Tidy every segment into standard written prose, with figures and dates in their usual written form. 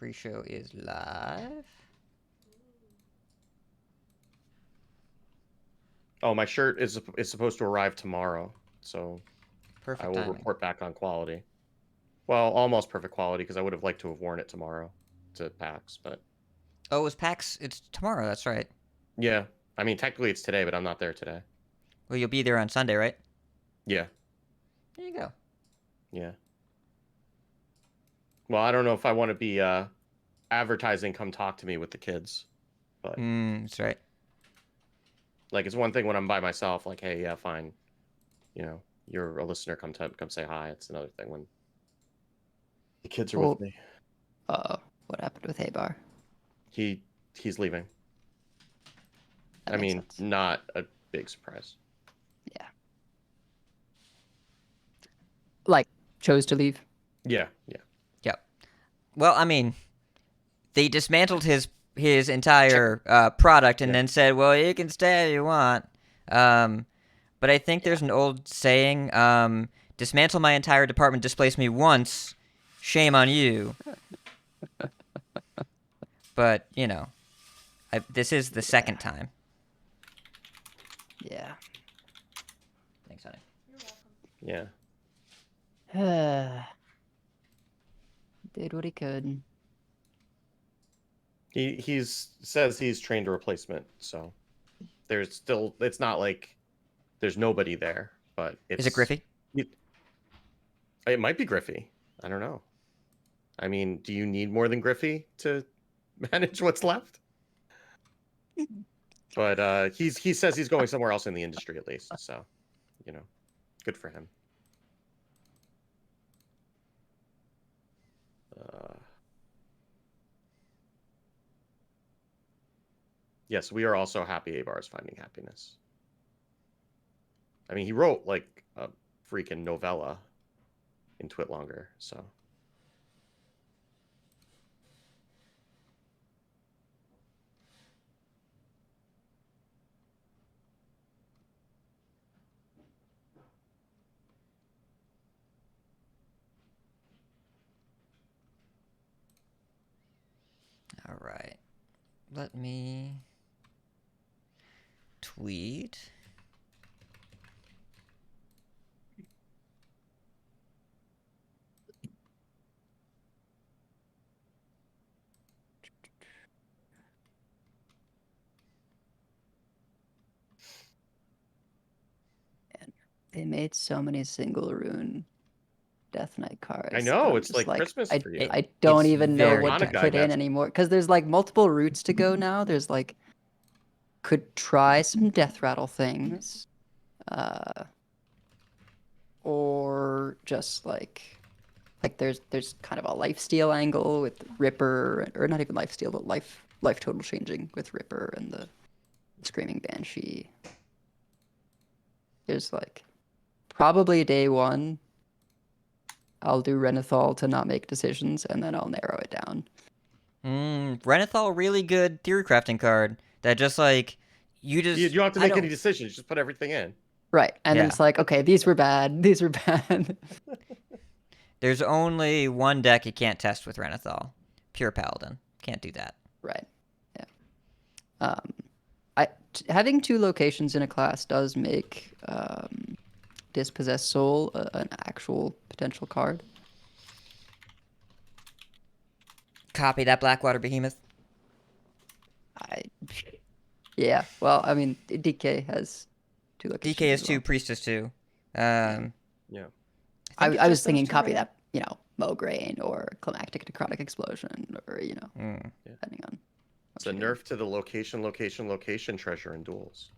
Pre-show is live. Oh, my shirt is supposed to arrive tomorrow, so I Perfect will timing. report back on quality. Well, almost perfect quality because I would have liked to have worn it tomorrow to PAX, but Oh, it was PAX. It's tomorrow. That's right. yeah. I mean, technically it's today, but I'm not there today. Well, you'll be there on Sunday, right? Yeah, There you go. yeah. Well, I don't know if I want to be advertising come talk to me with the kids, but That's right. like it's one thing when I'm by myself, like, hey, yeah, fine, you're a listener, come say hi. It's another thing when the kids are with Well, me. what happened with Habar? He's leaving. That I makes mean, sense. not a big surprise. Yeah. Like, chose to leave. Yeah, yeah. Yep. Well, I mean, they dismantled his entire product and Yeah. then said, "Well, you can stay if you want." But I think there's an old saying: "Dismantle my entire department, displace me once, shame on you." But this is the second time. Yeah. Thanks, honey. Yeah. Did what he could. He's says he's trained a replacement, so it's not like there's nobody there, but Is it Griffey? It might be Griffey. I don't know. I mean, do you need more than Griffey to manage what's left? But he says he's going somewhere else in the industry at least, so good for him. Yes, we are also happy Abar is finding happiness. I mean, he wrote like a freaking novella in Twitlonger, so. All right. Let me tweet. They made so many single rune Death Knight cards. I know, I'm it's just like Christmas I, for you. I don't It's even know very what to Hanukkah, I put in guess. anymore because there's like multiple routes to go now. There's like could try some death rattle things, or just like there's kind of a lifesteal angle with Ripper, or not even lifesteal, but life total changing with Ripper and the Screaming Banshee. There's like probably day one I'll do Renethal to not make decisions, and then I'll narrow it down. Renethal, really good theory crafting card that just like you You don't have to make any decisions, just put everything in. Right, and then Yeah. it's like, okay, these were bad, these were bad. There's only one deck you can't test with Renethal. Pure Paladin. Can't do that. Right, yeah. Having two locations in a class does make Dispossessed Soul an actual potential card. Copy that Blackwater Behemoth. Yeah, well, I mean, DK has two locations. DK is as 2, well. Priestess 2. Yeah. I was thinking copy that, Mograine or Climactic Necrotic Explosion, or depending on. It's a nerf to the location treasure in duels.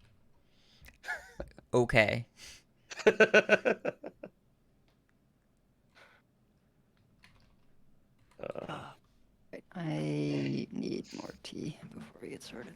Okay. Right. I need more tea before we get started.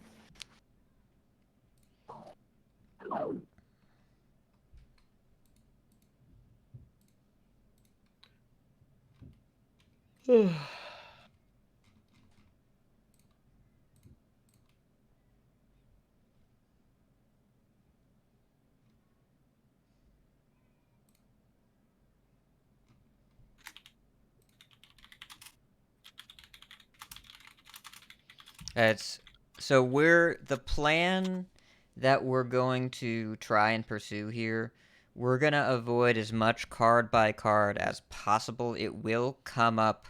It's so the plan that we're going to try and pursue here. We're gonna avoid as much card by card as possible. It will come up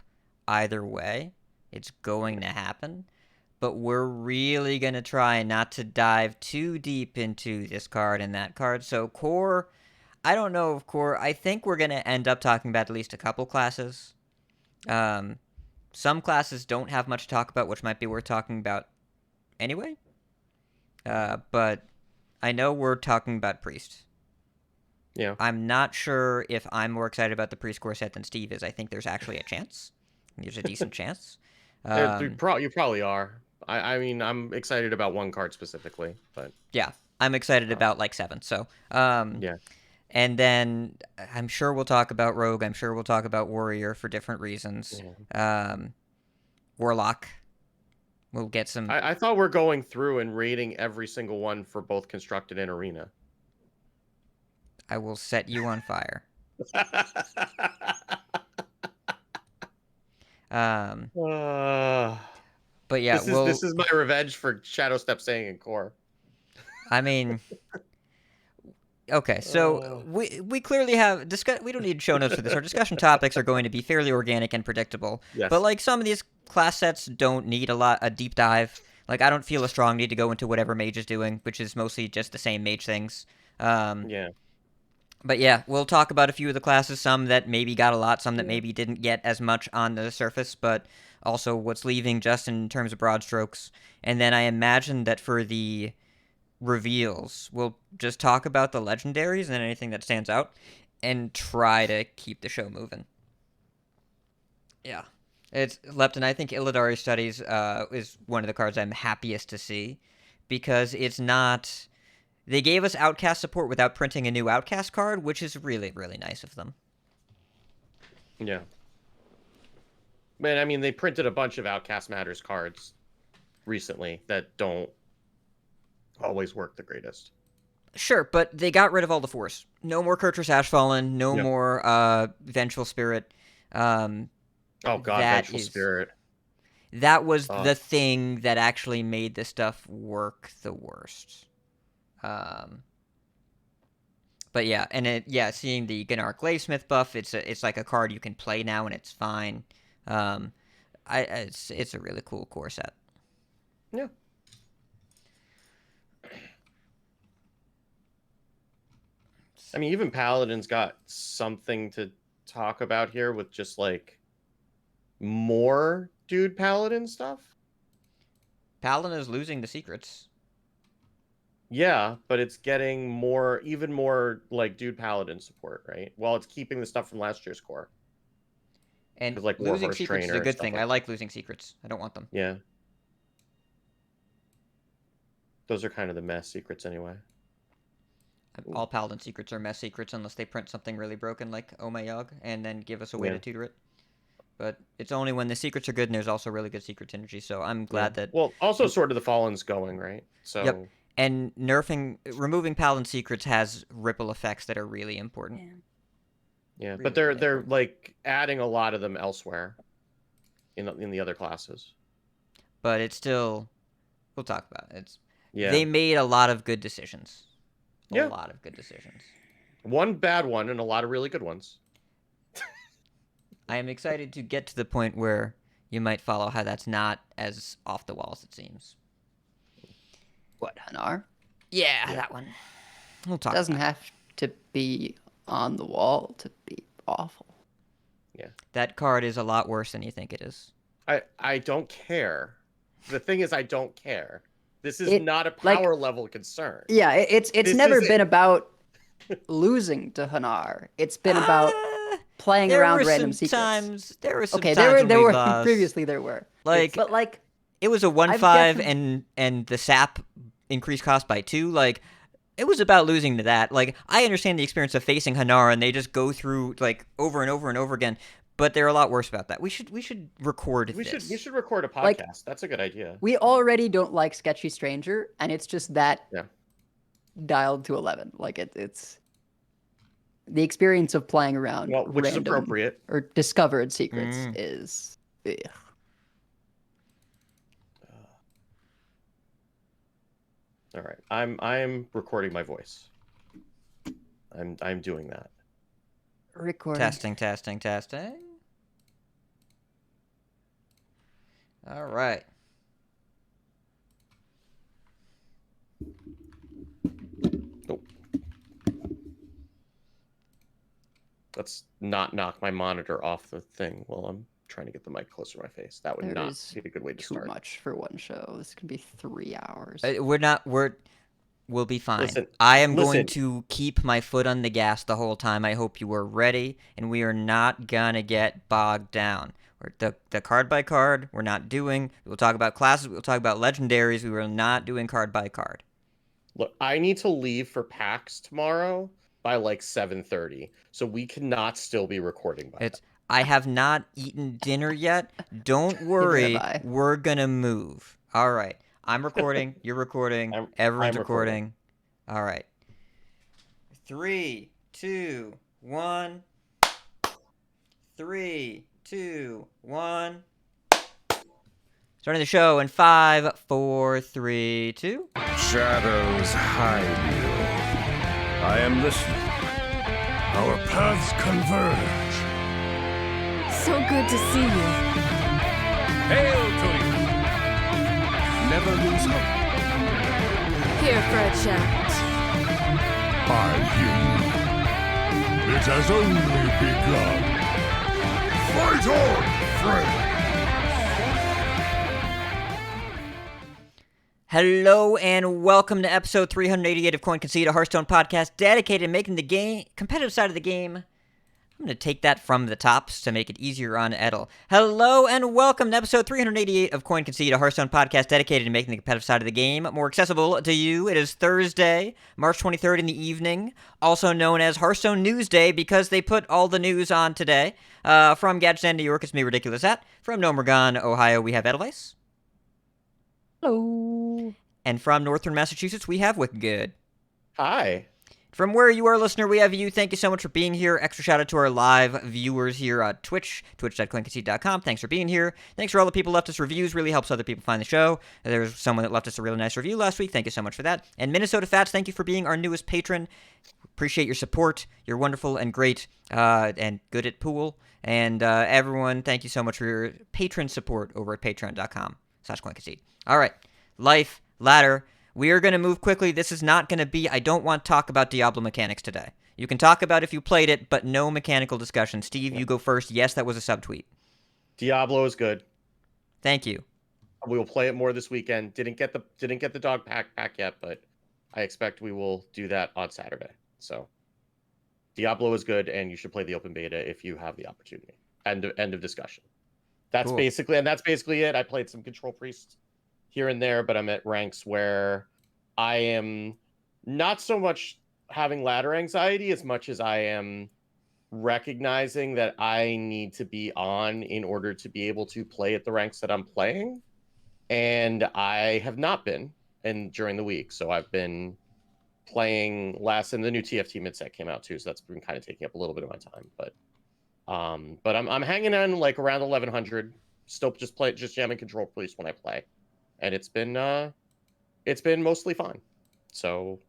either way. It's going to happen. But we're really gonna try not to dive too deep into this card and that card. So core, I don't know of core. I think we're gonna end up talking about at least a couple classes. Um, some classes don't have much to talk about, which might be worth talking about anyway. But I know we're talking about Priest. Yeah. I'm not sure if I'm more excited about the Priest core set than Steve is. I think there's actually a chance. There's a decent chance. You probably are. I mean, I'm excited about one card specifically, but Yeah, I'm excited about like 7. So, yeah. and then I'm sure we'll talk about Rogue. I'm sure we'll talk about Warrior for different reasons. Warlock. We'll get some. I thought we're going through and rating every single one for both constructed and arena. I will set you on fire. But yeah, this is my revenge for Shadow Step saying in core. I mean, okay, so we clearly have we don't need show notes for this. Our discussion topics are going to be fairly organic and predictable. Yes. But like some of these class sets don't need a deep dive. Like I don't feel a strong need to go into whatever Mage is doing, which is mostly just the same Mage things. Yeah. But yeah, we'll talk about a few of the classes, some that maybe got a lot, some that maybe didn't get as much on the surface, but also what's leaving just in terms of broad strokes. And then I imagine that for the reveals, we'll just talk about the legendaries and anything that stands out and try to keep the show moving. Yeah. It's Lepton, I think Illidari Studies is one of the cards I'm happiest to see because it's not... They gave us Outcast support without printing a new Outcast card, which is really, really nice of them. Yeah. Man, I mean, they printed a bunch of Outcast Matters cards recently that don't always work the greatest. Sure, but they got rid of all the Force. No more Kurtrus Ashfallen, no more Vengeful Spirit. Oh god, Vengeful Spirit. That was the thing that actually made the stuff work the worst. But yeah, and seeing the Gnark Glavesmith buff, it's like a card you can play now and it's fine. It's a really cool core set. Yeah. I mean, even Paladin's got something to talk about here with just like more dude Paladin stuff. Paladin is losing the secrets. Yeah, but it's getting even more like dude Paladin support, right? While it's keeping the stuff from last year's core. And like losing secrets is a good thing. I like losing secrets. I don't want them. Yeah. Those are kind of the mess secrets anyway. All Paladin secrets are mess secrets unless they print something really broken like Oh My Yogg and then give us a way to tutor it. But it's only when the secrets are good and there's also really good secret synergy. So I'm glad that... Well, also Sword of the Fallen's going, right? So... Yep. And removing Paladin secrets has ripple effects that are really important. Yeah, but they're like adding a lot of them elsewhere in the other classes. But it's still... We'll talk about it. They made a lot of good decisions. A lot of good decisions. One bad one and a lot of really good ones. I am excited to get to the point where you might follow how that's not as off the wall as it seems. What, Hanar? Yeah, that one. We'll talk. It doesn't have to be on the wall to be awful. Yeah. That card is a lot worse than you think it is. I don't care. The thing is, I don't care. This is not a power level concern. Yeah, it's never been about losing to Hanar. It's been about playing around random secrets. There were some times there were lost. Previously there were. But it was a 1/5 and the sap increased cost by 2. Like it was about losing to that. Like I understand the experience of facing Hanar and they just go through like over and over and over again. But they're a lot worse about that. We should record this. We should record a podcast. That's a good idea. We already don't like Sketchy Stranger, and it's just that dialed to 11. Like it's the experience of playing around, which is appropriate, or discovered secrets is. Ugh. All right. I'm recording my voice. I'm doing that. Recording. Testing. All right. Nope. Let's not knock my monitor off the thing while I'm trying to get the mic closer to my face. That would There not is be a good way to too start. much for one show. This could be 3 hours. We'll be fine. Listen, I am going listen. to keep my foot on the gas the whole time. I hope you are ready, and we are not gonna get bogged down. The card by card, we're not doing. We'll talk about classes. We'll talk about legendaries. We are not doing card by card. Look, I need to leave for PAX tomorrow by like 7:30, so we cannot still be recording by then. I have not eaten dinner yet. Don't Neither worry. have I. We're gonna move. All right. I'm recording. You're recording. Everyone's I'm recording. All right. 3, 2, 1. 3, 2, 1. Starting the show in 5, 4, 3, 2. Shadows hide you. I am listening. Our paths converge. So good to see you. Hail to you. Never lose hope. Here for a chat. I hear you. It has only begun. Fight on, friend. Hello and welcome to episode 388 of Coin Conceit, a Hearthstone podcast dedicated to making the game competitive side of the game. I'm going to take that from the tops to make it easier on Edel. Hello and welcome to episode 388 of Coin Conceit, a Hearthstone podcast dedicated to making the competitive side of the game more accessible to you. It is Thursday, March 23rd in the evening, also known as Hearthstone News Day because they put all the news on today. From Gadsden, New York, it's me, Ridiculous At. From Nomergon, Ohio, we have Edelweiss. Hello. And from Northern Massachusetts, we have Wickgood. Hi. From where you are, listener, we have you. Thank you so much for being here. Extra shout out to our live viewers here on Twitch, twitch.coinconceit.com. Thanks for being here. Thanks for all the people who left us reviews. Really helps other people find the show. There's someone that left us a really nice review last week. Thank you so much for that. And Minnesota Fats, thank you for being our newest patron. Appreciate your support. You're wonderful and great and good at pool. And everyone, thank you so much for your patron support over at patreon.com/coinconceit. All right. Life, ladder. We are going to move quickly. This is not going to be, I don't want to talk about Diablo mechanics today. You can talk about if you played it, but no mechanical discussion. Steve, you go first. Yes, that was a subtweet. Diablo is good. Thank you. We will play it more this weekend. Didn't get the dog pack yet, but I expect we will do that on Saturday. So Diablo is good, and you should play the open beta if you have the opportunity. End of discussion. That's Cool. basically it. I played some Control Priests here and there, but I'm at ranks where I am not so much having ladder anxiety as much as I am recognizing that I need to be on in order to be able to play at the ranks that I'm playing. And I have not been during the week. So I've been playing less, and the new TFT mid set came out too, so that's been kind of taking up a little bit of my time. But I'm hanging on like around 1100, still just jamming Control Priest when I play. And it's been mostly fine. So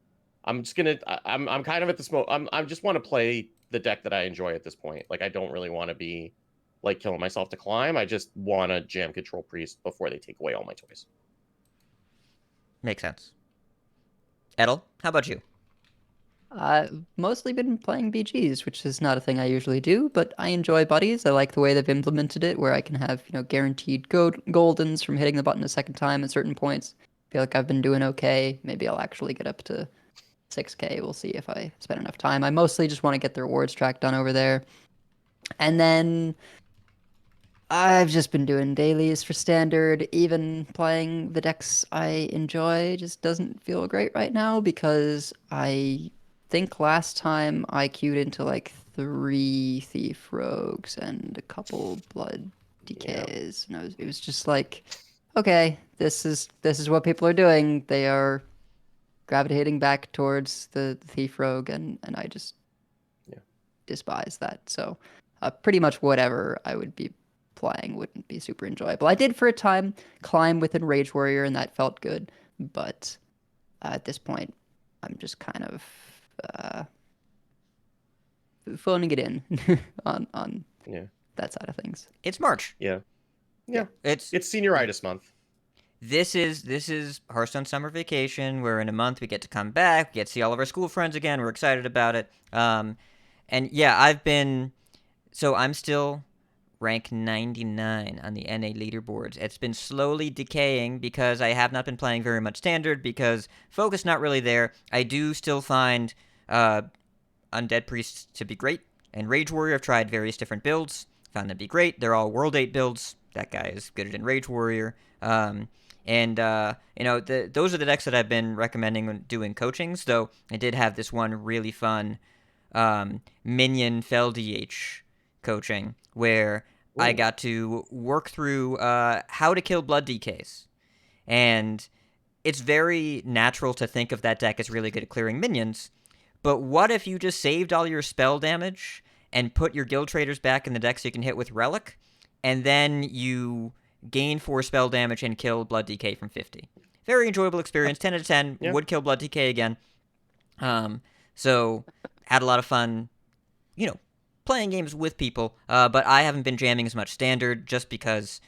I'm just gonna I'm kind of at this moment. I just want to play the deck that I enjoy at this point. Like I don't really want to be like killing myself to climb. I just want to jam Control Priest before they take away all my toys. Makes sense. Edel, how about you? I've mostly been playing BGs, which is not a thing I usually do, but I enjoy buddies. I like the way they've implemented it, where I can have, guaranteed goldens from hitting the button a second time at certain points. Feel like I've been doing okay. Maybe I'll actually get up to 6K. We'll see if I spend enough time. I mostly just want to get the rewards track done over there. And then I've just been doing dailies for standard. Even playing the decks I enjoy just doesn't feel great right now because I think last time I queued into like 3 Thief Rogues and a couple Blood Decays, and it was just like, okay, this is what people are doing. They are gravitating back towards the Thief Rogue, and I just despise that. So pretty much whatever I would be playing wouldn't be super enjoyable. I did for a time climb within Rage Warrior, and that felt good, but At this point, I'm just kind of phoning it in on Yeah. that side of things. It's March. Yeah. It's It's senioritis month. This is Hearthstone summer vacation, where in a month we get to come back, we get to see all of our school friends again. We're excited about it. And yeah, I'm still rank 99 on the NA leaderboards. It's been slowly decaying because I have not been playing very much standard, because focus not really there. I do still find Undead Priests to be great, and Rage Warrior, I've tried various different builds, found them to be great. They're all World 8 builds. That guy is good at Rage Warrior. Those are the decks that I've been recommending when doing coachings, though I did have this one really fun minion Fel DH coaching where I got to work through how to kill Blood DKs. And it's very natural to think of that deck as really good at clearing minions, but what if you just saved all your spell damage and put your guild traders back in the deck so you can hit with Relic, and then you gain 4 spell damage and kill Blood DK from 50. Very enjoyable experience. 10 out of 10. Yeah. Would kill Blood DK again. So had a lot of fun, playing games with people. But I haven't been jamming as much standard just because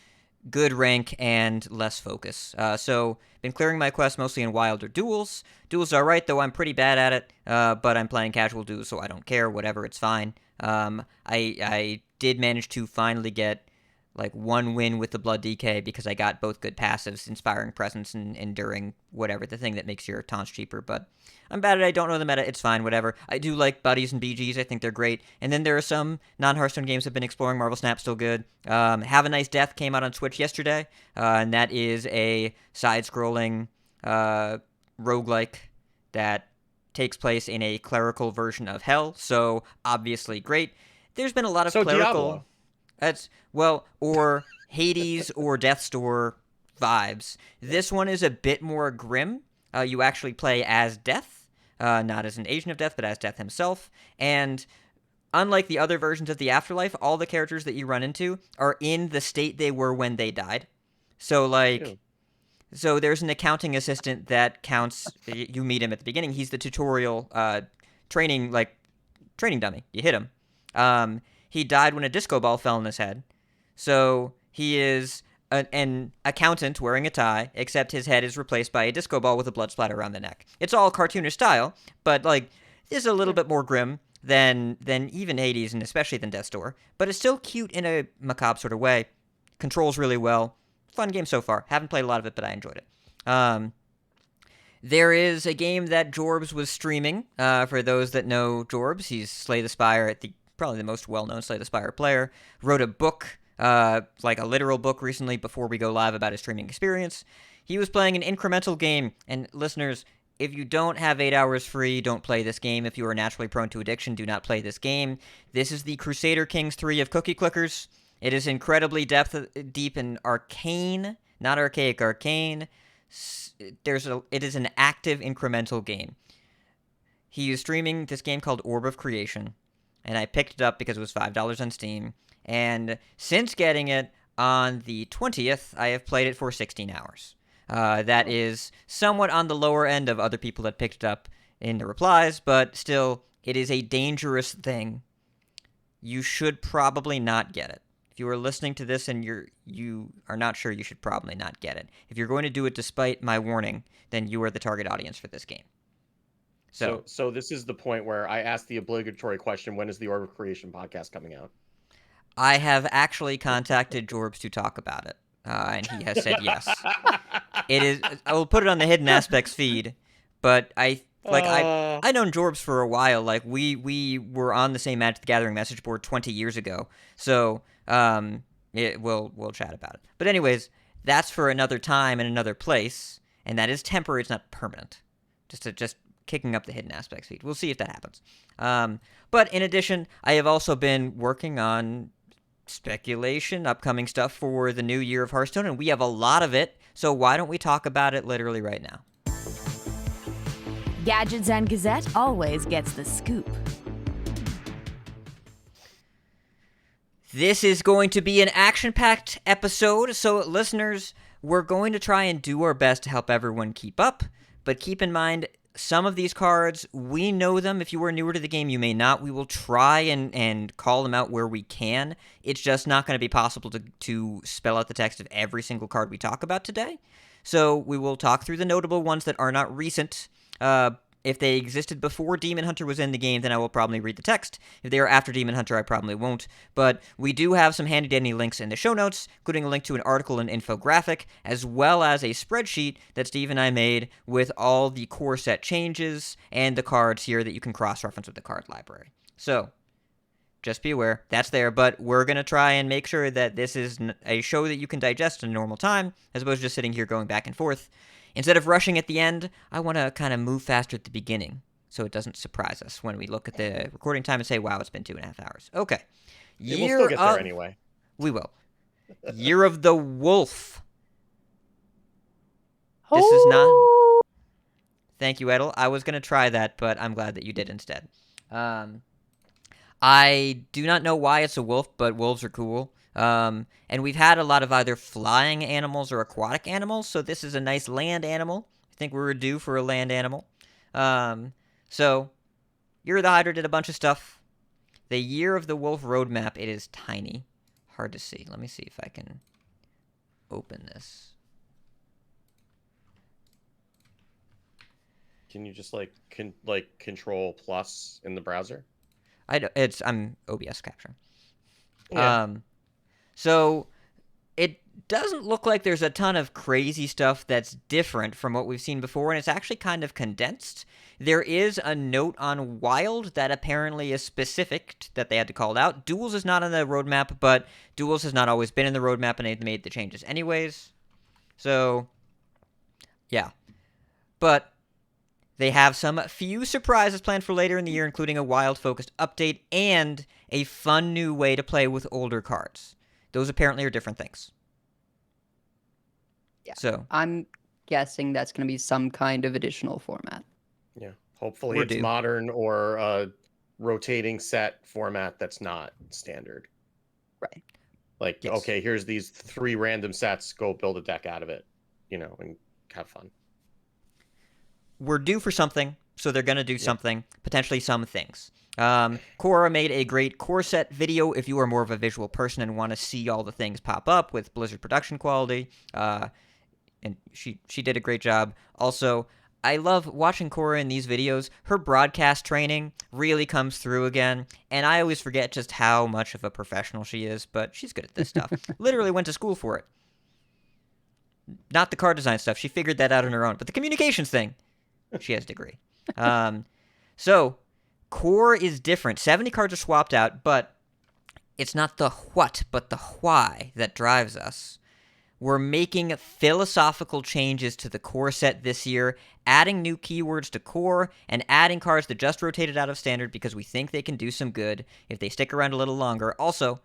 good rank and less focus. So been clearing my quests mostly in wild or duels. Duels are alright, though I'm pretty bad at it. But I'm playing casual duels, so I don't care. Whatever, it's fine. I did manage to finally get like 1 win with the Blood DK because I got both good passives, Inspiring Presence and Enduring, whatever, the thing that makes your taunts cheaper. But I'm bad at it. I don't know the meta. It's fine, whatever. I do like Buddies and BGs. I think they're great. And then there are some non-Hearthstone games I've been exploring. Marvel Snap, still good. Have a Nice Death came out on Switch yesterday, and that is a side-scrolling roguelike that takes place in a clerical version of Hell, so obviously great. There's been a lot of clerical... Diablo. Or Hades or Death's Door vibes. This one is a bit more grim. You actually play as Death, not as an agent of Death, but as Death himself. And unlike the other versions of the Afterlife, all the characters that you run into are in the state they were when they died. So, So there's an accounting assistant that counts. You meet him at the beginning. He's the tutorial training dummy. You hit him. He died when a disco ball fell on his head. So he is an accountant wearing a tie, except his head is replaced by a disco ball with a blood splatter around the neck. It's all cartoonish style, but this is a little bit more grim than even Hades, and especially than Death's Door. But it's still cute in a macabre sort of way. Controls really well. Fun game so far. Haven't played a lot of it, but I enjoyed it. There is a game that Jorbs was streaming. For those that know Jorbs, he's Slay the Spire, probably the most well-known Slay the Spire player. Wrote a book, like a literal book recently before we go live about his streaming experience. He was playing an incremental game, and listeners, if you don't have 8 hours free, don't play this game. If you are naturally prone to addiction, do not play this game. This is the Crusader Kings 3 of cookie clickers. It is incredibly deep and arcane, not archaic, arcane. It is an active incremental game. He is streaming this game called Orb of Creation, and I picked it up because it was $5 on Steam. And since getting it on the 20th, I have played it for 16 hours. That is somewhat on the lower end of other people that picked it up in the replies, but still, it is a dangerous thing. You should probably not get it. If you are listening to this and you are not sure, you should probably not get it. If you're going to do it despite my warning, then you are the target audience for this game. So this is the point where I asked the obligatory question: when is the Orb of Creation podcast coming out? I have actually contacted Jorbs to talk about it, and he has said yes. It is. I will put it on the Hidden Aspects feed, but I've known Jorbs for a while. Like we were on the same Magic the Gathering message board 20 years ago, so we'll chat about it. But anyways, that's for another time and another place, and that is temporary. It's not permanent. Just kicking up the Hidden Aspects feed. We'll see if that happens. But in addition, I have also been working on speculation, upcoming stuff for the new year of Hearthstone, and we have a lot of it, so why don't we talk about it literally right now? Gadgets and Gazette always gets the scoop. This is going to be an action-packed episode, so listeners, we're going to try and do our best to help everyone keep up, but keep in mind, some of these cards, we know them. If you are newer to the game, you may not. We will try and call them out where we can. It's just not going to be possible to spell out the text of every single card we talk about today. So we will talk through the notable ones that are not recent. If they existed before Demon Hunter was in the game, then I will probably read the text. If they are after Demon Hunter, I probably won't. But we do have some handy-dandy links in the show notes, including a link to an article and infographic, as well as a spreadsheet that Steve and I made with all the core set changes and the cards here that you can cross-reference with the card library. So, just be aware, that's there, but we're going to try and make sure that this is a show that you can digest in normal time, as opposed to just sitting here going back and forth. Instead of rushing at the end, I want to kind of move faster at the beginning so it doesn't surprise us when we look at the recording time and say, wow, it's been 2.5 hours. Okay. Yeah, we'll still get there anyway. We will. Year of the Wolf. This is not... Thank you, Edel. I was going to try that, but I'm glad that you did instead. I do not know why it's a wolf, but wolves are cool. And we've had a lot of either flying animals or aquatic animals, so this is a nice land animal. I think we were due for a land animal. So, Year of the Hydra did a bunch of stuff. The Year of the Wolf roadmap, it is tiny. Hard to see. Let me see if I can open this. Can you just control plus in the browser? I'm OBS capturing. Yeah. So it doesn't look like there's a ton of crazy stuff that's different from what we've seen before, and it's actually kind of condensed. There is a note on Wild that apparently is specific that they had to call it out. Duels is not on the roadmap, but Duels has not always been in the roadmap, and they've made the changes anyways. So, yeah. But they have some few surprises planned for later in the year, including a Wild-focused update and a fun new way to play with older cards. Those apparently are different things. Yeah. So I'm guessing that's going to be some kind of additional format. Yeah. Hopefully We're it's due. modern or a rotating set format that's not standard. Right. Like, Yes. okay, here's these 3 random sets, go build a deck out of it, and have fun. we're due for something, so they're going to do something, potentially some things. Cora made a great core set video if you are more of a visual person and want to see all the things pop up with Blizzard production quality. And she did a great job. Also, I love watching Cora in these videos. Her broadcast training really comes through again, and I always forget just how much of a professional she is, but she's good at this stuff. Literally went to school for it. Not the card design stuff. She figured that out on her own. But the communications thing, she has a degree. So, core is different. 70 cards are swapped out, but it's not the what, but the why that drives us. We're making philosophical changes to the core set this year, adding new keywords to core, and adding cards that just rotated out of standard because we think they can do some good if they stick around a little longer. Also,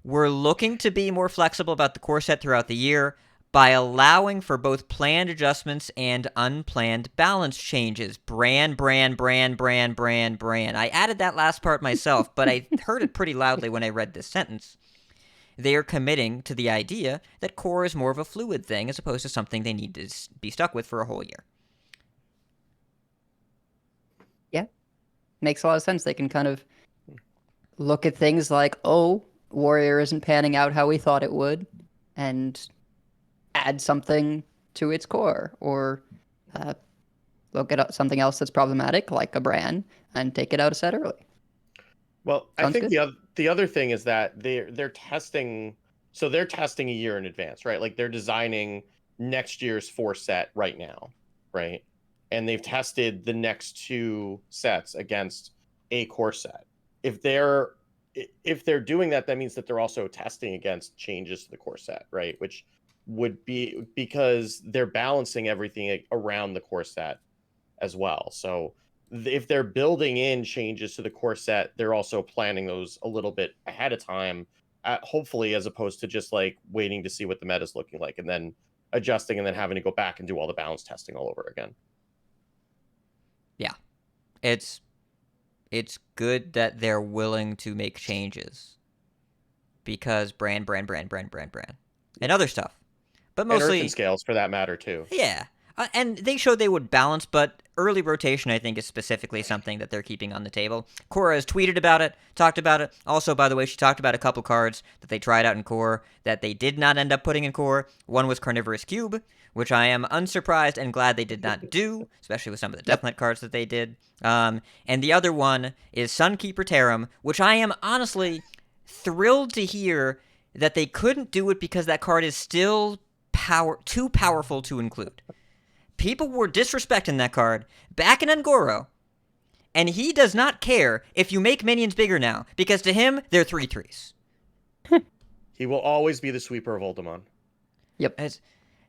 we're looking to be more flexible about the core set throughout the year by allowing for both planned adjustments and unplanned balance changes. Brand. I added that last part myself, but I heard it pretty loudly when I read this sentence. They are committing to the idea that core is more of a fluid thing as opposed to something they need to be stuck with for a whole year. Yeah. Makes a lot of sense. They can kind of look at things like, oh, Warrior isn't panning out how we thought it would, and add something to its core, or look at something else that's problematic, like a brand, and take it out a set early. Well, I Sounds think good. the other thing is that they're testing, so they're testing a year in advance, right? Like they're designing next year's 4 set right now, right? And they've tested the next 2 sets against a core set. If they're doing that, that means that they're also testing against changes to the core set, right? Which would be because they're balancing everything around the core set as well. So if they're building in changes to the core set, they're also planning those a little bit ahead of time, hopefully, as opposed to just like waiting to see what the meta is looking like and then adjusting and then having to go back and do all the balance testing all over again. Yeah. It's good that they're willing to make changes because brand, and other stuff. But And mostly Earthen Scales for that matter too. Yeah. And they showed they would balance, but early rotation, I think, is specifically something that they're keeping on the table. Cora has tweeted about it, talked about it. Also, by the way, she talked about a couple cards that they tried out in Core that they did not end up putting in Core. One was Carnivorous Cube, which I am unsurprised and glad they did not do, especially with some of the Deathknight cards that they did. And the other one is Sunkeeper Tarim, which I am honestly thrilled to hear that they couldn't do it because that card is still too powerful to include. People were disrespecting that card back in Ungoro, and he does not care if you make minions bigger now, because to him, they're 3/3s. He will always be the sweeper of Oldemon. Yep.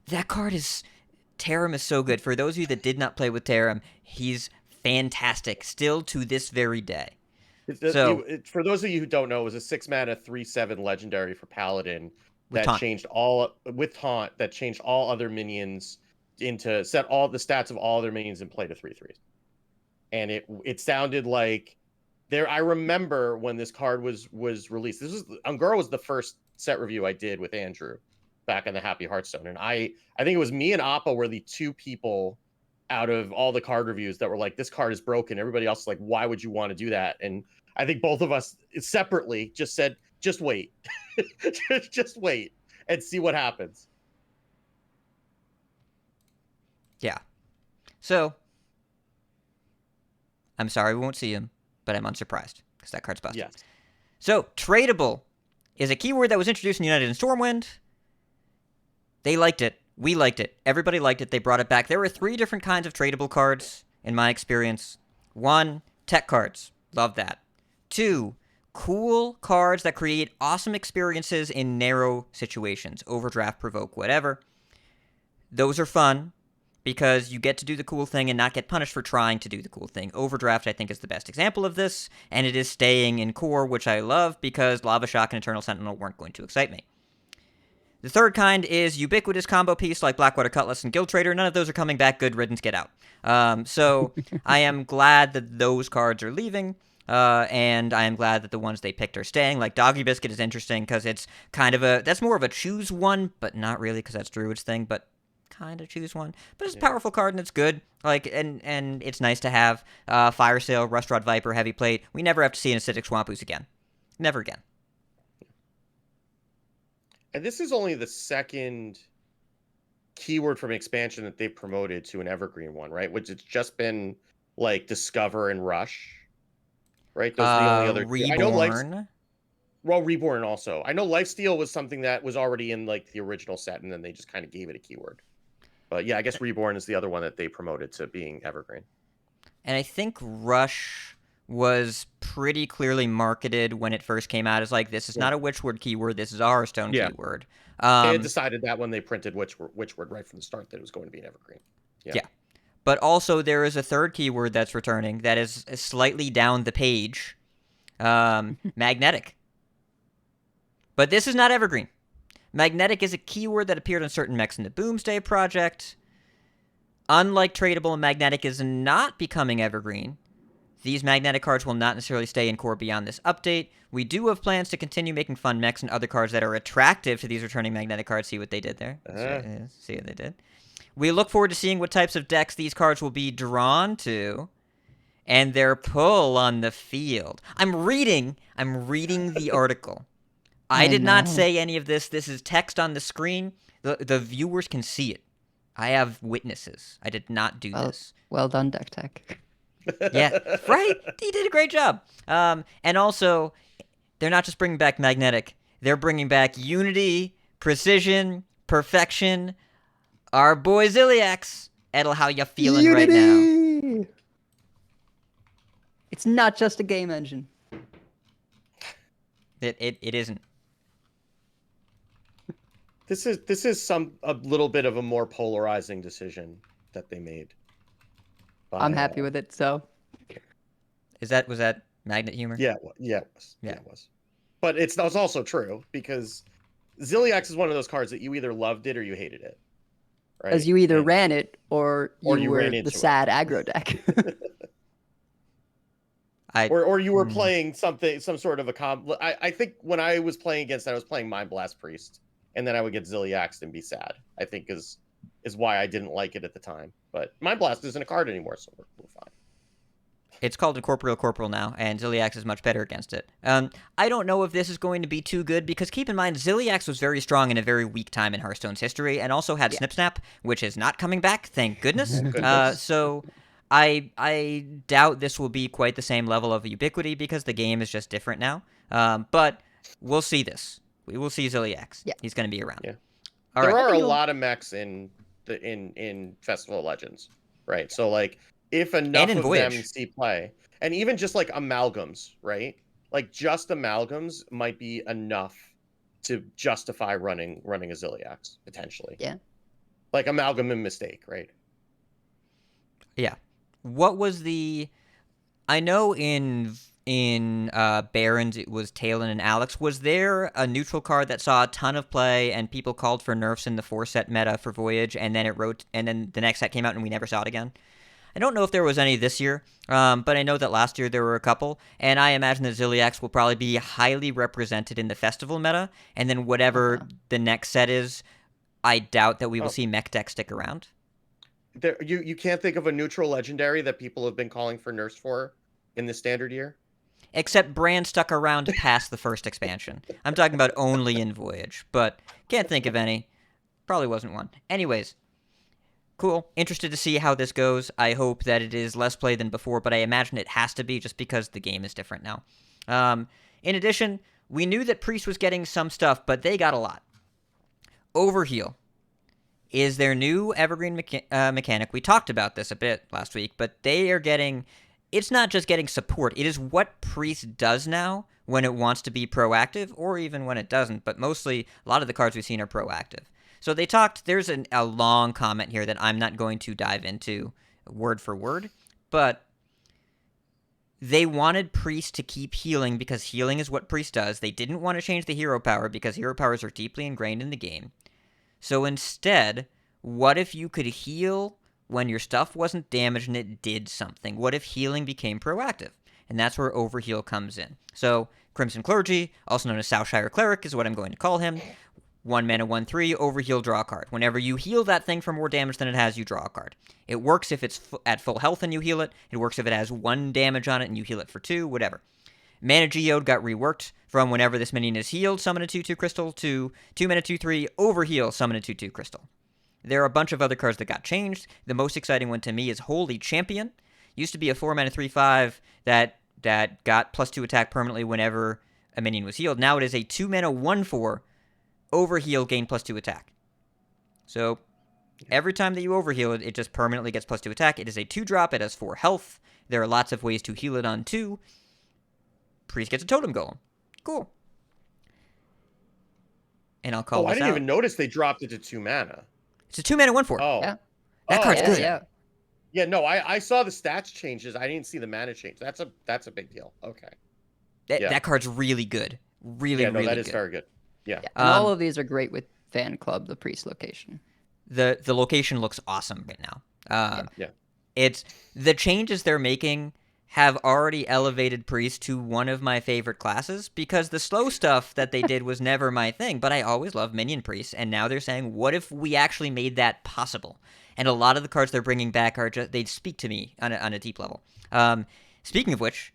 That card is... Tarim is so good. For those of you that did not play with Tarim, he's fantastic, still to this very day. For those of you who don't know, it was a 6-mana 3/7 legendary for Paladin With that taunt. changed all with taunt that changed all other minions into set all the stats of all other minions in play to 3/3s. And it sounded like there. I remember when this card was released. Ungoro was the first set review I did with Andrew back in the Happy Hearthstone, and I think it was me and Appa were the two people out of all the card reviews that were like, this card is broken. Everybody else is like, why would you want to do that? And I think both of us separately just said, just wait. just wait and see what happens. Yeah. So, I'm sorry we won't see him, but I'm unsurprised, because that card's busted. Yes. So, tradable is a keyword that was introduced in United in Stormwind. They liked it. We liked it. Everybody liked it. They brought it back. There were 3 different kinds of tradable cards, in my experience. 1, tech cards. Love that. 2, cool cards that create awesome experiences in narrow situations. Overdraft, provoke, whatever. Those are fun, because you get to do the cool thing and not get punished for trying to do the cool thing. Overdraft, I think, is the best example of this, and it is staying in Core, which I love, because Lava Shock and Eternal Sentinel weren't going to excite me. The third kind is ubiquitous combo piece like Blackwater Cutlass and Guild Trader. None of those are coming back. Good riddance, get out. So I am glad that those cards are leaving, and I am glad that the ones they picked are staying. Like Doggy Biscuit is interesting because it's kind of that's more of a choose one, but not really because that's Druid's thing, but kind of choose one. But it's a powerful card and it's good. Like and it's nice to have Fire Sail, Rustrod Viper, Heavy Plate. We never have to see an Acidic Swampooze again. Never again. And this is only the second keyword from expansion that they've promoted to an evergreen one, right? Which it's just been like Discover and Rush, right? Those are the only other. Reborn. I know Reborn also. I know Lifesteal was something that was already in like the original set, and then they just kind of gave it a keyword. But yeah, I guess Reborn is the other one that they promoted to being evergreen. And I think Rush was pretty clearly marketed when it first came out as like, this is not a Witchword keyword, this is a Hearthstone keyword. They had decided that when they printed Witchword right from the start that it was going to be an evergreen. Yeah. But also there is a third keyword that's returning that is slightly down the page. Magnetic. But this is not evergreen. Magnetic is a keyword that appeared on certain mechs in the Boomsday Project. Unlike Tradable, Magnetic is not becoming evergreen. These magnetic cards will not necessarily stay in Core beyond this update. We do have plans to continue making fun mechs and other cards that are attractive to these returning magnetic cards. See what they did there? See what they did? We look forward to seeing what types of decks these cards will be drawn to and their pull on the field. I'm reading the article. I did not say any of this. This is text on the screen. The viewers can see it. I have witnesses. I did not do this. Well done, Deck Tech. Yeah, right? He did a great job. And also, they're not just bringing back Magnetic. They're bringing back Unity, Precision, Perfection. Our boy Ziliax. Edel, how you feeling right now? It's not just a game engine. It isn't. This is a little bit of a more polarizing decision that they made. I'm happy with it, so. Was that Magnet humor? Yeah, it was. Yeah, it was. But it's also true because Ziliax is one of those cards that you either loved it or you hated it. Right? Because you either ran it or you were ran the into sad aggro deck. Or you were playing some sort of a I think when I was playing against that, I was playing Mind Blast Priest, and then I would get Ziliaxed and be sad. I think is is why I didn't like it at the time. But Mind Blast isn't a card anymore, so we're fine. It's called Incorporeal Corporal now, and Ziliax is much better against it. I don't know if this is going to be too good, because keep in mind, Ziliax was very strong in a very weak time in Hearthstone's history, and also had Snip Snap, which is not coming back, thank goodness. Goodness. So I doubt this will be quite the same level of ubiquity, because the game is just different now. But we'll see this. We will see Ziliax. Yeah. He's going to be around. Yeah. All There right. are a lot of mechs in Festival of Legends, right? So like if enough in of Voyage. them see play, and even just like amalgams, right? Like just amalgams might be enough to justify running a Ziliax potentially. Yeah. Like amalgam and mistake, right? Yeah. What was the? I know in Barons it was Talon and Alex. Was there a neutral card that saw a ton of play and people called for nerfs in the 4-set meta for Voyage, and then and then the next set came out and we never saw it again? I don't know if there was any this year, but I know that last year there were a couple, and I imagine that Ziliax will probably be highly represented in the festival meta, and then whatever the next set is, I doubt that we will see Mech Deck stick around. There, you can't think of a neutral legendary that people have been calling for nerfs for in the standard year? Except Brand stuck around past the first expansion. I'm talking about only in Voyage, but can't think of any. Probably wasn't one. Anyways, cool. Interested to see how this goes. I hope that it is less play than before, but I imagine it has to be just because the game is different now. In addition, we knew that Priest was getting some stuff, but they got a lot. Overheal is their new evergreen mechanic. We talked about this a bit last week, but they are getting... It's not just getting support. It is what Priest does now when it wants to be proactive, or even when it doesn't. But mostly, a lot of the cards we've seen are proactive. So they talked, there's a long comment here that I'm not going to dive into word for word, but they wanted Priest to keep healing because healing is what Priest does. They didn't want to change the hero power because hero powers are deeply ingrained in the game. So instead, what if you could heal when your stuff wasn't damaged and it did something? What if healing became proactive? And that's where Overheal comes in. So Crimson Clergy, also known as Southshire Cleric, is what I'm going to call him. 1 mana, 1/3, Overheal, draw a card. Whenever you heal that thing for more damage than it has, you draw a card. It works if it's at full health and you heal it. It works if it has 1 damage on it and you heal it for 2, whatever. Mana Geode got reworked from whenever this minion is healed, summon a 2/2 crystal, to 2 mana, 2/3, Overheal, summon a 2/2 crystal. There are a bunch of other cards that got changed. The most exciting one to me is Holy Champion. Used to be a 4 mana, 3/5 that got +2 attack permanently whenever a minion was healed. Now it is a 2 mana, 1/4 Overheal, gain +2 attack. So every time that you overheal it, it just permanently gets +2 attack. It is a 2-drop. It has 4 health. There are lots of ways to heal it on 2. Priest gets a Totem Golem. Cool. And I'll call I this didn't out. even notice they dropped it to 2 mana. It's a 2 mana, 1/4. Oh. Yeah. That card's yeah, good. yeah. Yeah, no, I saw the stats changes. I didn't see the mana change. That's a big deal. Okay. Yeah. That card's really good. Really, Yeah, no, really that is good. very good. Yeah. Yeah, and all of these are great with Fan Club, the Priest location. The location looks awesome right now. Yeah. It's the changes they're making have already elevated Priest to one of my favorite classes, because the slow stuff that they did was never my thing, but I always loved Minion Priests, and now they're saying, what if we actually made that possible? And a lot of the cards they're bringing back are just, they speak to me on a deep level. Speaking of which,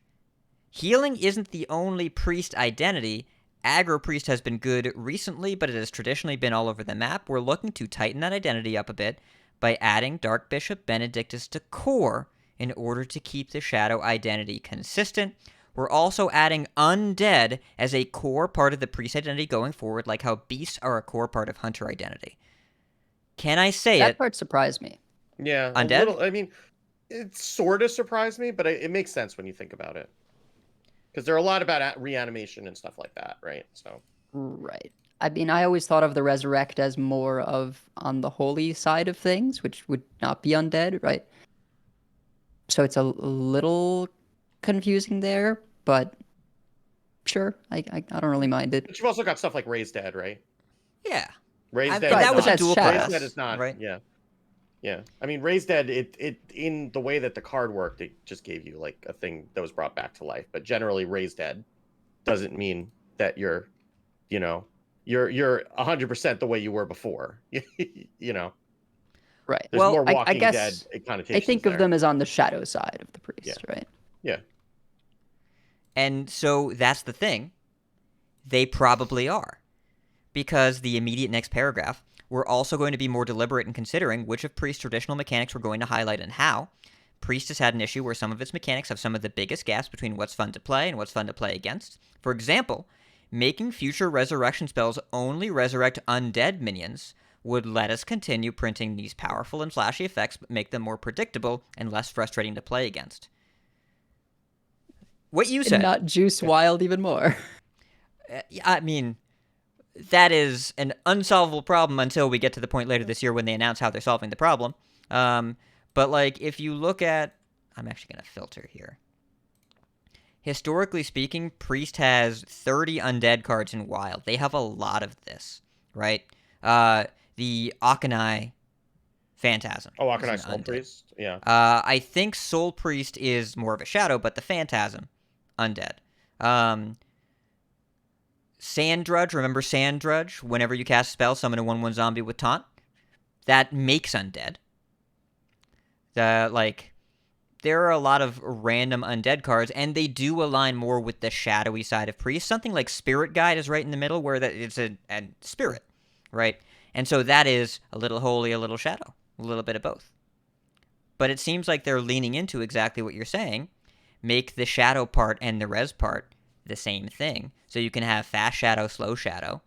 healing isn't the only Priest identity. Aggro Priest has been good recently, but it has traditionally been all over the map. We're looking to tighten that identity up a bit by adding Dark Bishop Benedictus to core in order to keep the Shadow identity consistent. We're also adding Undead as a core part of the Priest identity going forward, like how Beasts are a core part of Hunter identity. Can I say That it? part surprised me. Yeah. Undead? A little, I mean, it sort of surprised me, but it makes sense when you think about it. Because there are a lot about reanimation and stuff like that, right? So. Right. I mean, I always thought of the Resurrect as more of on the holy side of things, which would not be undead, right? So it's a little confusing there, but sure, I don't really mind it. But you've also got stuff like Raised Dead, right? Yeah. Raised Dead. But that is was a not- dual Shadow. class, Raised Dead is not. right? Yeah. Yeah. I mean, Raised Dead, it in the way that the card worked, it just gave you like a thing that was brought back to life. But generally, Raised Dead doesn't mean that you're 100% the way you were before. You know. Right. There's well, more I Walking guess Dead connotations I think of there. them as on the shadow side of the priest, right? Yeah. And so that's the thing. They probably are. Because the immediate next paragraph, we're also going to be more deliberate in considering which of Priest's traditional mechanics we're going to highlight and how. Priest has had an issue where some of its mechanics have some of the biggest gaps between what's fun to play and what's fun to play against. For example, making future resurrection spells only resurrect undead minions would let us continue printing these powerful and flashy effects but make them more predictable and less frustrating to play against. What you And said. not juice wild even more. I mean, that is an unsolvable problem until we get to the point later this year when they announce how they're solving the problem. But, like, if you look at... I'm actually going to filter here. Historically speaking, Priest has 30 undead cards in Wild. They have a lot of this, right? The Akanai Phantasm. Oh, is Akanai an Soul undead. Priest. Yeah. I think Soul Priest is more of a shadow, but the Phantasm, undead. Sand Drudge, remember Sand Drudge? Whenever you cast a spell, summon a 1/1 zombie with taunt. That makes undead. There are a lot of random undead cards, and they do align more with the shadowy side of Priest. Something like Spirit Guide is right in the middle, where it's a spirit, right? And so that is a little holy, a little shadow, a little bit of both. But it seems like they're leaning into exactly what you're saying. Make the shadow part and the res part the same thing. So you can have fast shadow, slow shadow.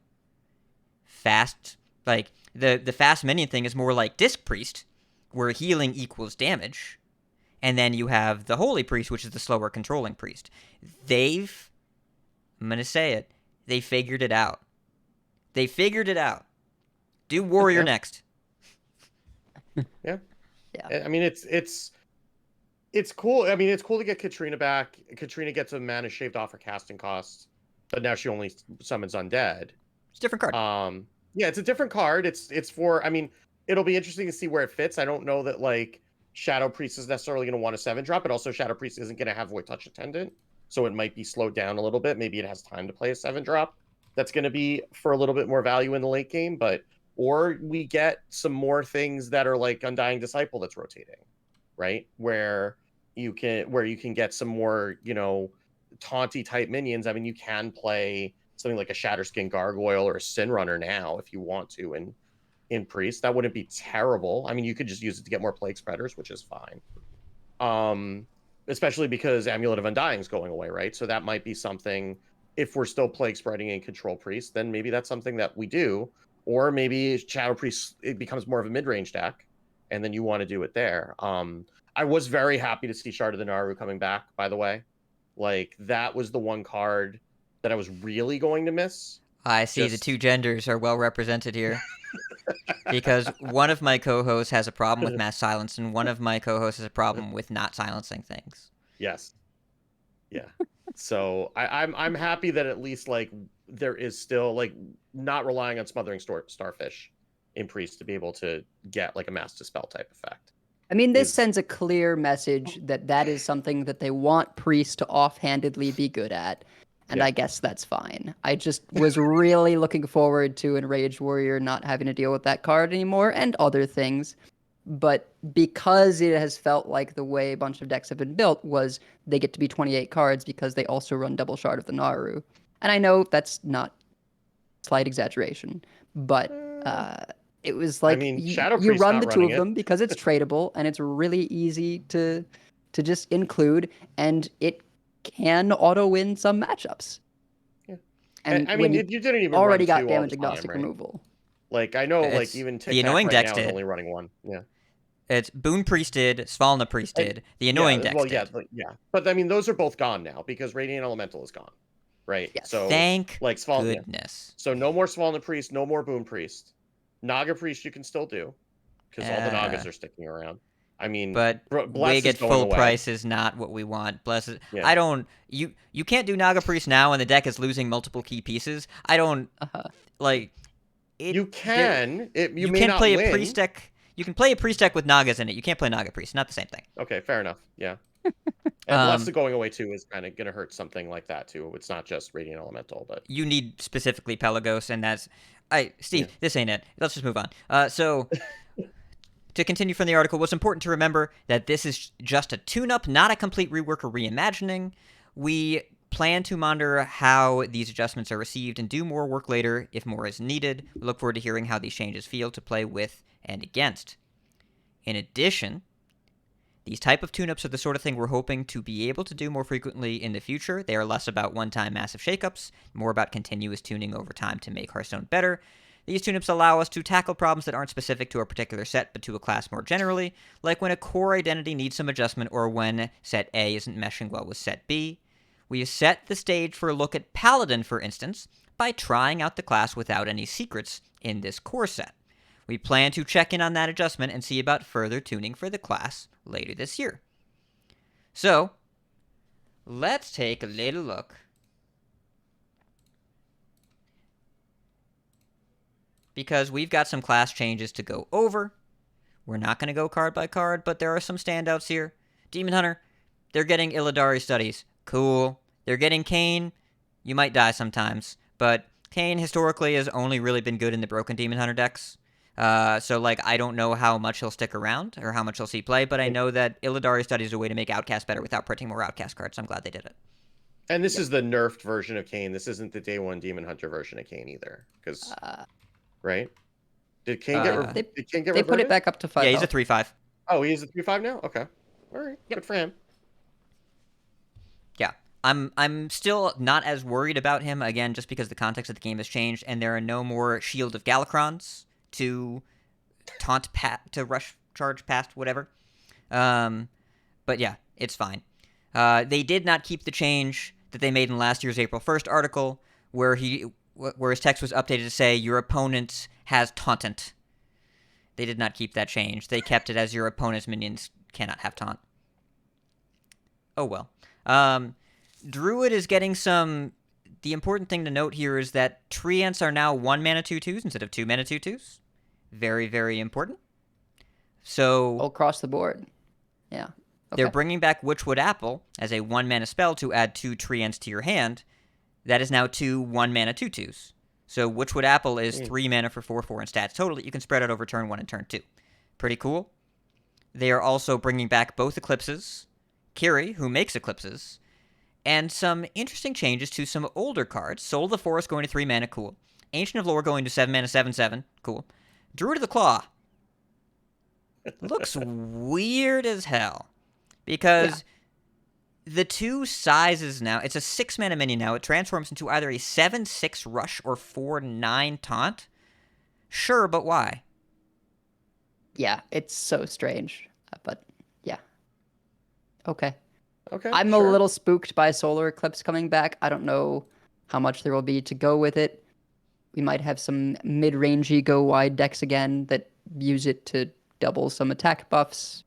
Fast, like, the fast minion thing is more like Disc Priest, where healing equals damage. And then you have the Holy Priest, which is the slower controlling priest. I'm going to say it, they figured it out. They figured it out. Do Warrior Yeah. next. Yeah. Yeah. I mean, it's cool. I mean, it's cool to get Katrina back. Katrina gets a mana shaved off her casting costs, but now she only summons undead. It's a different card. Yeah, it's a different card. It's for. I mean, it'll be interesting to see where it fits. I don't know that like Shadow Priest is necessarily going to want a 7-drop, but also Shadow Priest isn't going to have Void Touch Attendant, so it might be slowed down a little bit. Maybe it has time to play a 7-drop. That's going to be for a little bit more value in the late game, or we get some more things that are like Undying Disciple that's rotating, right? Where you can get some more, taunty type minions. I mean, you can play something like a Shatterskin Gargoyle or a Sin Runner now if you want to in Priest. That wouldn't be terrible. I mean, you could just use it to get more Plague Spreaders, which is fine. Especially because Amulet of Undying is going away, right? So that might be something, if we're still Plague Spreading in Control Priest, then maybe that's something that we do. Or maybe Shadow Priest, it becomes more of a mid-range deck, and then you want to do it there. I was very happy to see Shard of the Naru coming back, by the way. Like, that was the one card that I was really going to miss. I see the two genders are well represented here. Because one of my co-hosts has a problem with mass silence, and one of my co-hosts has a problem with not silencing things. Yes. Yeah. So I'm happy that at least like there is still like not relying on Smothering Starfish in Priest to be able to get like a Mass Dispel type effect. I mean, this sends a clear message that is something that they want Priest to offhandedly be good at. And Yeah. I guess that's fine. I just was really looking forward to Enraged Warrior not having to deal with that card anymore and other things. But because it has felt like the way a bunch of decks have been built was they get to be 28 cards because they also run double Shard of the Naru. And I know that's not slight exaggeration, but it was like Shadow you Priest's run not the two running of them because it's tradable and it's really easy to just include, and it can auto win some matchups. Yeah. And I when mean, you didn't even already run got two all damage the time, agnostic right? removal. Like I know, like It's even Tic the Tac annoying right decks now is did. only running one. Yeah. It's Boon Priest did, Svalna Priest did, the annoying decks Well, did. yeah. But I mean, those are both gone now because Radiant Elemental is gone, right? Yes. So Thank like Svalna. goodness. So no more Svalna Priest, no more Boon Priest. Naga Priest you can still do because all the Nagas are sticking around. I mean, But Bless Wig is at going full away. price is not what we want. Bless is, Yeah. I don't. You can't do Naga Priest now when the deck is losing multiple key pieces. I don't like. You can. You may can not play win. a priest deck. You can play a priest deck with Nagas in it. You can't play Naga Priest. Not the same thing. Okay, fair enough. Yeah. And Bless going away too is kind of going to hurt something like that too. It's not just Radiant Elemental, but You need specifically Pelagos, and that's. Steve, Yeah. this ain't it. Let's just move on. So To continue from the article, it's important to remember that this is just a tune-up, not a complete rework or reimagining. We plan to monitor how these adjustments are received and do more work later if more is needed. We look forward to hearing how these changes feel to play with and against. In addition, these type of tune-ups are the sort of thing we're hoping to be able to do more frequently in the future. They are less about one-time massive shakeups, more about continuous tuning over time to make Hearthstone better. These tune-ups allow us to tackle problems that aren't specific to a particular set but to a class more generally, like when a core identity needs some adjustment or when set A isn't meshing well with set B. We have set the stage for a look at Paladin, for instance, by trying out the class without any secrets in this core set. We plan to check in on that adjustment and see about further tuning for the class later this year. So, let's take a little look because we've got some class changes to go over. We're not going to go card by card, but there are some standouts here. Demon Hunter, they're getting Illidari studies. Cool. They're getting Kayn. You might die sometimes, but Kayn historically has only really been good in the broken Demon Hunter decks. So, like, I don't know how much he'll stick around or how much he'll see play, but I know that Illidari studies is a way to make Outcast better without printing more Outcast cards. I'm glad they did it. And this is the nerfed version of Kayn. This isn't the day one Demon Hunter version of Kayn either. Because, right? Did Kayn get did Kayn get They put it reverted? back up to 5. Yeah, he's a 3/5. Oh, he is a 3/5 now? Okay. All right. Yep. Good for him. Yeah. I'm still not as worried about him, again, just because the context of the game has changed, and there are no more Shield of Galakrons to taunt to rush charge past whatever. But yeah, it's fine. They did not keep the change that they made in last year's April 1st article where his text was updated to say your opponent has tauntant. They did not keep that change. They kept it as your opponent's minions cannot have taunt. Oh well. Druid is getting some. The important thing to note here is that Treants are now 1 mana 2/2s instead of 2 mana 2/2s. Very, very important. So across the board. Yeah. They're bringing back Witchwood Apple as a 1 mana spell to add 2 Treants to your hand. That is now 2 1 mana 2/2s. So Witchwood Apple is 3 mana for 4/4 in stats total that you can spread out over turn 1 and turn 2. Pretty cool. They are also bringing back both Eclipses, Kiri, who makes Eclipses, and some interesting changes to some older cards. Soul of the Forest going to 3 mana, cool. Ancient of Lore going to 7 mana 7/7, cool. Druid of the Claw looks weird as hell because the two sizes now, it's a 6 mana minion now. It transforms into either a 7/6 rush or 4/9 taunt. Sure, but why? Yeah, it's so strange. But yeah. Okay. Okay. I'm sure. a little spooked by Solar Eclipse coming back. I don't know how much there will be to go with it. We might have some mid-rangey go-wide decks again that use it to double some attack buffs.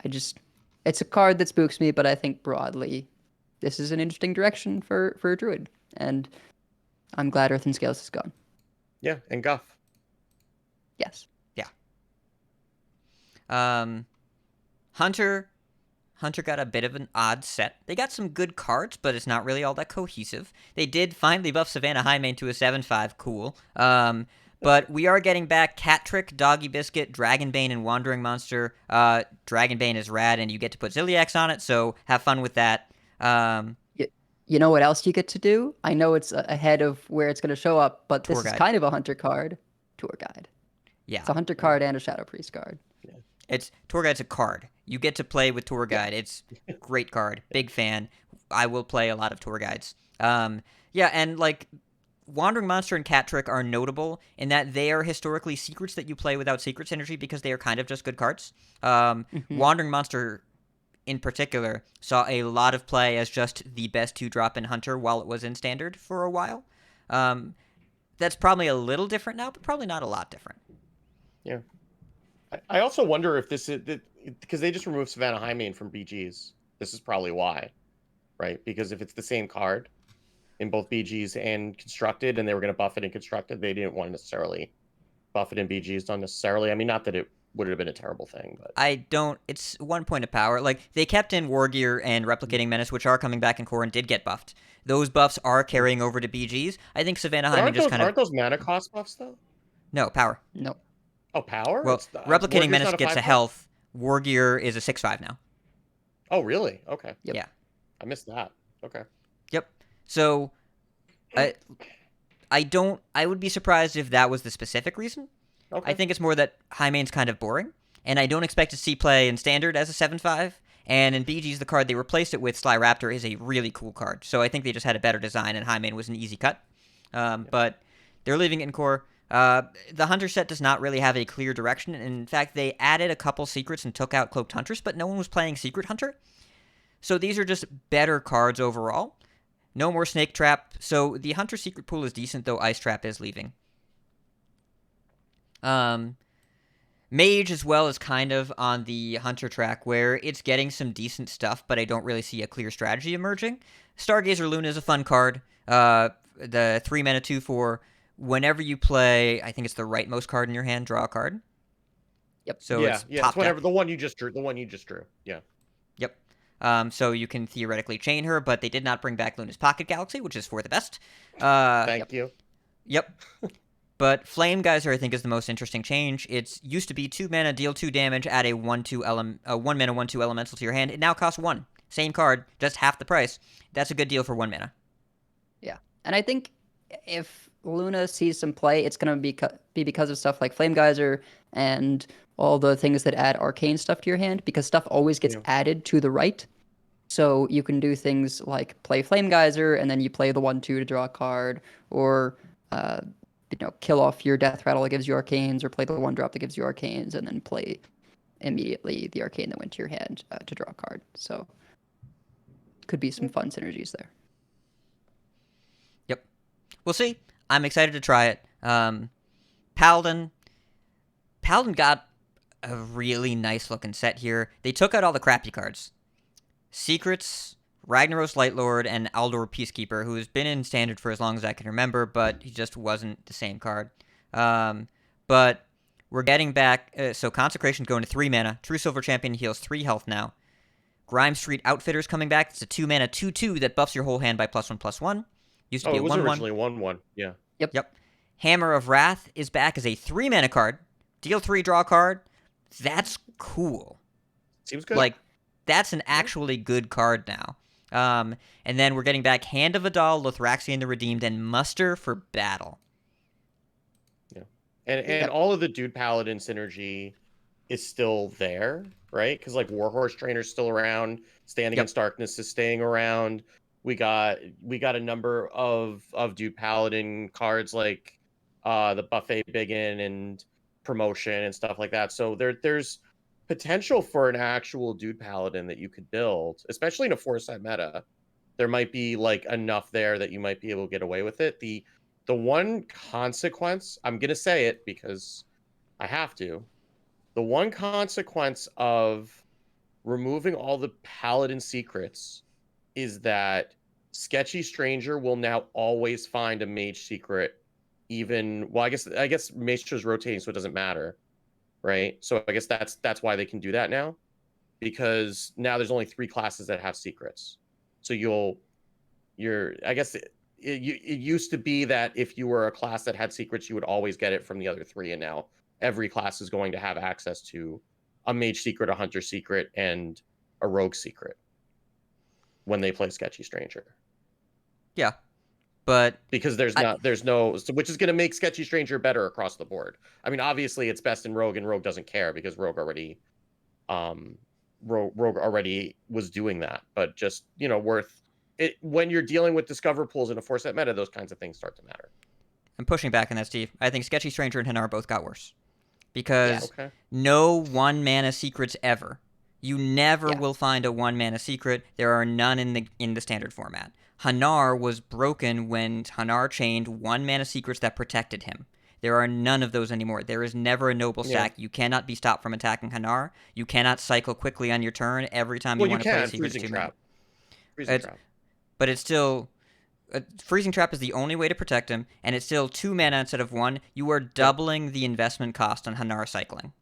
It's a card that spooks me, but I think broadly this is an interesting direction for a Druid. And I'm glad Earth and Scales is gone. Yeah, and Guff. Yes. Yeah. Hunter got a bit of an odd set. They got some good cards, but it's not really all that cohesive. They did finally buff Savannah Highmane to a 7/5, cool. But we are getting back Cat Trick, Doggy Biscuit, Dragonbane, and Wandering Monster. Dragonbane is rad, and you get to put Ziliax on it, so have fun with that. You know what else you get to do? I know it's ahead of where it's going to show up, but this Tour is Guide. kind of a Hunter card. Tour Guide. Yeah. It's a Hunter card and a Shadow Priest card. Tour Guide's a card. You get to play with Tour Guide. It's a great card. Big fan. I will play a lot of Tour Guides. Yeah, and like Wandering Monster and Cat Trick are notable in that they are historically secrets that you play without secret synergy because they are kind of just good cards. Wandering Monster in particular saw a lot of play as just the best 2-drop in Hunter while it was in Standard for a while. That's probably a little different now, but probably not a lot different. Yeah. I also wonder if this is because they just removed Savannah Highmane from BGs. This is probably why, right? Because if it's the same card in both BGs and Constructed, and they were going to buff it in Constructed, they didn't want to necessarily buff it in BGs. Not necessarily. I mean, not that it would have been a terrible thing, but It's 1 point of power. Like they kept in War Gear and Replicating Menace, which are coming back in core and did get buffed. Those buffs are carrying over to BGs. I think Savannah Highmane just kind of aren't those mana cost buffs though? no power. No. Oh, power? Well, It's not, replicating Wargear's menace not a gets a 5/5? health. War Gear is a 6/5 now. Oh, really? Okay. Yep. Yeah. I missed that. Okay. Yep. So, I would be surprised if that was the specific reason. Okay. I think it's more that high main's kind of boring, and I don't expect to see play in standard as a 7/5. And in BG's, the card they replaced it with, Sly Raptor, is a really cool card. So I think they just had a better design, and high main was an easy cut. But they're leaving it in core. The Hunter set does not really have a clear direction. In fact, they added a couple secrets and took out Cloaked Huntress, but no one was playing Secret Hunter. So these are just better cards overall. No more Snake Trap. So the Hunter secret pool is decent, though Ice Trap is leaving. Mage as well is kind of on the Hunter track where it's getting some decent stuff, but I don't really see a clear strategy emerging. Stargazer Luna is a fun card. The 3 mana 2/4. Whenever you play, I think it's the rightmost card in your hand, draw a card. Yep. So yeah, it's yeah. top It's whatever deck. the one you just drew. The one you just drew. Yeah. Yep. So you can theoretically chain her, but they did not bring back Luna's Pocket Galaxy, which is for the best. Thank you. Yep. But Flame Geyser, I think, is the most interesting change. It's used to be 2 mana, deal 2 damage, add a 1/2 1 mana 1/2 elemental to your hand. It now costs 1. Same card, just half the price. That's a good deal for 1 mana. Yeah, and I think if Luna sees some play, it's gonna be because of stuff like Flame Geyser and all the things that add arcane stuff to your hand, because stuff always gets Yeah. added to the right. So you can do things like play Flame Geyser, and then you play the 1/2 to draw a card, or kill off your Death Rattle that gives you arcanes, or play the 1-drop that gives you arcanes, and then play immediately the arcane that went to your hand to draw a card. So could be some fun synergies there. Yep. We'll see. I'm excited to try it. Paladin got a really nice looking set here. They took out all the crappy cards. Secrets, Ragnaros Lightlord, and Aldor Peacekeeper, who has been in Standard for as long as I can remember, but he just wasn't the same card. But we're getting back... so Consecration's going to 3 mana. True Silver Champion heals 3 health now. Grime Street Outfitter's coming back. It's a 2 mana 2/2 that buffs your whole hand by +1/+1. Used to Oh, be it a was 1/1. originally 1/1. Yeah. Yep. Hammer of Wrath is back as a 3 mana card. Deal 3, draw a card. That's cool. Seems good. Like, that's an actually good card now. And then we're getting back Hand of Adal, Lothraxion the Redeemed, and Muster for Battle. And all of the Dude Paladin synergy is still there, right? Because like Warhorse Trainer's still around. Stand Against Darkness is staying around. We got a number of Dude Paladin cards like the Buffet Biggin and Promotion and stuff like that. So there's potential for an actual Dude Paladin that you could build, especially in a 4-set meta. There might be like enough there that you might be able to get away with it. The one consequence, I'm going to say it because I have to. The one consequence of removing all the Paladin secrets is that Sketchy Stranger will now always find a Mage secret. I guess Maestra's rotating, so it doesn't matter, right? So I guess that's why they can do that now, because now there's only 3 classes that have secrets. So I guess it used to be that if you were a class that had secrets, you would always get it from the other 3, and now every class is going to have access to a Mage secret, a Hunter secret, and a Rogue secret when they play Sketchy Stranger. Yeah. But because which is going to make Sketchy Stranger better across the board. I mean, obviously it's best in Rogue, and Rogue doesn't care because Rogue already was doing that. But just, worth it when you're dealing with Discover pools in a 4-set meta, those kinds of things start to matter. I'm pushing back on that, Steve. I think Sketchy Stranger and Hanar both got worse. Because Okay. no 1 mana secrets ever. You never will find a 1 mana secret. There are none in the standard format. Hanar was broken when Hanar chained 1 mana secrets that protected him. There are none of those anymore. There is never a noble stack. You cannot be stopped from attacking Hanar. You cannot cycle quickly on your turn every time you want to play a secret. Freezing Trap. Freezing Trap. But it's still... Freezing Trap is the only way to protect him, and it's still 2 mana instead of 1. You are doubling the investment cost on Hanar cycling.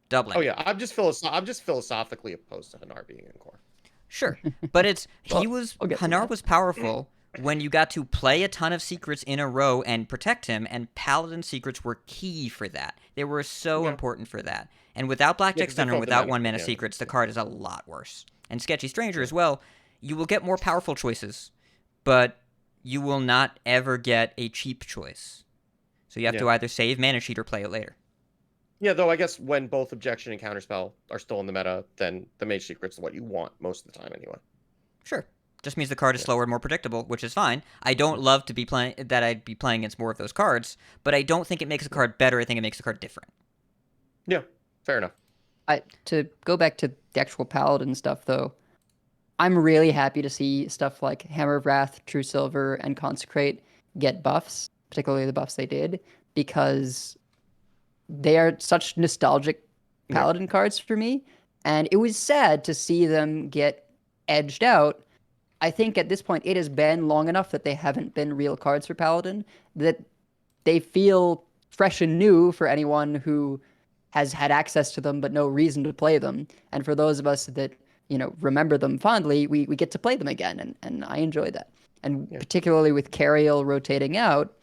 Doubling. Oh yeah, I'm just philosophically opposed to Hanar being in core. Sure, but Hanar was powerful when you got to play a ton of secrets in a row and protect him, and Paladin secrets were key for that. They were so Yeah. important for that. And without Blackjack 'cause they Stunner, felt without the one mana, mana yeah. secrets, the card is a lot worse. And Sketchy Stranger as well, you will get more powerful choices, but you will not ever get a cheap choice. So you have to either save Mana Sheet or play it later. Yeah, though I guess when both Objection and Counterspell are still in the meta, then the Mage Secret's what you want most of the time anyway. Sure. Just means the card is slower and more predictable, which is fine. I don't love to be playing that I'd be playing against more of those cards, but I don't think it makes a card better. I think it makes a card different. Yeah, fair enough. To go back to the actual Paladin stuff, though, I'm really happy to see stuff like Hammer of Wrath, True Silver, and Consecrate get buffs, particularly the buffs they did, because they are such nostalgic Paladin cards for me. And it was sad to see them get edged out. I think at this point it has been long enough that they haven't been real cards for Paladin, that they feel fresh and new for anyone who has had access to them but no reason to play them. And for those of us that, remember them fondly, we get to play them again, and I enjoy that. And particularly with Cariel rotating out,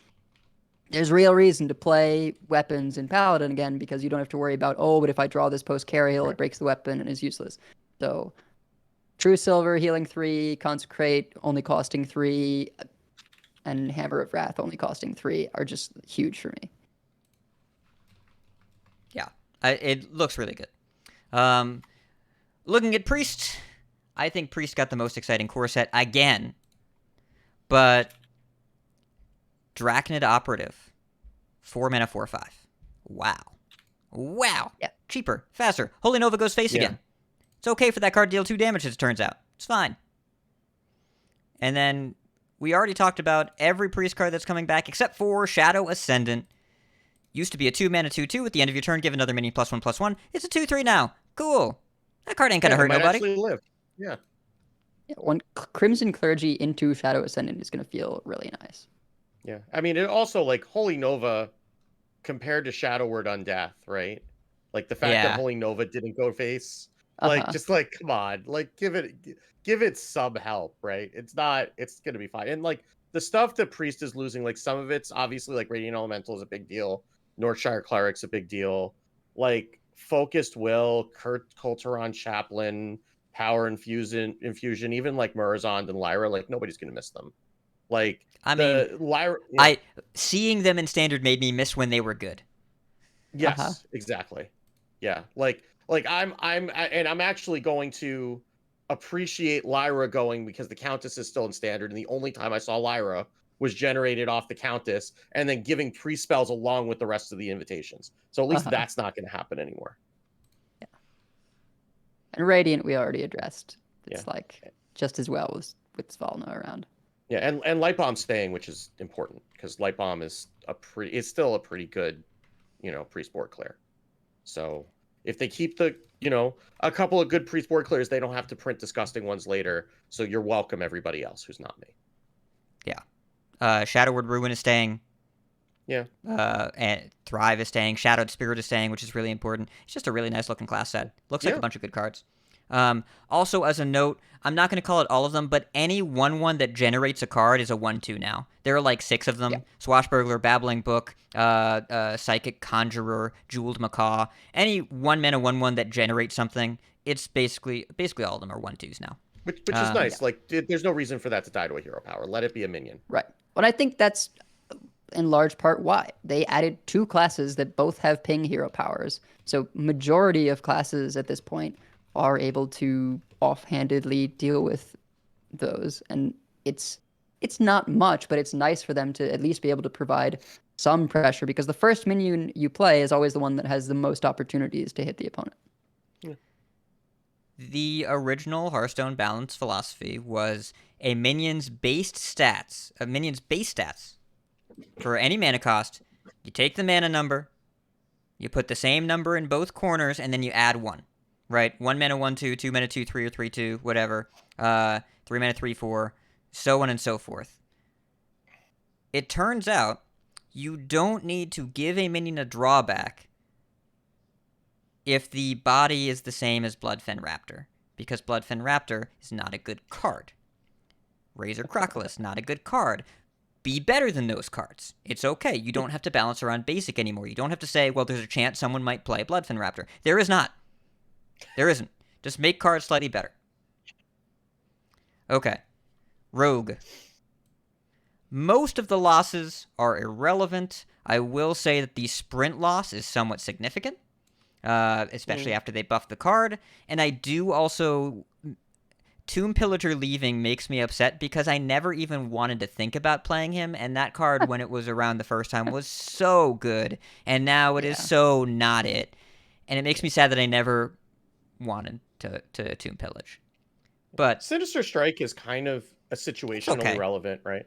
there's real reason to play weapons in Paladin again, because you don't have to worry about, but if I draw this post Cariel, it breaks the weapon and is useless. So True Silver, healing 3, Consecrate only costing 3, and Hammer of Wrath only costing 3 are just huge for me. Yeah, it looks really good. Looking at Priest, I think Priest got the most exciting core set again, but Drachnid Operative, 4 mana, 4/5. Wow. Yeah. Cheaper, faster. Holy Nova goes face again. It's okay for that card to deal 2 damage, as it turns out. It's fine. And then we already talked about every Priest card that's coming back, except for Shadow Ascendant. Used to be a 2 mana 2/2. At the end of your turn, give another minion +1/+1. It's a 2/3 now. Cool. That card ain't gonna hurt it might nobody. actually live. Yeah. One Crimson Clergy into Shadow Ascendant is going to feel really nice. Yeah. I mean, it also, like, Holy Nova compared to Shadow Word Undeath, right? Like, the fact that Holy Nova didn't go face, like, just, like, come on. Like, give it some help, right? It's going to be fine. And, like, the stuff that Priest is losing, like, some of it's obviously, like, Radiant Elemental is a big deal. Northshire Cleric's a big deal. Like, Focused Will, Kulturon Chaplain, Power Infusion, even, like, Murazond and Lyra, like, nobody's going to miss them. Like, I mean, Lyra, seeing them in Standard made me miss when they were good. Yes, exactly. Yeah, like I'm actually going to appreciate Lyra going, because the Countess is still in Standard, and the only time I saw Lyra was generated off the Countess, and then giving pre-spells along with the rest of the invitations. So at least that's not going to happen anymore. Yeah. And Radiant we already addressed. It's like just as well as with Svalna around. Yeah, and Light Bomb staying, which is important, because Light Bomb is still a pretty good, priest board clear. So if they keep the, a couple of good priest board clears, they don't have to print disgusting ones later. So you're welcome, everybody else who's not me. Yeah. Shadowward Ruin is staying. Yeah. And Thrive is staying. Shadowed Spirit is staying, which is really important. It's just a really nice looking class set. Looks like a bunch of good cards. Also, as a note, I'm not going to call it all of them, but any 1/1 that generates a card is a 1/2 now. There are like 6 of them. Yeah. Swashbuckler, Babbling Book, Psychic Conjurer, Jeweled Macaw. Any 1 mana 1/1 that generates something, it's basically all of them are 1/2s now. Which is nice. Yeah. Like, there's no reason for that to die to a hero power. Let it be a minion. Right. But I think that's in large part why. They added 2 classes that both have ping hero powers. So majority of classes at this point are able to offhandedly deal with those. And it's not much, but it's nice for them to at least be able to provide some pressure, because the first minion you play is always the one that has the most opportunities to hit the opponent. Yeah. The original Hearthstone balance philosophy was a minion's base stats. For any mana cost, you take the mana number, you put the same number in both corners, and then you add 1. Right? 1 mana 1/2, 2 mana 2/3 or 3/2, whatever. 3 mana 3/4, so on and so forth. It turns out you don't need to give a minion a drawback if the body is the same as Bloodfen Raptor, because Bloodfen Raptor is not a good card. Razor Crocodilus, not a good card. Be better than those cards. It's okay. You don't have to balance around basic anymore. You don't have to say, well, there's a chance someone might play Bloodfin Raptor. There is not. There isn't. Just make cards slightly better. Okay. Rogue. Most of the losses are irrelevant. I will say that the sprint loss is somewhat significant, especially after they buff the card. And I do also... Tomb Pillager leaving makes me upset because I never even wanted to think about playing him, and that card, when it was around the first time, was so good, and now it is so not it. And it makes me sad that I never wanted to Tomb Pillage. But Sinister Strike is kind of a situational relevant, right?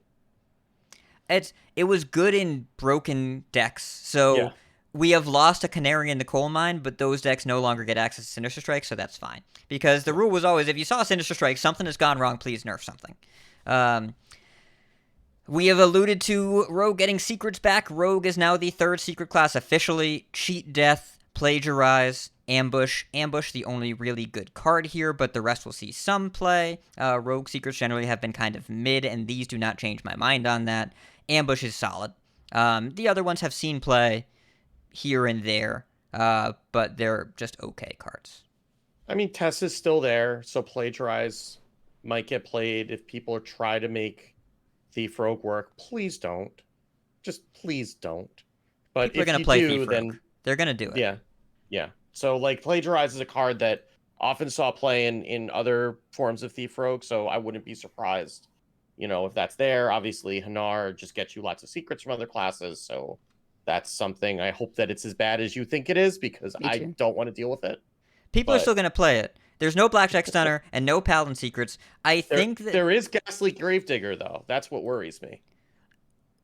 It was good in broken decks, so we have lost a canary in the coal mine, but those decks no longer get access to Sinister Strike, so that's fine. Because the rule was always, if you saw Sinister Strike, something has gone wrong, please nerf something. We have alluded to Rogue getting secrets back. Rogue is now the third secret class officially. Cheat Death, Plagiarize, Ambush. Ambush, the only really good card here, but the rest will see some play. Rogue secrets generally have been kind of mid, and these do not change my mind on that. Ambush is solid. The other ones have seen play here and there, but they're just okay cards. I mean, Tess is still there, so Plagiarize might get played if people try to make Thief Rogue work. Please don't. Just please don't. But people are going to play Thief Rogue. Then they're going to do it. Yeah. So, like, Plagiarize is a card that often saw play in other forms of Thief Rogue, so I wouldn't be surprised, if that's there. Obviously, Hanar just gets you lots of secrets from other classes, so that's something. I hope that it's as bad as you think it is, because I don't want to deal with it. People are still going to play it. There's no Blackjack Stunner and no Paladin Secrets. I think that... There is Ghastly Gravedigger, though. That's what worries me.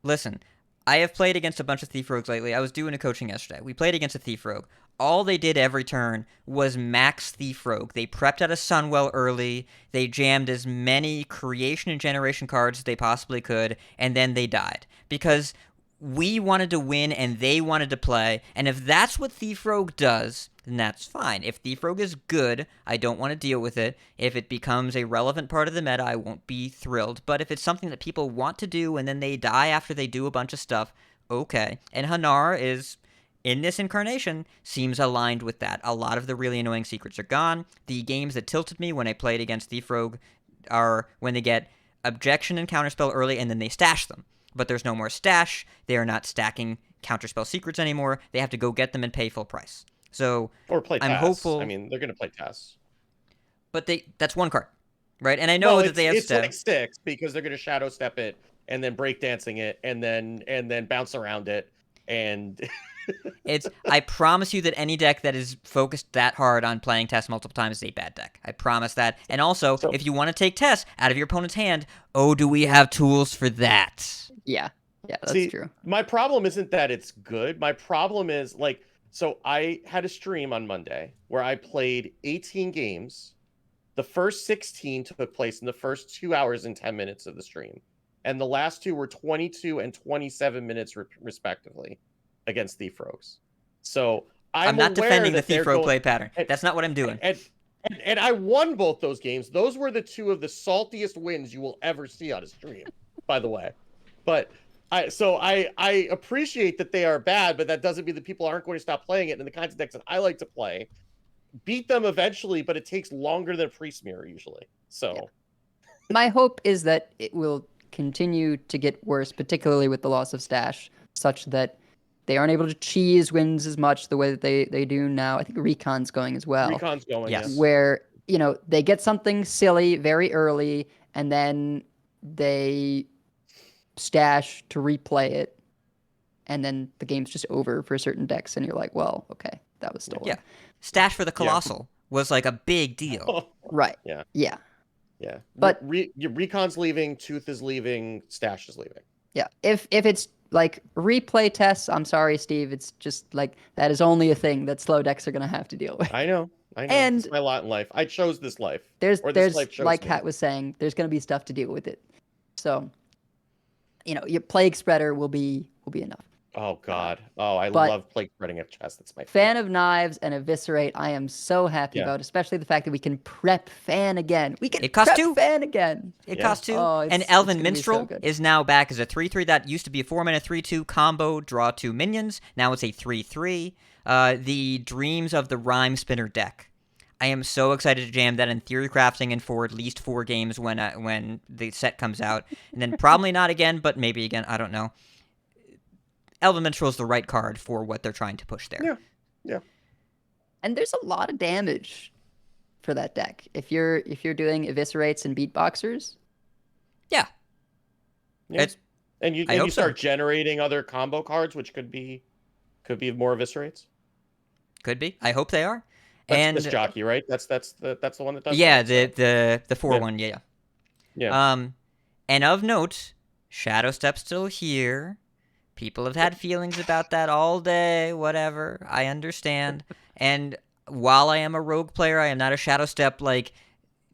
Listen, I have played against a bunch of Thief Rogues lately. I was doing a coaching yesterday. We played against a Thief Rogue. All they did every turn was max Thief Rogue. They prepped out of Sunwell early. They jammed as many Creation and Generation cards as they possibly could, and then they died. Because we wanted to win and they wanted to play, and if that's what Thief Rogue does, then that's fine. If Thief Rogue is good, I don't want to deal with it. If it becomes a relevant part of the meta, I won't be thrilled. But if it's something that people want to do and then they die after they do a bunch of stuff, okay. And Hanar is, in this incarnation, seems aligned with that. A lot of the really annoying secrets are gone. The games that tilted me when I played against Thief Rogue are when they get Objection and Counterspell early and then they stash them. But there's no more stash. They are not stacking Counterspell secrets anymore. They have to go get them and pay full price. So or play I'm hopeful. I mean, they're going to play Tess. But that's one card, right? And I know that they have it's like 6 because they're going to Shadow Step it and then breakdancing it and then bounce around it and I promise you that any deck that is focused that hard on playing Tess multiple times is a bad deck. I promise that. And also, if you want to take Tess out of your opponent's hand, do we have tools for that? Yeah, that's true. My problem isn't that it's good. My problem is so I had a stream on Monday where I played 18 games. The first 16 took place in the first 2 hours and 10 minutes of the stream. And the last two were 22 and 27 minutes respectively against Thief Rogues. So I'm not defending the Thief Rogue play pattern. pattern. That's not what I'm doing. And I won both those games. Those were the two of the saltiest wins you will ever see on a stream, by the way. But I appreciate that they are bad, but that doesn't mean that people aren't going to stop playing it. And the kinds of decks that I like to play, beat them eventually, but it takes longer than Priest Mirror usually. So my hope is that it will continue to get worse, particularly with the loss of stash, such that they aren't able to cheese wins as much the way that they do now. I think Recon's going as well. Recon's going, yes. Where, they get something silly very early, and then they stash to replay it, and then the game's just over for certain decks, and you're like, well, okay, that was stolen. Yeah. Stash for the Colossal was like a big deal. Right. Yeah. But Recon's leaving, Tooth is leaving, Stash is leaving. Yeah. If it's like replay tests, I'm sorry, Steve. It's just like that is only a thing that slow decks are gonna have to deal with. I know. And it's my lot in life. I chose this life. There's life like me. Hat was saying, there's gonna be stuff to deal with it. So, your plague spreader will be enough. Oh God. Oh, I But- love plate spreading a chest. That's my Fan of Knives and Eviscerate, I am so happy Yeah. about, especially the fact that we can prep Fan again. We can It costs prep 2. Fan again. It Yeah. costs 2. Oh, And it's Elven gonna be so Minstrel good. is now back as a 3/3 that used to be a 4-mana 3/2 combo, draw 2 minions. Now it's a 3/3. The Dreams of the Rhyme Spinner deck. I am so excited to jam that in Theory Crafting and for at least 4 games when the set comes out. And then probably not again, but maybe again, I don't know. Elven Minstrel is the right card for what they're trying to push there. Yeah. And there's a lot of damage for that deck. If you're doing Eviscerates and Beatboxers, Yeah. Yeah. It's And you I hope so. start generating other combo cards, which could be more eviscerates. could be. I hope they are. That's And this jockey, right? That's the one that does. yeah, that, so- the 4 Yeah. one, yeah. Yeah. And of note, Shadow Step's still here. People have had feelings about that all day, whatever. I understand. And while I am a rogue player, I am not a Shadow Step like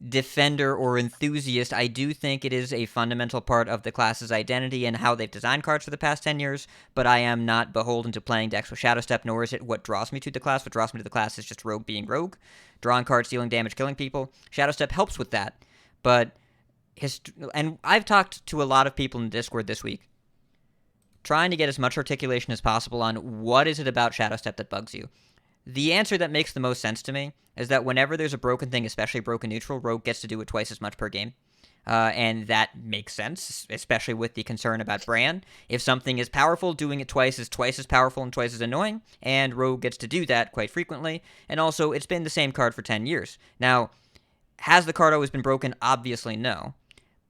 defender or enthusiast. I do think it is a fundamental part of the class's identity and how they've designed cards for the past 10 years, but I am not beholden to playing decks with Shadow Step, nor is it what draws me to the class. What draws me to the class is just rogue being rogue, drawing cards, dealing damage, killing people. Shadow Step helps with that, but and I've talked to a lot of people in Discord this week, trying to get as much articulation as possible on what is it about Shadow Step that bugs you. The answer that makes the most sense to me is that whenever there's a broken thing, especially broken neutral, Rogue gets to do it twice as much per game. And that makes sense, especially with the concern about Bran. If something is powerful, doing it twice is twice as powerful and twice as annoying, and Rogue gets to do that quite frequently. And also, it's been the same card for 10 years. Now, has the card always been broken? Obviously, no.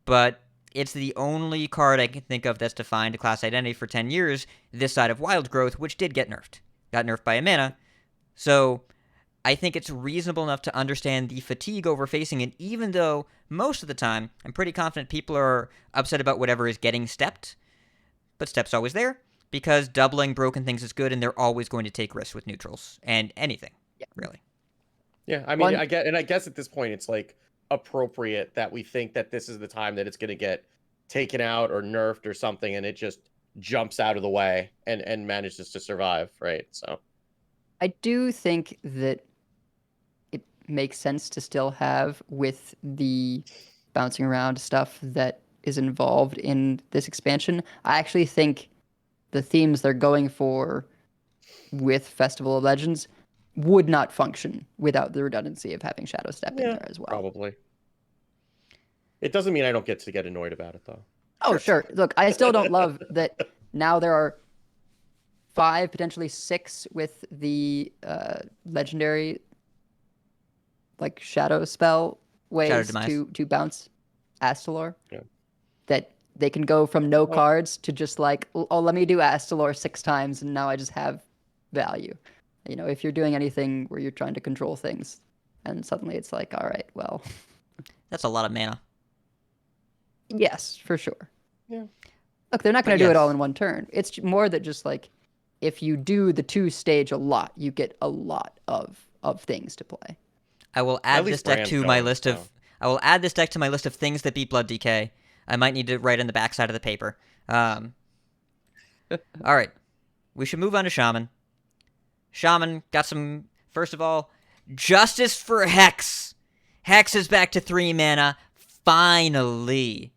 But it's the only card I can think of that's defined a class identity for 10 years this side of Wild Growth, which did get nerfed. Got nerfed by a mana. So I think it's reasonable enough to understand the fatigue over facing it, even though most of the time I'm pretty confident people are upset about whatever is getting stepped. But Step's always there, because doubling broken things is good, and they're always going to take risks with neutrals and anything, really. Yeah, I mean, One- I guess at this point it's like appropriate that we think that this is the time that it's going to get taken out or nerfed or something, and it just jumps out of the way and manages to survive, right? So I do think that it makes sense to still have with the bouncing around stuff that is involved in this expansion. I actually think the themes they're going for with Festival of Legends would not function without the redundancy of having Shadow Step in there as well. probably. It doesn't mean I don't get to get annoyed about it though. Oh, sure. Look, I still don't love that now there are 5, potentially 6 with the legendary like shadow spell ways Demise. to bounce Astalor. Yeah. That they can go from no cards to just like, oh, let me do Astalor 6 times and now I just have value. You know, if you're doing anything where you're trying to control things and suddenly it's like, all right, well, That's a lot of mana. yes, for sure. Yeah. Look, they're not going to do yes. it all in one turn. It's more that just like if you do the 2 stage a lot, you get a lot of things to play. I will add least this deck Brand's to my going, list so. of. I will add this deck to my list of things that beat Blood DK. I might need to write in the backside of the paper. All right, we should move on to Shaman. Shaman got some. First of all, Justice for Hex. Hex is back to 3 mana. Finally,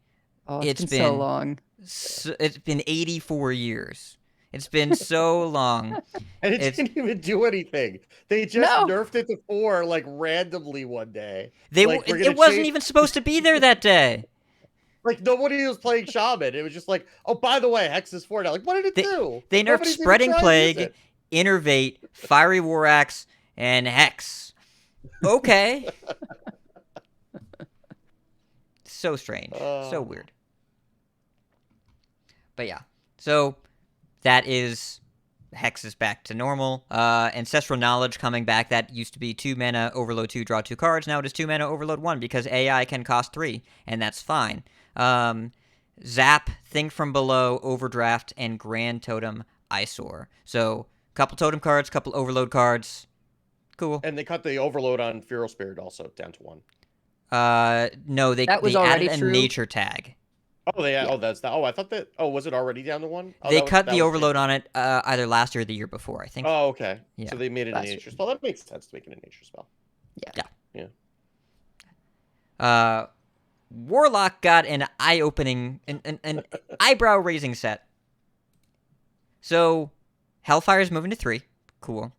Oh, It's it's been so been- long. it's been 84 years. It's been so long. And it It's- didn't even do anything. They just No. nerfed it to 4 like randomly one day. They Like, we're it gonna wasn't change- even supposed to be there that day. Like nobody was playing Shaman. It was just like, oh, by the way, Hex is 4 now. Like, what did it do? They nerfed Nobody's even Spreading trying to use Plague, it. Innervate, Fiery War Axe, and Hex. Okay. So strange. So weird. But yeah. So that is Hex is back to normal. Ancestral Knowledge coming back. That used to be 2 mana, Overload 2, draw 2 cards. Now it is 2 mana, Overload 1 because AI can cost 3, and that's fine. Zap, Think from Below, Overdraft, and Grand Totem Eyesore. So, couple totem cards, couple overload cards. Cool. And they cut the overload on Feral Spirit also down to 1. No, they That was they already added a true. nature tag. Oh, they. Yeah. Oh, that's that. Oh, I thought that. Oh, was it already down to 1? Oh, They that was, cut that the was overload big. on it either last year or the year before, I think. Oh, okay. Yeah. So they made it a Last year. nature spell. That makes sense to make it a nature spell. Warlock got an eye-opening, an eyebrow-raising set. So, Hellfire's moving to 3. Cool.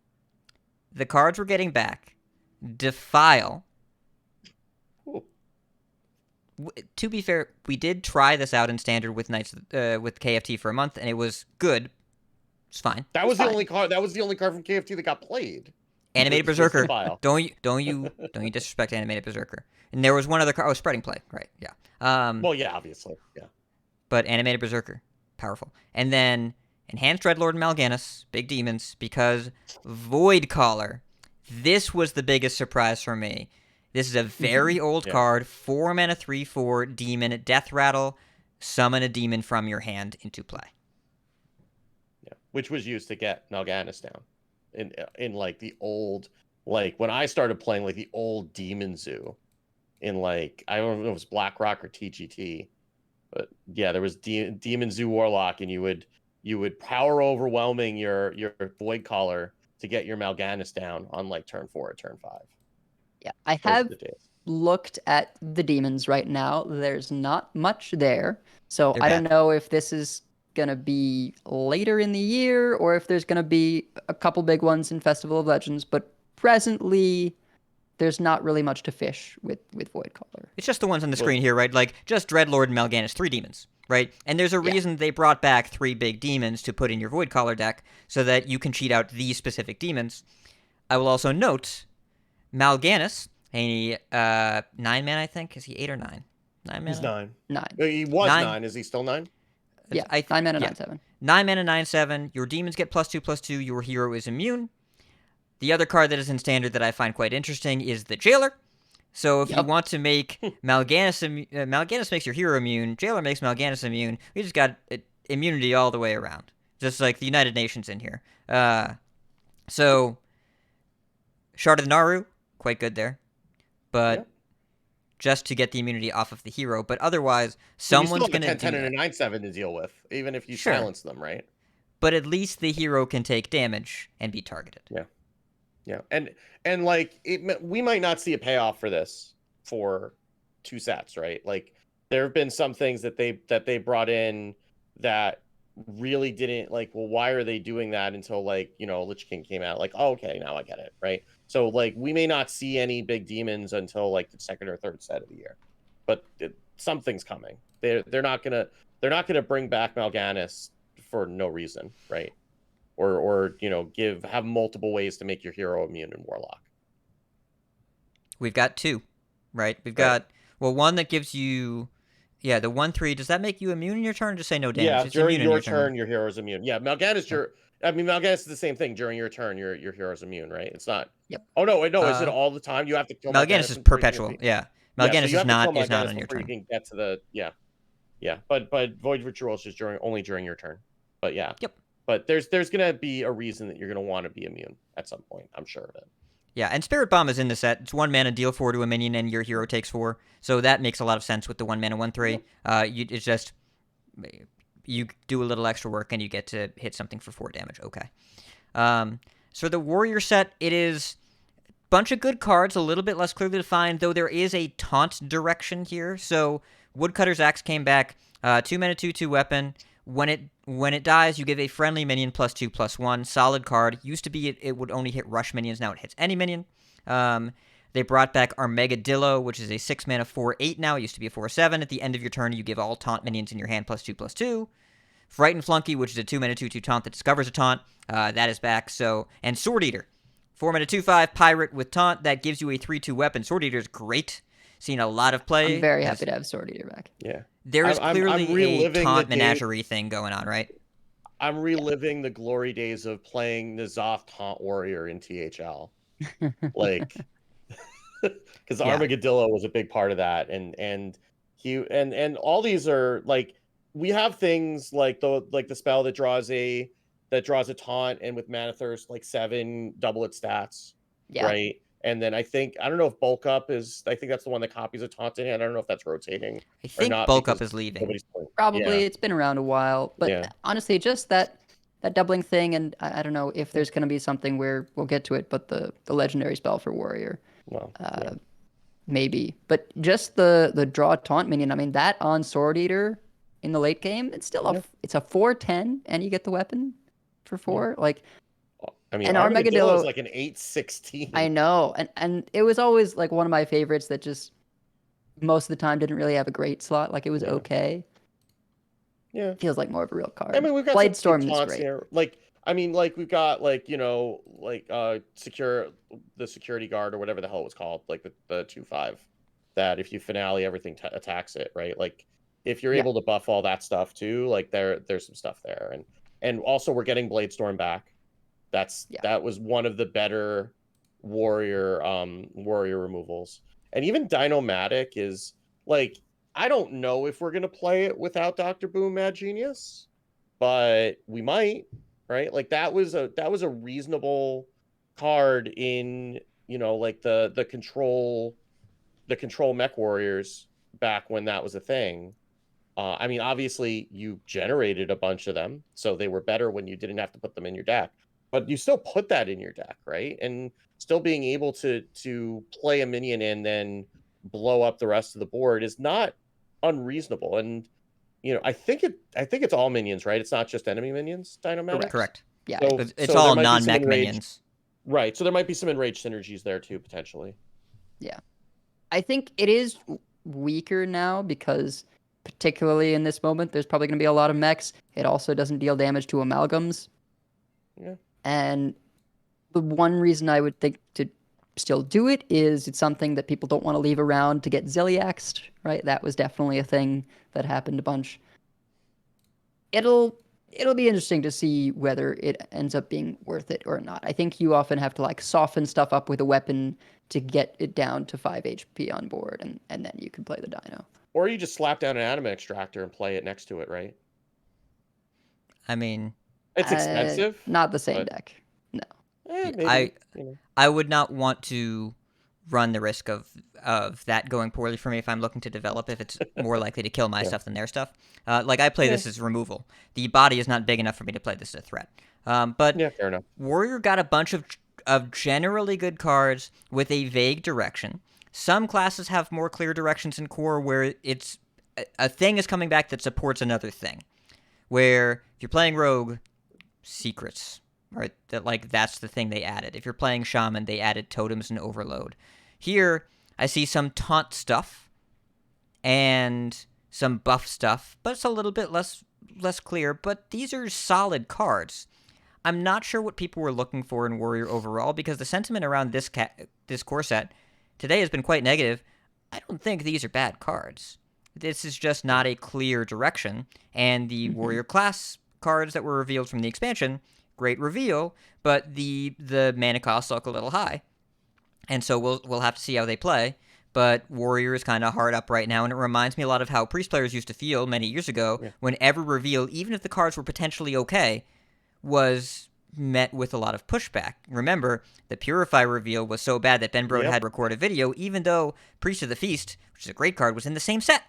The cards we're getting back. Defile. Ooh. To be fair, we did try this out in Standard with Knights with KFT for a month, and it was good. It's fine. That was fine. the only card. That was the only card from KFT that got played. Animated Was Berserker. Defile. Don't you disrespect Animated Berserker. And there was one other card. Oh, Spreading Play. Right. Yeah. Well, yeah, obviously. Yeah. But Animated Berserker, powerful. And then Enhanced Dreadlord and Mal'Ganis, big demons, because Void Caller. This was the biggest surprise for me. This is a very old Yeah. card, 4 mana, 3/4 demon, Death Rattle, summon a demon from your hand into play. Yeah. Which was used to get Mal'Ganis down in like the old, like when I started playing like the old Demon Zoo in like, I don't know if it was BlackRock or TGT, but yeah, there was Demon Zoo Warlock, and you would power overwhelming your Void Caller to get your Mal'Ganis down on like turn 4 or turn 5. Yeah, I Those were have the days. looked at the demons right now. There's not much there. So They're I don't bad. know if this is going to be later in the year or if there's going to be a couple big ones in Festival of Legends. But presently, there's not really much to fish with Void Caller. It's just the ones on the screen here, right? Like, just Dreadlord and Mal'Ganis, 3 demons, right? And there's a reason they brought back 3 big demons to put in your Void Caller deck so that you can cheat out these specific demons. I will also note, Mal'Ganis, a 9 mana, I think. Is he 8 or 9? 9 mana? He's 9. 9. He was 9. 9. Is he still 9? Yeah, I 9 mana, yeah. 9/7. 9 mana, 9/7. Your demons get +2/+2. Your hero is immune. The other card that is in Standard that I find quite interesting is the Jailer. So if you Yep. want to make Mal'Ganis, Mal'Ganis makes your hero immune. Jailer makes Mal'Ganis immune. We just got immunity all the way around, just like the United Nations in here. So Shard of the Naru, quite good there, but Yep. just to get the immunity off of the hero. But otherwise, So you someone's still have gonna a 10 do and a that. 9/7 to deal with, even if you Sure. silence them, right? But at least the hero can take damage and be targeted. Yeah, and like we might not see a payoff for this for 2 sets, right? Like there have been some things that they brought in that really didn't like. Well, why are they doing that until like Lich King came out? Like, oh, okay, now I get it, right? So like we may not see any big demons until like the 2nd or 3rd set of the year, but something's coming. They're not gonna bring back Mal'Ganis for no reason, right? Or have multiple ways to make your hero immune in Warlock. We've got 2, right? We've Right. got one that gives you, the 1/3. Does that make you immune in your turn? Or just say no damage. Yeah, It's during immune in your turn, your hero's immune. Yeah, Mal'Ganis, Mal'Ganis is the same thing. During your turn, your hero's immune, right? It's not. Yep. Oh no, wait, no. Is it Uh, all the time? You have to kill Mal'Ganis is before you can perpetual. be- Yeah, Yeah, so Mal'Ganis you have is to kill not Mal'Ganis on your before turn. You can get to the yeah. But Void Ritual is just only during your turn. But yeah. Yep. But there's gonna be a reason that you're gonna want to be immune at some point. I'm sure of it. Yeah, and Spirit Bomb is in the set. It's 1 mana, deal 4 to a minion, and your hero takes 4. So that makes a lot of sense with the 1 mana, 1/3. It's just you do a little extra work and you get to hit something for 4 damage. Okay. So the Warrior set, it is a bunch of good cards, a little bit less clearly defined, though there is a taunt direction here. So Woodcutter's Axe came back, 2 mana, 2/2 weapon. When it dies, you give a friendly minion +2/+1. Solid card. Used to be it would only hit rush minions. Now it hits any minion. They brought back Armageddillo, which is a 6 mana 4/8 now. It used to be a 4/7. At the end of your turn, you give all taunt minions in your hand +2/+2. Frightened Flunky, which is a 2 mana 2/2 taunt that discovers a taunt. That is back. And Sword Eater, 4 mana 2/5 pirate with taunt that gives you a 3/2 weapon. Sword Eater is great. Seen a lot of play. I'm very happy to have Sword Eater back. Yeah. There is I'm clearly a reliving taunt the day- menagerie thing going on, right? I'm reliving the glory days of playing N'Zoth Taunt Warrior in THL. Like, because Yeah. Armageddillo was a big part of that, and all these are like we have things like the spell that draws a taunt, and with Mana Thirst like 7 double its stats, Yeah. right? And then I don't know if bulk up is. I think that's the one that copies a taunting. I don't know if that's rotating I or think not bulk up because is leaving. nobody's playing. Probably Yeah. it's been around a while, but Yeah. honestly, just that doubling thing, and I don't know if there's going to be something where we'll get to it, but the legendary spell for warrior, Well, yeah. maybe. But just the draw taunt minion, I mean that on sword eater in the late game, it's still it's a 4/10, and you get the weapon for 4. Like, I mean, and Armageddon is Armageddon, like an 8/16. I know, and it was always like one of my favorites that just most of the time didn't really have a great slot. Like it was okay. Yeah. Feels like more of a real card. I mean, we've got Blade some Storm good is taunts great. here. Like, I mean, like we've got like the security guard or whatever the hell it was called, like the 2/5. That if you finale everything attacks it, right? Like, if you're Yeah. able to buff all that stuff too, like there's some stuff there, and also we're getting Blade Storm back. That was one of the better warrior removals, and even Dinomatic is like. I don't know if we're gonna play it without Dr. Boom Mad Genius, but we might, right? Like that was a reasonable card in like the control mech warriors back when that was a thing. I mean, obviously you generated a bunch of them, so they were better when you didn't have to put them in your deck, but you still put that in your deck, right? And still being able to play a minion and then blow up the rest of the board is not unreasonable. And I think it's all minions, right? It's not just enemy minions, Dinomatic. Correct. Yeah. So, It's so all there might be some non-mech enraged- minions. Right. So there might be some enraged synergies there too, potentially. Yeah. I think it is weaker now because particularly in this moment, there's probably going to be a lot of mechs. It also doesn't deal damage to amalgams. Yeah. And the one reason I would think to still do it is it's something that people don't want to leave around to get Zilliaxed, right? That was definitely a thing that happened a bunch. It'll be interesting to see whether it ends up being worth it or not. I think you often have to like soften stuff up with a weapon to get it down to 5 HP on board, and then you can play the Dino. Or you just slap down an anima extractor and play it next to it, right? I mean, It's expensive. Not the same but- deck. No. Maybe, I would not want to run the risk of that going poorly for me if I'm looking to develop, if it's more likely to kill my stuff than their stuff. Like I play this as removal. The body is not big enough for me to play this as a threat. But Yeah, fair enough. Warrior got a bunch of generally good cards with a vague direction. Some classes have more clear directions in core where it's a thing is coming back that supports another thing. Where if you're playing rogue, secrets, right? That's the thing they added. If you're playing shaman, they added totems and overload. Here, I see some taunt stuff and some buff stuff, but it's a little bit less clear. But these are solid cards. I'm not sure what people were looking for in Warrior overall because the sentiment around this core set today has been quite negative. I don't think these are bad cards. This is just not a clear direction, and the Warrior class cards that were revealed from the expansion, great reveal, but the mana costs look a little high, and so we'll have to see how they play. But Warrior is kind of hard up right now, and it reminds me a lot of how Priest players used to feel many years ago when every reveal, even if the cards were potentially okay, was met with a lot of pushback. Remember, the Purify reveal was so bad that Ben Brode had to record a video, even though Priest of the Feast, which is a great card, was in the same set.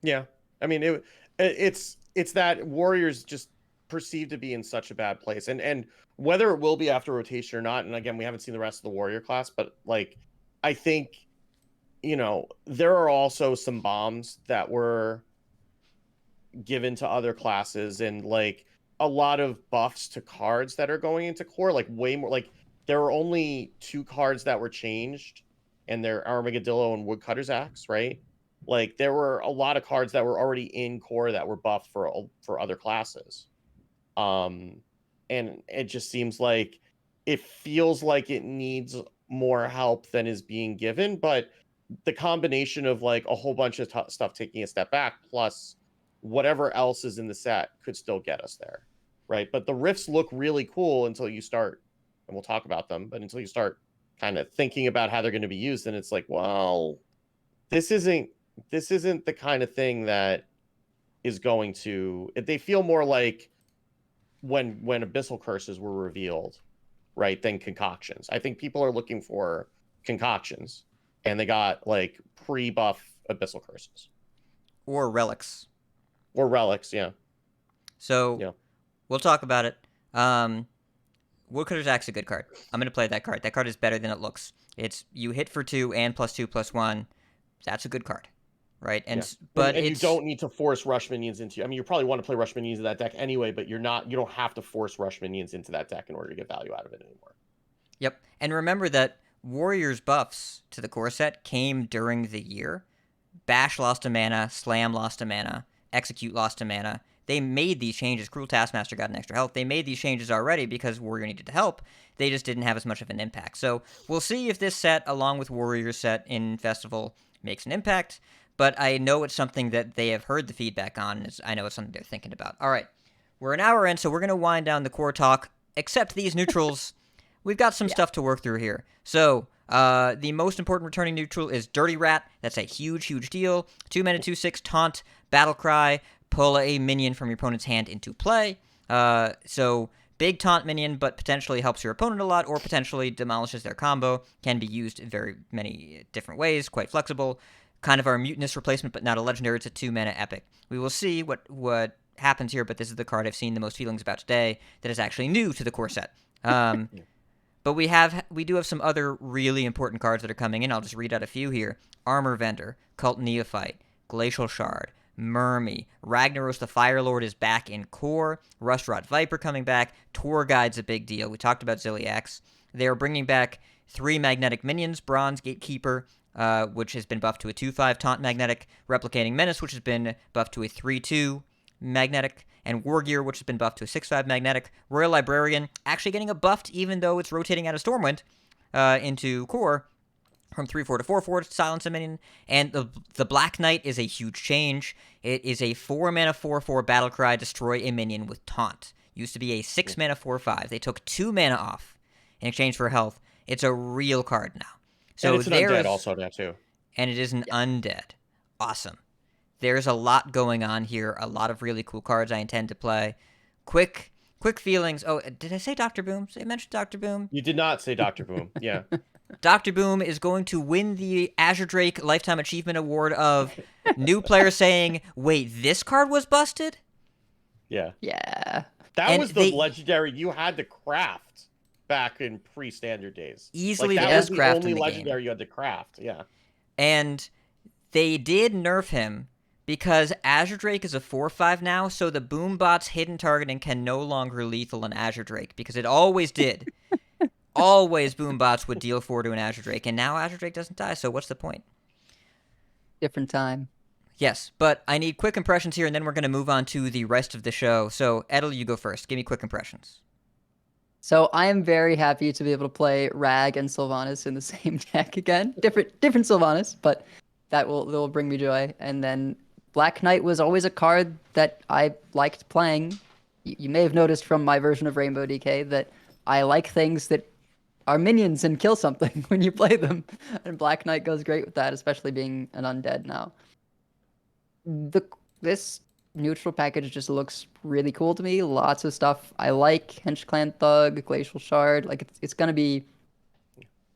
Yeah, I mean it's that Warriors just perceived to be in such a bad place, and whether it will be after rotation or not. And again, we haven't seen the rest of the Warrior class, but like I think there are also some bombs that were given to other classes, and like a lot of buffs to cards that are going into core, like way more. Like there were only 2 cards that were changed, and they're Armageddillo and Woodcutter's Axe, right? Like there were a lot of cards that were already in core that were buffed for other classes. And it just seems like it feels like it needs more help than is being given, but the combination of like a whole bunch of stuff taking a step back plus whatever else is in the set could still get us there, right? But the rifts look really cool until you start, and we'll talk about them, but until you start kind of thinking about how they're going to be used, and it's like, well, this isn't the kind of thing that is going to. They feel more like when Abyssal Curses were revealed, right, than concoctions. I think people are looking for concoctions, and they got like pre-buff Abyssal Curses Or relics. or relics. Yeah. So Yeah. we'll talk about it. Woodcutter's Axe is a good card. I'm going to play that card. That card is better than it looks. It's you hit for 2 and +2/+1. That's a good card, right? And Yeah. but and you it's don't need to force rush minions into. I mean, you probably want to play rush minions in that deck anyway, but you don't have to force rush minions into that deck in order to get value out of it anymore. Yep. And remember that Warriors buffs to the core set came during the year. Bash lost a mana, Slam lost a mana, Execute lost a mana. They made these changes. Cruel Taskmaster got an extra health. They made these changes already because Warrior needed to help. They just didn't have as much of an impact. So we'll see if this set, along with Warrior's set in Festival, makes an impact. But I know it's something that they have heard the feedback on. I know it's something they're thinking about. All right. We're an hour in, so we're going to wind down the core talk. Except these neutrals, we've got some stuff to work through here. So the most important returning neutral is Dirty Rat. That's a huge, huge deal. 2 mana, 2/6, Taunt, Battle Cry. Pull a minion from your opponent's hand into play. So big taunt minion, but potentially helps your opponent a lot, or potentially demolishes their combo. Can be used in very many different ways. Quite flexible. Kind of our mutinous replacement, but not a legendary. It's a 2 mana epic. We will see what happens here, but this is the card I've seen the most feelings about today that is actually new to the core set. But we do have some other really important cards that are coming in. I'll just read out a few here. Armor Vendor, Cult Neophyte, Glacial Shard, Murmy, Ragnaros the Fire Lord is back in core, Rustrot Viper coming back, Tour Guide's a big deal. We talked about Ziliax. They are bringing back 3 magnetic minions, Bronze Gatekeeper, which has been buffed to a 2/5 taunt magnetic, Replicating Menace, which has been buffed to a 3/2 magnetic, and Wargear, which has been buffed to a 6/5 magnetic. Royal Librarian actually getting a buffed, even though it's rotating out of Stormwind into core, from 3/4 to 4/4 to silence a minion. And the Black Knight is a huge change. It is a 4 mana 4/4 battle cry, destroy a minion with taunt. Used to be a 6 mana 4/5. They took 2 mana off in exchange for health. It's a real card now. So and it's an undead also now too. And it is an undead. Awesome. There's a lot going on here. A lot of really cool cards I intend to play. Quick feelings. Oh, did I say Dr. Boom? Did I mention Dr. Boom? You did not say Dr. Boom. Yeah. Dr. Boom is going to win the Azure Drake Lifetime Achievement Award of new players saying, wait, this card was busted? Yeah. Yeah. That was the legendary you had to craft back in pre-standard days. Easily like, the that best was craft only in the legendary game. you had to craft. Yeah. And they did nerf him because Azure Drake is a 4/5 now, so the Boombot's hidden targeting can no longer lethal an Azure Drake, because it always did. Always Boombots would deal 4 to an Azure Drake, and now Azure Drake doesn't die, so what's the point? Different time. Yes, but I need quick impressions here, and then we're going to move on to the rest of the show. So, Edel, you go first. Give me quick impressions. So I am very happy to be able to play Rag and Sylvanas in the same deck again. Different Sylvanas, but that will bring me joy. And then Black Knight was always a card that I liked playing. You may have noticed from my version of Rainbow DK that I like things that are minions and kill something when you play them. And Black Knight goes great with that, especially being an undead now. This neutral package just looks really cool to me. Lots of stuff I like. Hench Clan Thug, Glacial Shard. Like it's gonna be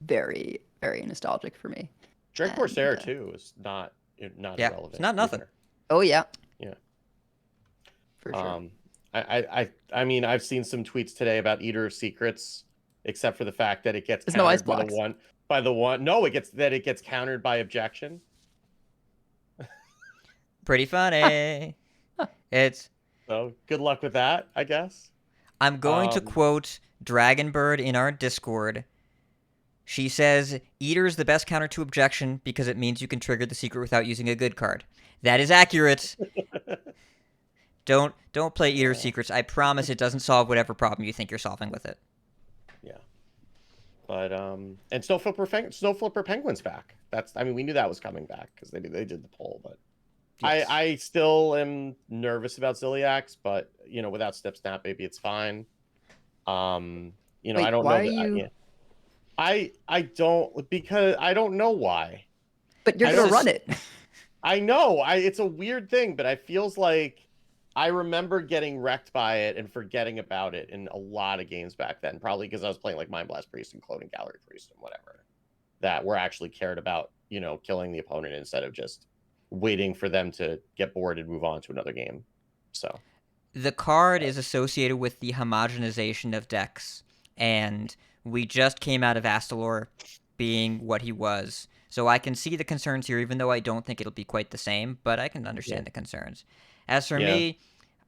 very, very nostalgic for me. Drake Corsair too is not Yeah, irrelevant. it's not nothing. either. Oh yeah. Yeah. For sure. I mean, I've seen some tweets today about Eater of Secrets, except for the fact that it gets There's no ice countered blocks. by the one. No, it gets countered by objection. Pretty funny. So good luck with that, I guess. I'm going to quote Dragonbird in our Discord. She says, Eater's the best counter to objection because it means you can trigger the secret without using a good card. That is accurate. Don't play Eater Secrets. I promise it doesn't solve whatever problem you think you're solving with it. Yeah. But and Snow Flipper Penguin's back. We knew that was coming back because they did the poll, but Yes. I still am nervous about Ziliax, but without Step Snap, maybe it's fine. I don't why know. are you... I don't, because I don't know why. But you're I gonna don't- run it. I know. It's a weird thing, but it feels like I remember getting wrecked by it and forgetting about it in a lot of games back then, probably because I was playing like Mind Blast Priest and Cloning Gallery Priest and whatever, that were actually cared about, killing the opponent instead of just waiting for them to get bored and move on to another game. So the card is associated with the homogenization of decks, and we just came out of Astalor being what he was. So I can see the concerns here, even though I don't think it'll be quite the same, but I can understand the concerns. As for me,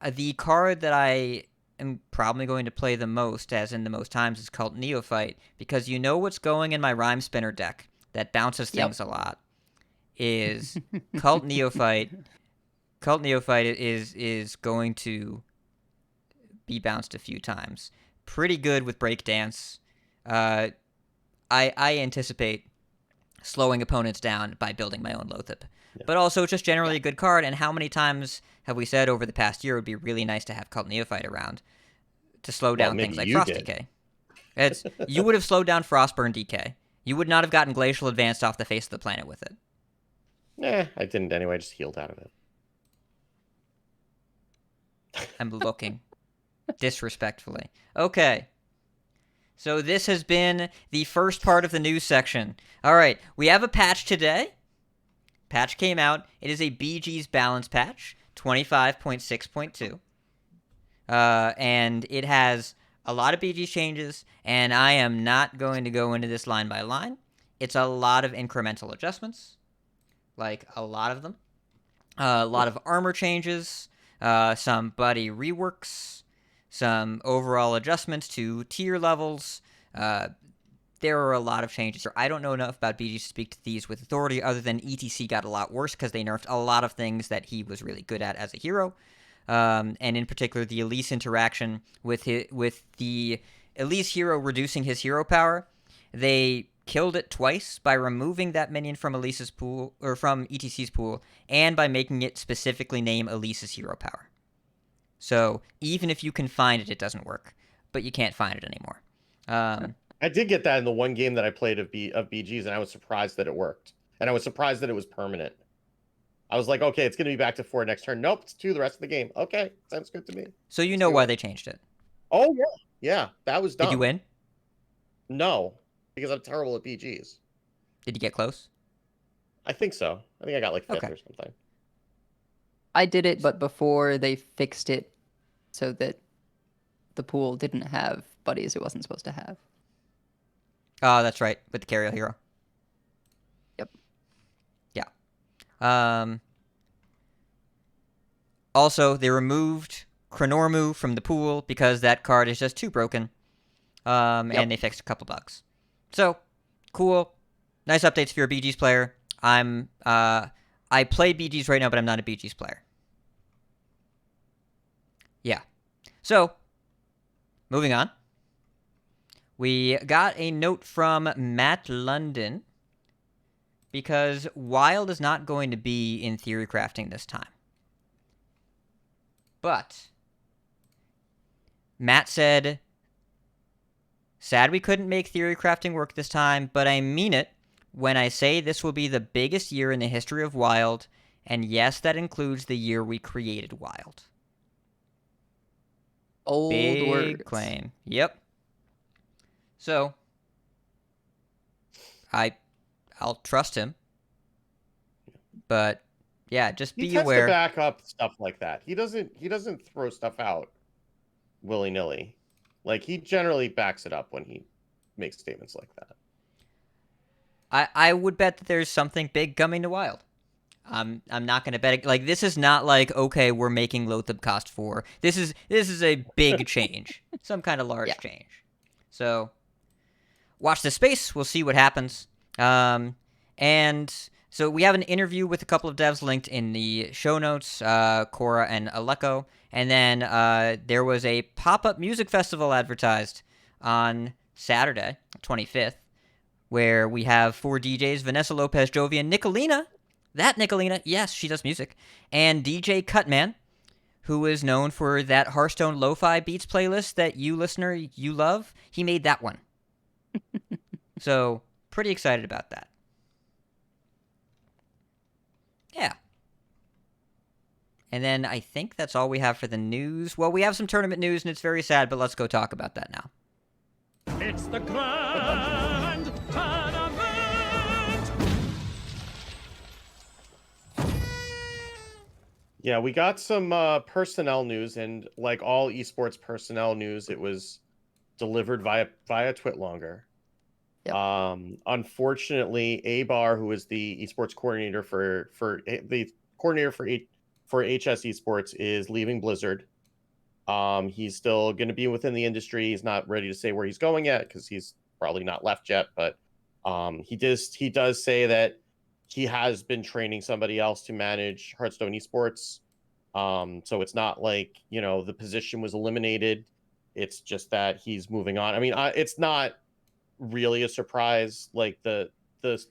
the card that I am probably going to play the most, as in the most times, is Cult Neophyte, because you know what's going in my Rhyme Spinner deck that bounces things a lot is Cult Neophyte. Cult Neophyte is going to be bounced a few times. Pretty good with Breakdance. I anticipate slowing opponents down by building my own Lothip. Yeah. But also just generally a good card, and how many times have we said over the past year it would be really nice to have Cult Neophyte around to slow down things like Frost Decay. You would have slowed down Frostburn Decay. You would not have gotten Glacial Advanced off the face of the planet with it. I didn't anyway. I just healed out of it. I'm looking disrespectfully. Okay. So this has been the first part of the news section. All right, we have a patch today. Patch came out. It is a BG's balance patch, 25.6.2. And it has a lot of BG changes, and I am not going to go into this line by line. It's a lot of incremental adjustments, like a lot of them. A lot of armor changes, some buddy reworks, some overall adjustments to tier levels. There are a lot of changes. I don't know enough about BG to speak to these with authority, other than ETC got a lot worse because they nerfed a lot of things that he was really good at as a hero. And in particular, the Elise interaction with the Elise hero reducing his hero power. They killed it twice by removing that minion from Elise's pool, or from ETC's pool, and by making it specifically name Elise's hero power. So even if you can find it, it doesn't work. But you can't find it anymore. I did get that in the one game that I played of BG's, and I was surprised that it worked. And I was surprised that it was permanent. I was like, okay, it's going to be back to 4 next turn. Nope, it's 2 the rest of the game. Okay, sounds good to me. So you know why they changed it? Oh, yeah. Yeah, that was dumb. Did you win? No, because I'm terrible at BG's. Did you get close? I think so. I think I got like 5th or something. I did it, but before they fixed it so that the pool didn't have buddies it wasn't supposed to have. Oh, that's right, with the Cariel hero. Yep. Yeah. Also, they removed Chronormu from the pool because that card is just too broken. And they fixed a couple bugs. So, cool. Nice updates if you're a BG's player. I play BG's right now, but I'm not a BG's player. Yeah. So, moving on. We got a note from Matt London because Wild is not going to be in theory crafting this time. But Matt said, sad we couldn't make theory crafting work this time, but I mean it when I say this will be the biggest year in the history of Wild, and yes, that includes the year we created Wild. Old Big words. claim. Yep. So, I'll trust him. But yeah, just be aware. He tends to back up stuff like that. He doesn't throw stuff out willy-nilly. Like, he generally backs it up when he makes statements like that. I would bet that there's something big coming to Wild. I'm not going to bet it. Like, this is not like, okay, we're making Lothab cost 4. This is a big change. Some kind of large change. So, watch this space. We'll see what happens. And so we have an interview with a couple of devs linked in the show notes, Cora and Aleko. And then there was a pop-up music festival advertised on Saturday, 25th, where we have 4 DJs, Vanessa Lopez Jovian, Nicolina, that Nicolina, yes, she does music, and DJ Cutman, who is known for that Hearthstone Lo-Fi Beats playlist that you, listener, you love. He made that one. So, pretty excited about that. Yeah. And then I think that's all we have for the news. Well, we have some tournament news, and it's very sad, but let's go talk about that now. It's the grand tournament! Yeah, we got some personnel news, and like all esports personnel news, it was delivered via Twitlonger. Yep. Unfortunately, Abar, who is the esports coordinator for HS Esports, is leaving Blizzard. He's still going to be within the industry. He's not ready to say where he's going yet because he's probably not left yet. But he does say that he has been training somebody else to manage Hearthstone Esports. So it's not like, the position was eliminated. It's just that he's moving on. I mean, it's not really a surprise. Like the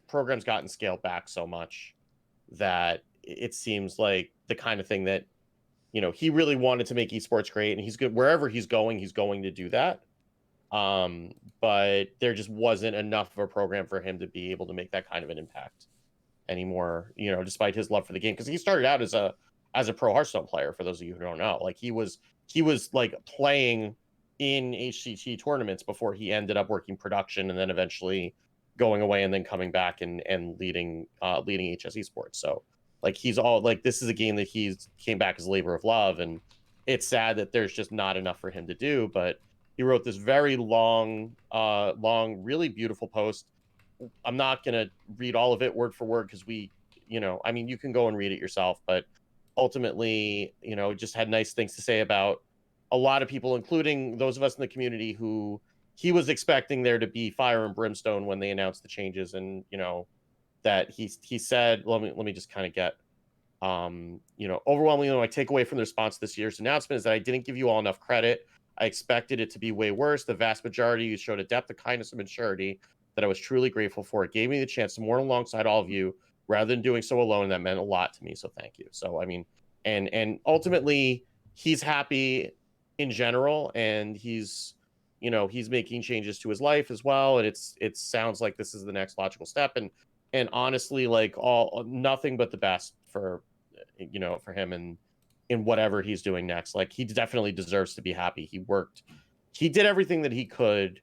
program's gotten scaled back so much that it seems like the kind of thing that, he really wanted to make esports great, and he's good wherever he's going to do that. But there just wasn't enough of a program for him to be able to make that kind of an impact anymore, despite his love for the game. Because he started out as a pro Hearthstone player, for those of you who don't know. Like he was like playing in HCT tournaments before he ended up working production and then eventually going away and then coming back and leading HS Esports. So like he's all like, this is a game that he's came back as a labor of love, and it's sad that there's just not enough for him to do. But he wrote this very long, really beautiful post. I'm not going to read all of it word for word because you can go and read it yourself, but ultimately, just had nice things to say about a lot of people, including those of us in the community who he was expecting there to be fire and brimstone when they announced the changes. And, that he said, let me just kind of get, overwhelmingly, my takeaway from the response to this year's announcement is that I didn't give you all enough credit. I expected it to be way worse. The vast majority, you showed a depth of kindness and maturity that I was truly grateful for. It gave me the chance to mourn alongside all of you rather than doing so alone. And that meant a lot to me. So thank you. So, I mean, and ultimately he's happy in general, and he's making changes to his life as well. And it sounds like this is the next logical step. And honestly, like nothing but the best for him and in whatever he's doing next. Like he definitely deserves to be happy. He did everything that he could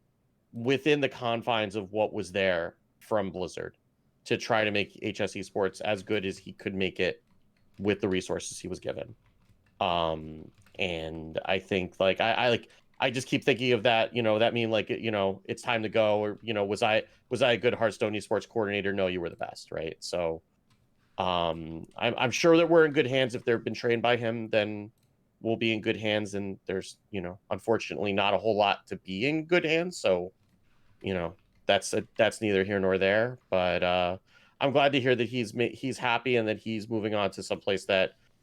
within the confines of what was there from Blizzard to try to make HS Esports as good as he could make it with the resources he was given. And I think like I just keep thinking of that, that mean like, it's time to go, or, was I a good Hearthstone Esports coordinator? No, you were the best. Right. So I'm sure that we're in good hands. If they've been trained by him, then we'll be in good hands. And there's, unfortunately not a whole lot to be in good hands. So, that's neither here nor there, but I'm glad to hear that he's happy and that he's moving on to some place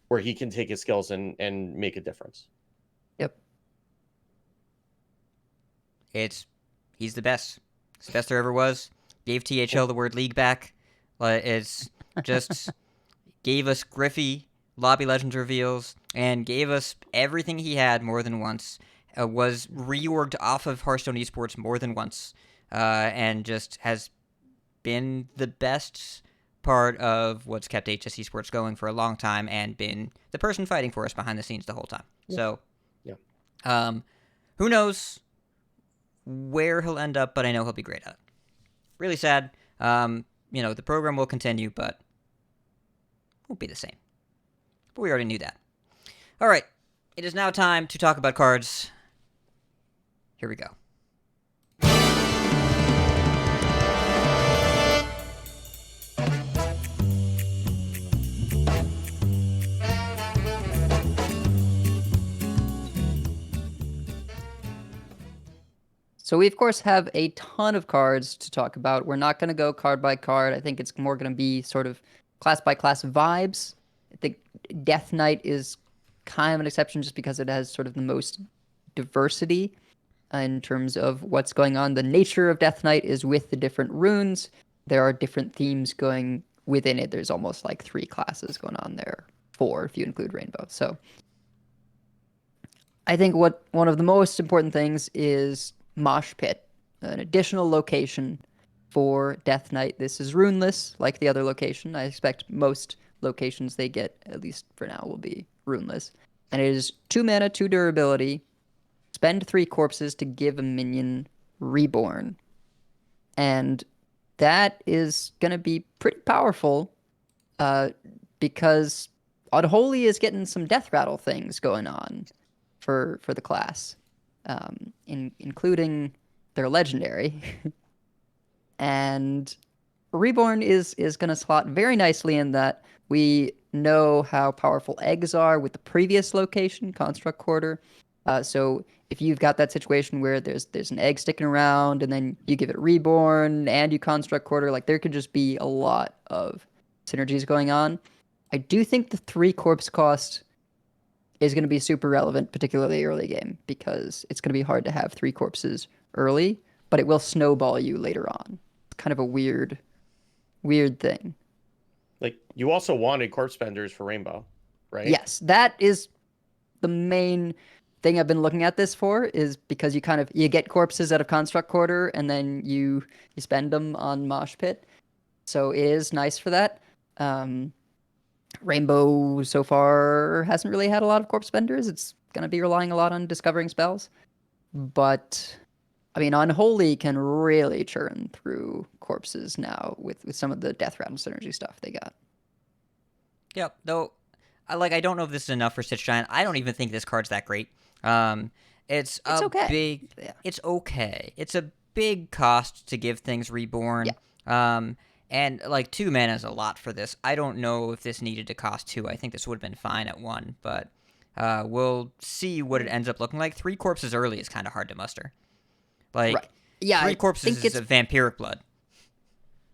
where he can take his skills and make a difference. Yep. He's the best. He's the best there ever was. Gave THL the word league back. It's just gave us Griffey Lobby Legends reveals and gave us everything he had more than once. Was reorged off of Hearthstone Esports more than once, and just has been the best part of what's kept HS Esports going for a long time, and been the person fighting for us behind the scenes the whole time. Yeah. So, yeah. Who knows where he'll end up, but I know he'll be great at it. Really sad. The program will continue, but won't be the same. But we already knew that. All right. It is now time to talk about cards. Here we go. So we, of course, have a ton of cards to talk about. We're not going to go card by card. I think it's more going to be sort of class by class vibes. I think Death Knight is kind of an exception just because it has sort of the most diversity in terms of what's going on. The nature of Death Knight is with the different runes. There are different themes going within it. There's almost like 3 classes going on there. 4 if you include Rainbow. So I think one of the most important things is Mosh Pit, an additional location for Death Knight. This is runeless, like the other location. I expect most locations they get, at least for now, will be runeless. And it is 2 mana, 2 durability. Spend 3 corpses to give a minion reborn. And that is going to be pretty powerful because Unholy is getting some death rattle things going on for the class, including their legendary. And Reborn is going to slot very nicely in that we know how powerful eggs are with the previous location, Construct Quarter. So if you've got that situation where there's an egg sticking around and then you give it Reborn and you Construct Quarter, like there could just be a lot of synergies going on. I do think the 3 corpse cost is going to be super relevant, particularly early game, because it's going to be hard to have 3 corpses early, but it will snowball you later on. It's kind of a weird thing. Like, you also wanted corpse spenders for Rainbow, right? Yes, that is the main thing I've been looking at this for, is because you get corpses out of Construct Quarter and then you spend them on Mosh Pit. So it is nice for that. Rainbow so far hasn't really had a lot of corpse spenders. It's going to be relying a lot on discovering spells. But I mean, Unholy can really churn through corpses now with some of the Death Rattle synergy stuff they got. Yep. Though, I don't know if this is enough for Stitch Giant. I don't even think this card's that great. It's okay. big. Yeah. It's okay. It's a big cost to give things reborn. Yeah. And like 2 mana is a lot for this. I don't know if this needed to cost 2. I think this would have been fine at 1, but we'll see what it ends up looking like. 3 corpses early is kind of hard to muster. Like, right. Yeah, 3 corpses is a vampiric blood.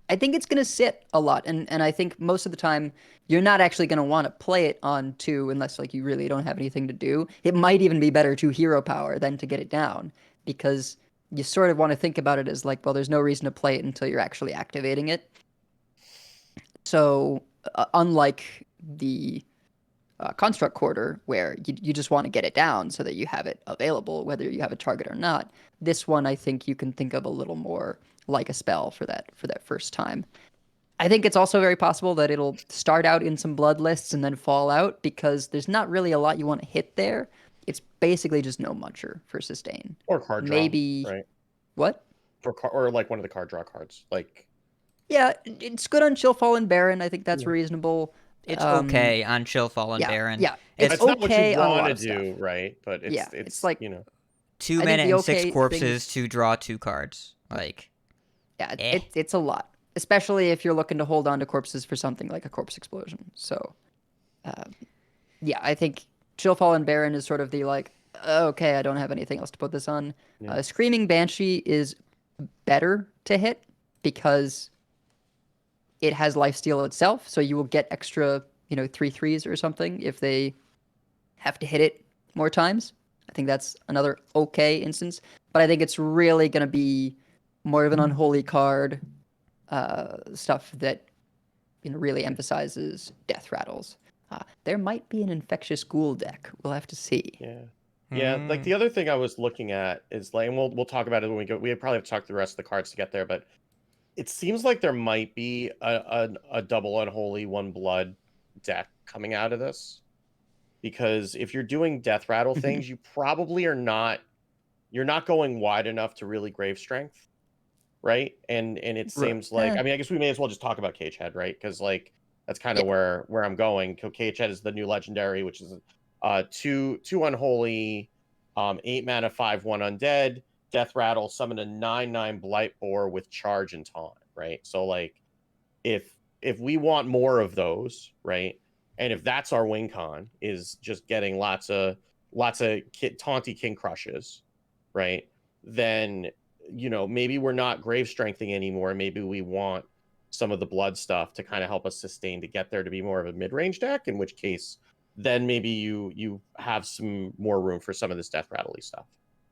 I think it's going to sit a lot, and I think most of the time you're not actually going to want to play it on 2 unless like you really don't have anything to do. It might even be better to hero power than to get it down, because you sort of want to think about it as like, well, there's no reason to play it until you're actually activating it. So unlike the Construct Quarter, where you just want to get it down so that you have it available, whether you have a target or not, this one I think you can think of a little more like a spell for that first time. I think it's also very possible that it'll start out in some blood lists and then fall out, because there's not really a lot you want to hit there. It's basically just no muncher for sustain. Or card draw. Maybe Right. What? Or like one of the card draw cards. Like, Yeah, it's good on Chillfall and Baron. I think that's reasonable. It's okay on Chillfall and yeah, Baron. Yeah, It's that's not what okay you on a lot want of to do, stuff. right? But it's, Yeah, it's like, you know. 2 I mana think the and 6 okay corpses thing- to draw 2 cards. Like, Yeah, Eh. it's a lot, especially if you're looking to hold on to corpses for something like a Corpse Explosion. So, yeah, I think Chillfall and Baron is sort of the like, okay, I don't have anything else to put this on. Yeah. Screaming Banshee is better to hit because it has lifesteal itself, so you will get extra, 3/3s or something if they have to hit it more times. I think that's another okay instance, but I think it's really going to be more of an unholy card, stuff that really emphasizes death rattles. There might be an infectious ghoul deck. We'll have to see. Yeah, like the other thing I was looking at is like, and we'll talk about it when we go. We probably have to talk through the rest of the cards to get there, but it seems like there might be a double unholy 1 blood deck coming out of this, because if you're doing death rattle things, you probably are not. You're not going wide enough to really grave strength, right? And it seems like, I mean, I guess we may as well just talk about Cagehead, right? Because like that's kind of where I'm going. Cagehead is the new legendary, which is 2 unholy, 8 mana, 5/1 undead, death rattle, summon a 9/9 blight boar with charge and taunt, right? So like, if we want more of those, right, and if that's our win con, is just getting lots of taunty king crushes, right, then maybe we're not grave strengthening anymore. Maybe we want some of the blood stuff to kind of help us sustain to get there to be more of a mid-range deck, in which case then maybe you have some more room for some of this death rattly stuff.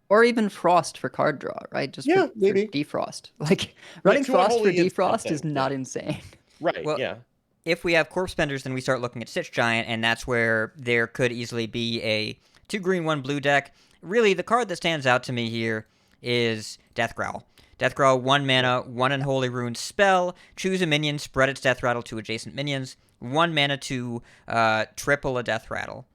Or even Frost for card draw, right? Just for maybe defrost. Like running 2 Frost for unholy is defrost is something, not insane. Right. Well, yeah. if we have corpse spenders, then we start looking at Stitch Giant, and that's where there could easily be a 2 green, 1 blue deck. Really, the card that stands out to me here is Death Growl. Death Growl, 1 mana, 1 Unholy Rune spell. Choose a minion, spread its Death Rattle to adjacent minions. 1 mana to triple a Death Rattle.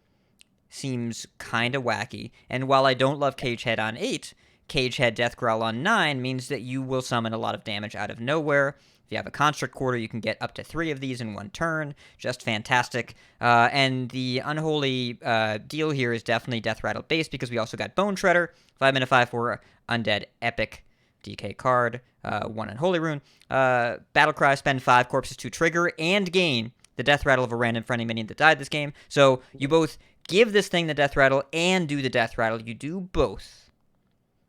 Seems kind of wacky. And while I don't love Cagehead on 8, Cagehead Death Growl on 9 means that you will summon a lot of damage out of nowhere. If you have a Construct Quarter, you can get up to 3 of these in 1 turn. Just fantastic. And the Unholy deal here is definitely Death Rattle based because we also got Bone Shredder, 5 mana 5/4 Undead Epic DK card, 1 Unholy Rune. Battlecry, spend 5 corpses to trigger and gain the Death Rattle of a random friendly minion that died this game. So you both give this thing the Death Rattle and do the Death Rattle. You do both.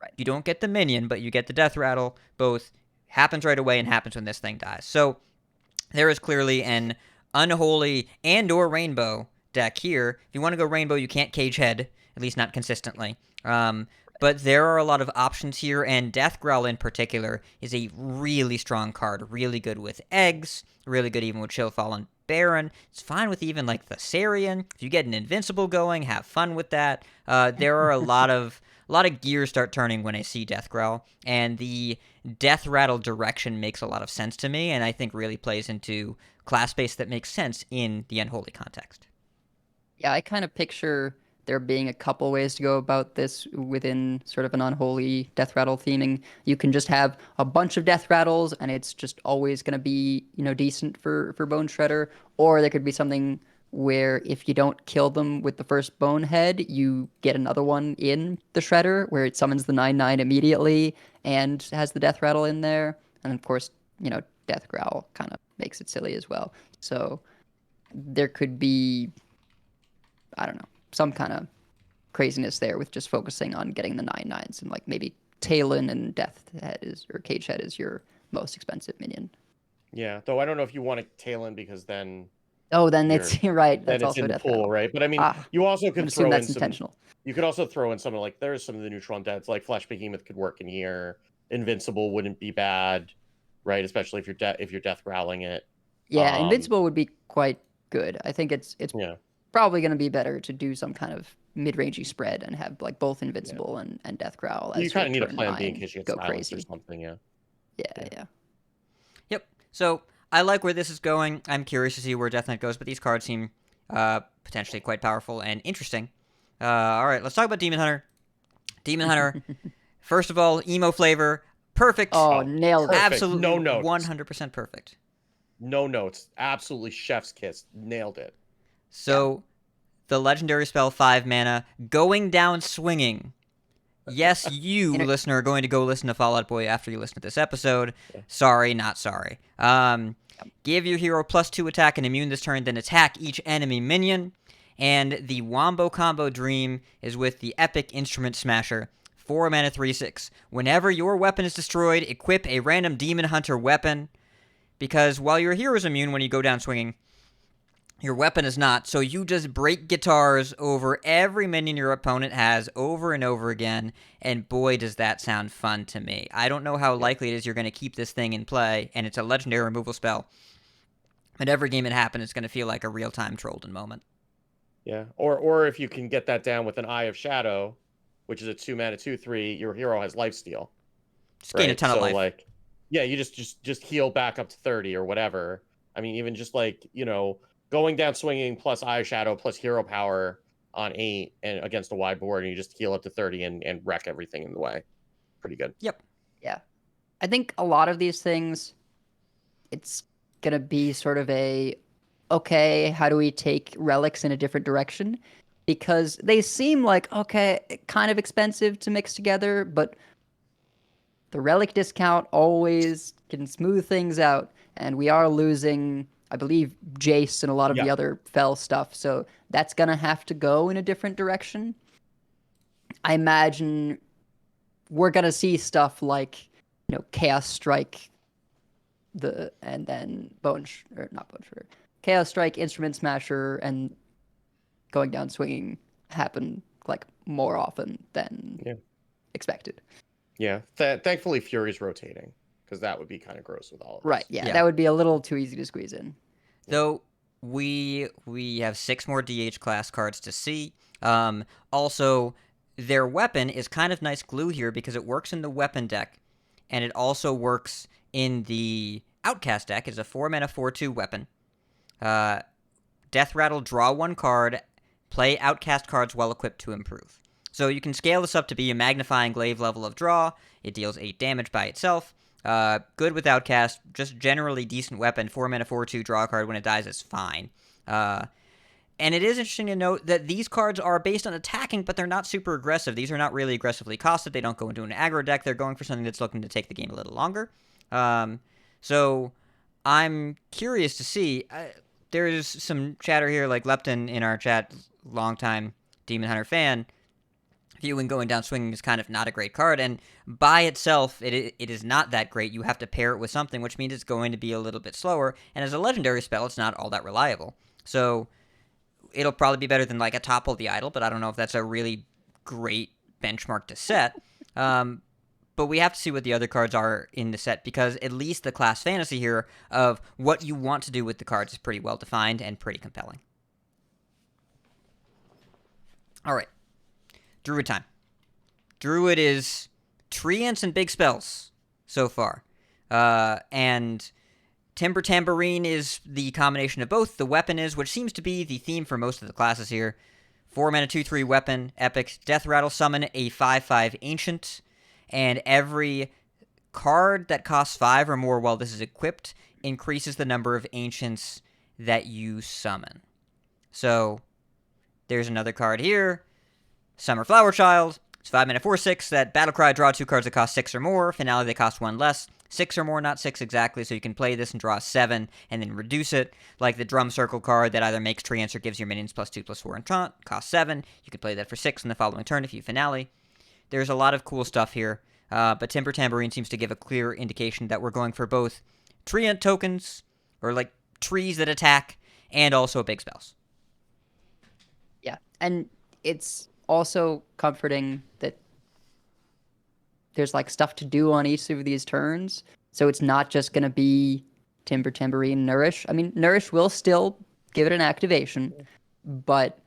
Right. You don't get the minion, but you get the Death Rattle. Both happens right away and happens when this thing dies. So there is clearly an Unholy and or Rainbow deck here. If you want to go Rainbow, you can't Cagehead, at least not consistently. But there are a lot of options here, and Death Growl in particular is a really strong card. Really good with eggs, really good even with Chillfall and Baron. It's fine with even like the Thessarian. If you get an Invincible going, have fun with that. There are a lot of gears start turning when I see Death Growl, and the Death Rattle direction makes a lot of sense to me, and I think really plays into class space that makes sense in the Unholy context. Yeah, I kind of picture there being a couple ways to go about this within sort of an Unholy Death Rattle theming. You can just have a bunch of Death Rattles, and it's just always going to be, decent for Bone Shredder. Or there could be something where if you don't kill them with the first Bonehead, you get another one in the Shredder, where it summons the 9/9 immediately and has the Death Rattle in there. And of course, Death Growl kind of makes it silly as well. So there could be, I don't know, some kind of craziness there with just focusing on getting the 9/9s, and like maybe Talon and Cagehead is your most expensive minion. Yeah, though I don't know if you want to Talon because then Oh, then you're right. then That's it's also in the Death pool, Rattle. right? But I mean, Ah, you also I'm could assuming throw in that's some. intentional. You could also throw in something like there's some of the neutral undeads, like Flesh Behemoth could work in here. Invincible wouldn't be bad, right? Especially if you're death growling it. Yeah, Invincible would be quite good. I think it's Yeah. probably going to be better to do some kind of mid-rangey spread and have like both Invincible and Death Growl. You as kind of your need a turn plan B in 9 case you get go silenced or crazy. something. Yeah. Yeah. Yep. So I like where this is going. I'm curious to see where Death Knight goes, but these cards seem potentially quite powerful and interesting. All right, let's talk about Demon Hunter. Demon Hunter, first of all, emo flavor, perfect. Oh, nailed it. perfect. Absolutely, No notes. 100% perfect. No notes. Absolutely chef's kiss. Nailed it. So, the legendary spell, 5 mana, going down swinging. Yes, you, listener, are going to go listen to Fall Out Boy after you listen to this episode. Sorry, not sorry. Give your hero +2 attack and immune this turn, then attack each enemy minion. And the Wombo Combo Dream is with the Epic Instrument Smasher. 4 mana, 3/6. Whenever your weapon is destroyed, equip a random Demon Hunter weapon. Because while your hero is immune when you go down swinging, your weapon is not, so you just break guitars over every minion your opponent has over and over again, and boy, does that sound fun to me. I don't know how likely it is you're going to keep this thing in play, and it's a legendary removal spell. But every game it happens, it's going to feel like a real-time Trollden moment. Yeah. Or if you can get that down with an Eye of Shadow, which is a 2 mana 2/3, your hero has lifesteal. Just gain a ton of life. Like, yeah, you just heal back up to 30 or whatever. I mean, even just like, going down swinging plus Eye of Shadow plus hero power on 8 and against a wide board, and you just heal up to 30 and wreck everything in the way. Pretty good. Yep. Yeah. I think a lot of these things, it's going to be sort of okay, how do we take relics in a different direction? Because they seem like, okay, kind of expensive to mix together, but the relic discount always can smooth things out. And we are losing, I believe, Jace and a lot of the other Fel stuff. So that's going to have to go in a different direction. I imagine we're going to see stuff like, Chaos Strike, and then Chaos Strike, Instrument Smasher, and going down swinging happen like more often than expected. Yeah. Thankfully, Fury's rotating, because that would be kind of gross with all of this. Right. Yeah, that would be a little too easy to squeeze in. Though we have 6 more DH class cards to see. Also, their weapon is kind of nice glue here because it works in the weapon deck. and it also works in the Outcast deck. It's a 4-mana 4/2 weapon. Death Rattle, draw 1 card, play Outcast cards while equipped to improve. So you can scale this up to be a Magnifying Glaive level of draw. It deals 8 damage by itself. Good with Outcast, just generally decent weapon. 4-mana 4/2 draw a card when it dies is fine. And it is interesting to note that these cards are based on attacking, but they're not super aggressive. These are not really aggressively costed. They don't go into an aggro deck. They're going for something that's looking to take the game a little longer. So I'm curious to see. There's some chatter here, like Lepton in our chat, longtime Demon Hunter fan, viewing Going Down Swinging is kind of not a great card, and by itself, it is not that great. You have to pair it with something, which means it's going to be a little bit slower, and as a legendary spell, it's not all that reliable. So it'll probably be better than like a Topple the Idol, but I don't know if that's a really great benchmark to set. But we have to see what the other cards are in the set, because at least the class fantasy here of what you want to do with the cards is pretty well defined and pretty compelling. All right. Druid time. Druid is treants and big spells so far. And Timber Tambourine is the combination of both. The weapon is, which seems to be the theme for most of the classes here. 4-mana 2/3 weapon, epic. Death Rattle, summon a 5/5 ancient. And every card that costs 5 or more while this is equipped increases the number of ancients that you summon. So there's another card here. Summer Flower Child. It's 5-mana 4/6. That Battlecry, draw 2 cards that cost 6 or more. Finale, they cost 1 less. 6 or more, not 6 exactly, so you can play this and draw 7 and then reduce it. Like the Drum Circle card that either makes treants or gives your minions +2/+4 enchant. Costs 7. You can play that for 6 in the following turn if you finale. There's a lot of cool stuff here, but Timber Tambourine seems to give a clear indication that we're going for both treant tokens, or like trees that attack, and also big spells. Yeah, and it's also comforting that there's like stuff to do on each of these turns, so it's not just going to be Timber Tambourine, Nourish. I mean, Nourish will still give it an activation, but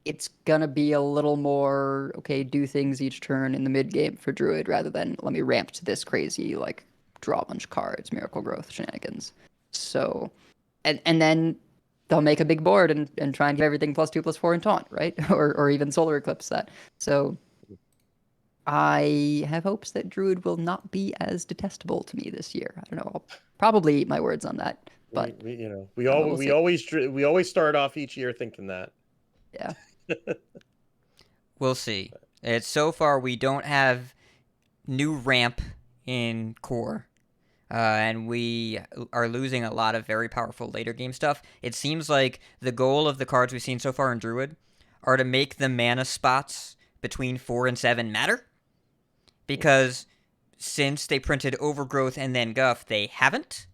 it's gonna be a little more, okay, do things each turn in the mid game for Druid rather than let me ramp to this crazy like draw a bunch of cards, Miracle Growth shenanigans. So, and then they'll make a big board and try and get everything +2/+4 in taunt, right? or even Solar Eclipse that. So I have hopes that Druid will not be as detestable to me this year. I don't know. I'll probably eat my words on that, but we always start off each year thinking that. Yeah. We'll see. It's so far we don't have new ramp in core, and we are losing a lot of very powerful later game stuff. It seems like the goal of the cards we've seen so far in Druid are to make the mana spots between 4 and 7 matter, because since they printed Overgrowth and then Guff, they haven't.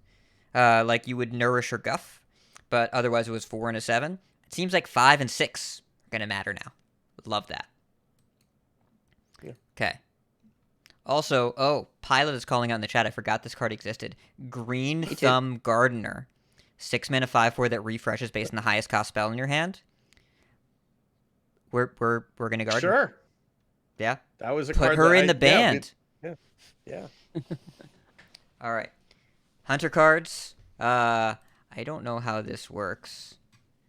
Like you would Nourish or Guff, but otherwise it was 4 and a 7. It seems like 5 and 6 are going to matter now. Love that. Yeah. Okay. Also, Pilot is calling out in the chat. I forgot this card existed. Green Thumb Gardener. 6-mana 5/4 that refreshes based on the highest cost spell in your hand. We're gonna garden. Sure. Yeah. That was a Put card her that in the band. Yeah. All right. Hunter cards. I don't know how this works.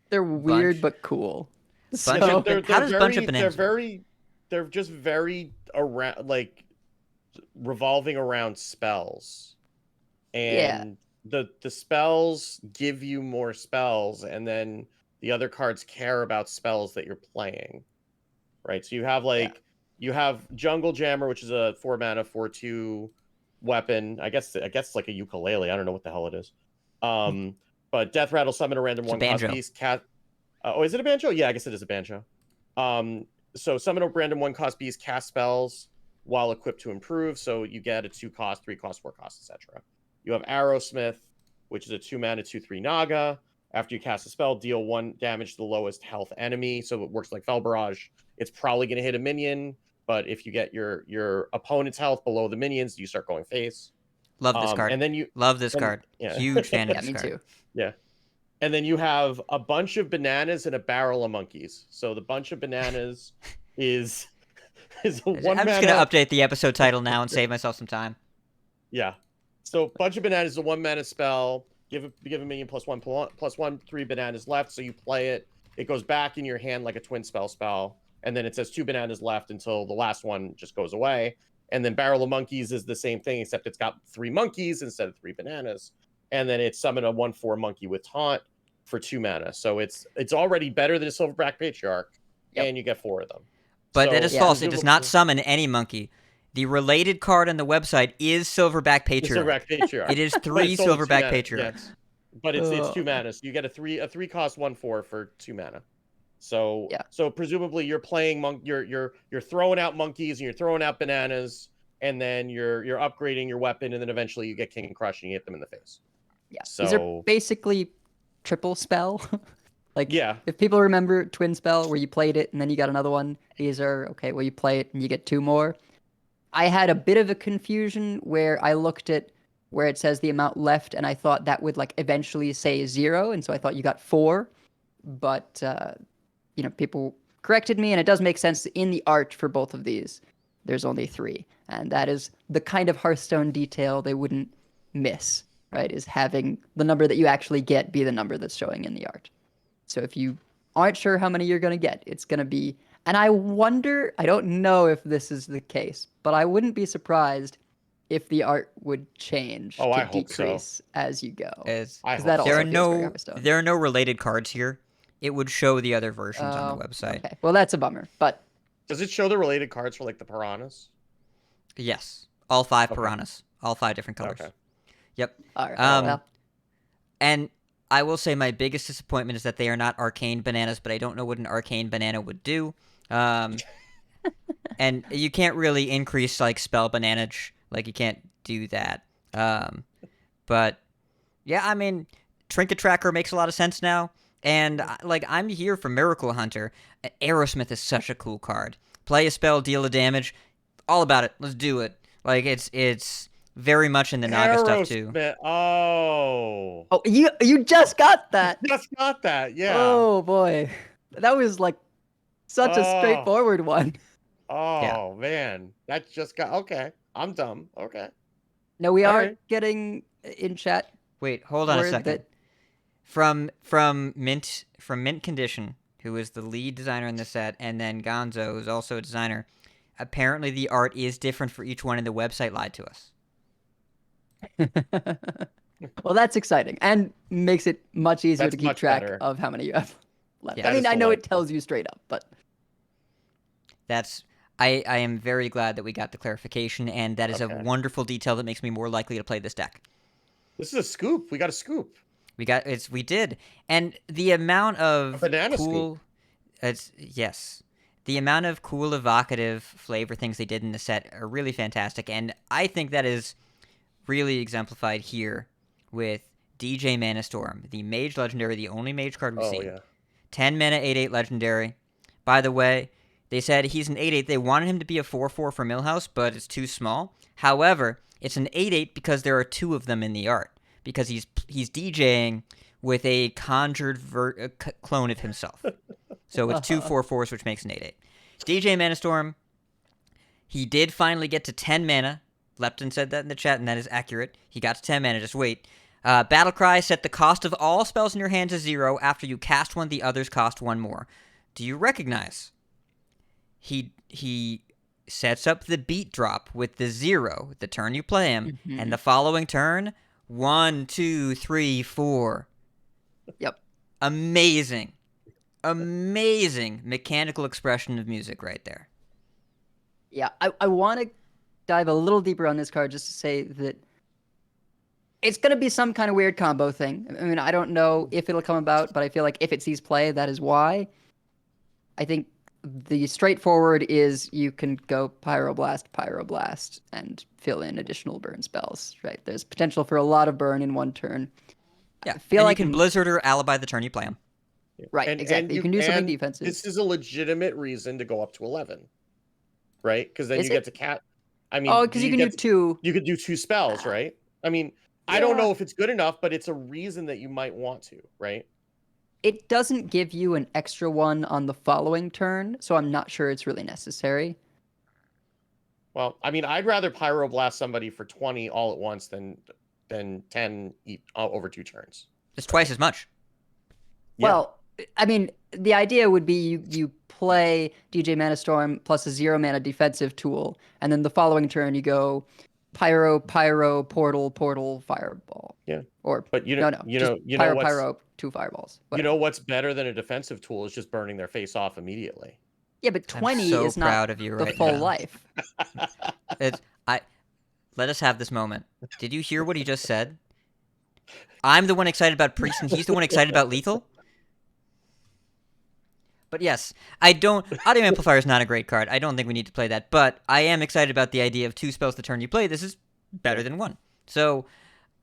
They're weird but cool. Bunch So- of how does Bunch of Bananas work? They're just very around, like revolving around spells, and the spells give you more spells, and then the other cards care about spells that you're playing, right? So you have you have Jungle Jammer, which is a 4-mana 4/2 weapon. I guess it's like a ukulele. I don't know what the hell it is. But Death Rattle, summon a random It's a 1-cost banjo. beast. Is it a banjo? Yeah, I guess it is a banjo. So summon a random 1-cost beast, cast spells while equipped to improve. So you get a 2-cost, 3-cost, 4-cost, etc. You have Arrowsmith, which is a 2-mana 2/3 Naga. After you cast a spell, deal 1 damage to the lowest health enemy. So it works like Fel Barrage. It's probably going to hit a minion, but if you get your opponent's health below the minions, you start going face. Love this card. And then Love this card. Yeah. Huge fan of Yeah, this me card. too. Yeah. And then you have a bunch of bananas and a barrel of monkeys. So the bunch of bananas is is a I'm one just mana. gonna update the episode title now and save myself some time. Yeah. So Bunch of Bananas is a 1 mana spell. Give a minion +1/+1, 3 bananas left. So you play it. It goes back in your hand like a twin spell. And then it says 2 bananas left until the last one just goes away. And then Barrel of Monkeys is the same thing, except it's got 3 monkeys instead of 3 bananas. And then it summon a 1/4 monkey with Taunt for 2 mana. So it's already better than a Silverback Patriarch. Yep. And you get 4 of them. But So, that is yeah. false. It does not presumably- summon any monkey. The related card on the website is Silverback the Patriarch. Silverback Patriarch. It is But 3 it's only 2 Silverback mana, Patriarchs. yeah. But it's Ugh. 2 mana, so you get a 3 cost 1/4 for 2 mana. So Yeah. so presumably you're playing you're throwing out monkeys and you're throwing out bananas, and then you're upgrading your weapon, and then eventually you get King and Crush and you hit them in the face. Yeah. These are So basically triple spell. Like, yeah, if people remember Twin Spell, where you played it and then you got another one, these are, okay, well, you play it and you get 2 more. I had a bit of a confusion where I looked at where it says the amount left, and I thought that would, like, eventually say 0, and so I thought you got 4. But, people corrected me, and it does make sense in the art for both of these. There's only 3, and that is the kind of Hearthstone detail they wouldn't miss, right, is having the number that you actually get be the number that's showing in the art. So if you aren't sure how many you're going to get, it's going to be... And I wonder, I don't know if this is the case, but I wouldn't be surprised if the art would change Oh, to I hope so. decrease as you go. As I 'Cause hope that so. also there are feels very no Hearthstone. there are no related cards here. It would show the other versions on Oh, the website. Okay, well, that's a bummer, but does it show the related cards for like the piranhas? Yes, all 5 Okay. piranhas, all 5 different colors. Okay. Yep. all right, Um, well, And I will say my biggest disappointment is that they are not arcane bananas, but I don't know what an arcane banana would do. And you can't really increase like spell bananage, like you can't do that. But yeah, I mean, Trinket Tracker makes a lot of sense now, and I'm here for Miracle Hunter. Aerosmith is such a cool card. Play a spell, deal a damage, all about it. Let's do it. Like it's very much in the Naga stuff too. Aerosmith. Oh, oh, you just got that. just got that. Yeah. Oh boy, that was like such a Oh. straightforward one. Oh man, that just got okay. I'm dumb. Okay. No, we All are right. getting in chat. Wait, hold on a word second. that- From Mint Condition, who is the lead designer in the set, and then Gonzo, who's also a designer. Apparently, the art is different for each one, and the website lied to us. Well, that's exciting and makes it much easier That's to keep much track better. of how many you have left. Yeah. I That mean, is I know it delightful. tells you straight up, but That's I am very glad that we got the clarification, and that is a Okay. wonderful detail that makes me more likely to play this deck. This is a scoop. We got a scoop. We did, and the amount of A banana scoop. cool, the amount of cool evocative flavor things they did in the set are really fantastic, and I think that is really exemplified here with DJ Manastorm, the Mage Legendary, the only Mage card we've Oh seen. yeah. 10 mana, 8/8 Legendary. By the way, they said he's an 8/8. They wanted him to be a 4/4 for Millhouse, but it's too small. However, it's an 8/8 because there are 2 of them in the art. Because he's DJing with a conjured clone of himself. So it's 2 4/4s, which makes an 8/8. DJ Manastorm, he did finally get to 10 mana. Lepton said that in the chat, and that is accurate. He got to 10 mana, just wait. Battlecry set the cost of all spells in your hand to 0. After you cast one, the others cost 1 more. Do you recognize? He sets up the beat drop with the 0 the turn you play him, and the following turn, 1, 2, 3, 4. Yep. Amazing mechanical expression of music right there. Yeah, I want to dive a little deeper on this card just to say that it's going to be some kind of weird combo thing. I mean, I don't know if it'll come about, but I feel like if it sees play, that is why. I think the straightforward is you can go Pyroblast, and fill in additional burn spells, right? There's potential for a lot of burn in one turn. Yeah, I feel and like you can Blizzard or Alibi the turn you play him. Right, exactly. You can do some big defenses. This is a legitimate reason to go up to 11, right? Because then Is you it? get to cat. I mean, Oh, because you can do 2. You could do 2 spells, right? I mean, I don't know if it's good enough, but it's a reason that you might want to, right? It doesn't give you an extra one on the following turn, so I'm not sure it's really necessary. Well, I mean, I'd rather pyroblast somebody for 20 all at once than 10 over 2 turns. It's twice as much. Yeah. Well, I mean, the idea would be you play DJ Mana Storm plus a 0-mana defensive tool, and then the following turn you go Pyro, Portal, Fireball. Yeah. Or But no, Pyro, Pyro, 2 Fireballs. You know what's better than a defensive tool is just burning their face off immediately. Yeah, but I'm 20 so is not proud of you the right full now. life. Let us have this moment. Did you hear what he just said? I'm the one excited about Priest, and he's the one excited about Lethal? But yes, Audio Amplifier is not a great card. I don't think we need to play that, but I am excited about the idea of 2 spells the turn you play. This is better than 1. So,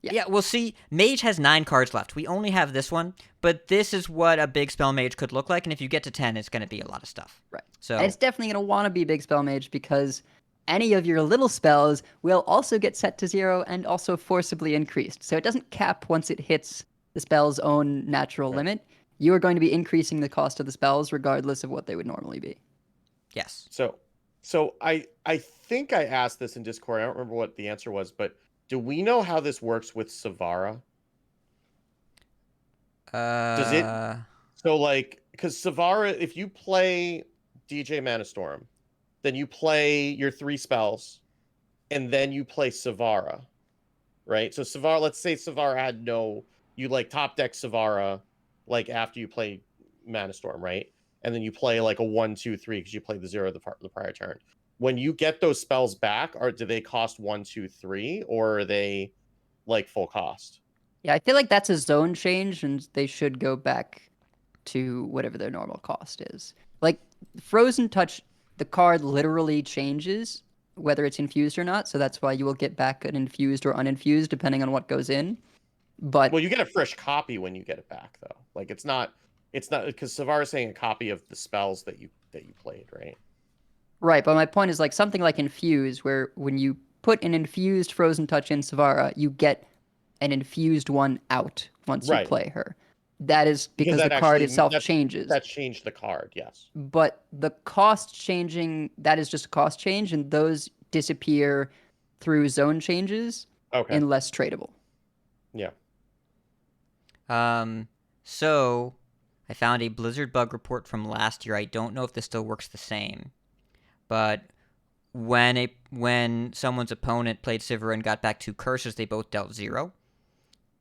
yeah, we'll see. Mage has 9 cards left. We only have this one, but this is what a big spell mage could look like, and if you get to 10, it's going to be a lot of stuff. Right. So And it's definitely going to want to be Big Spell Mage because any of your little spells will also get set to 0 and also forcibly increased. So it doesn't cap once it hits the spell's own natural limit. You are going to be increasing the cost of the spells regardless of what they would normally be. yes. So I think I asked this in Discord. I don't remember what the answer was, but do we know how this works with Savara? Does it? So like, because Savara, if you play DJ Mana Storm, then you play your 3 spells, and then you play Savara, right? So Savara, let's say Savara had you like top deck Savara, like after you play Mana Storm, right? And then you play like a 1, 2, 3 because you played the 0 the prior turn. When you get those spells back, do they cost 1, 2, 3, or are they like full cost? Yeah, I feel like that's a zone change and they should go back to whatever their normal cost is. Like Frozen Touch, the card literally changes whether it's infused or not, so that's why you will get back an infused or uninfused depending on what goes in. But Well, you get a fresh copy when you get it back, though. Like it's not because Savara's saying a copy of the spells that you played, right? right, but my point is like something like Infuse, where when you put an infused Frozen Touch in Savara, you get an infused one out once you Right. play her. That is because that the card actually- itself that- changes. That changed the card, yes. But the cost changing, that is just a cost change, and those disappear through zone changes Okay. and less tradable. Yeah. So I found a Blizzard bug report from last year. I don't know if this still works the same, but when someone's opponent played Sivir and got back 2 curses, they both dealt 0,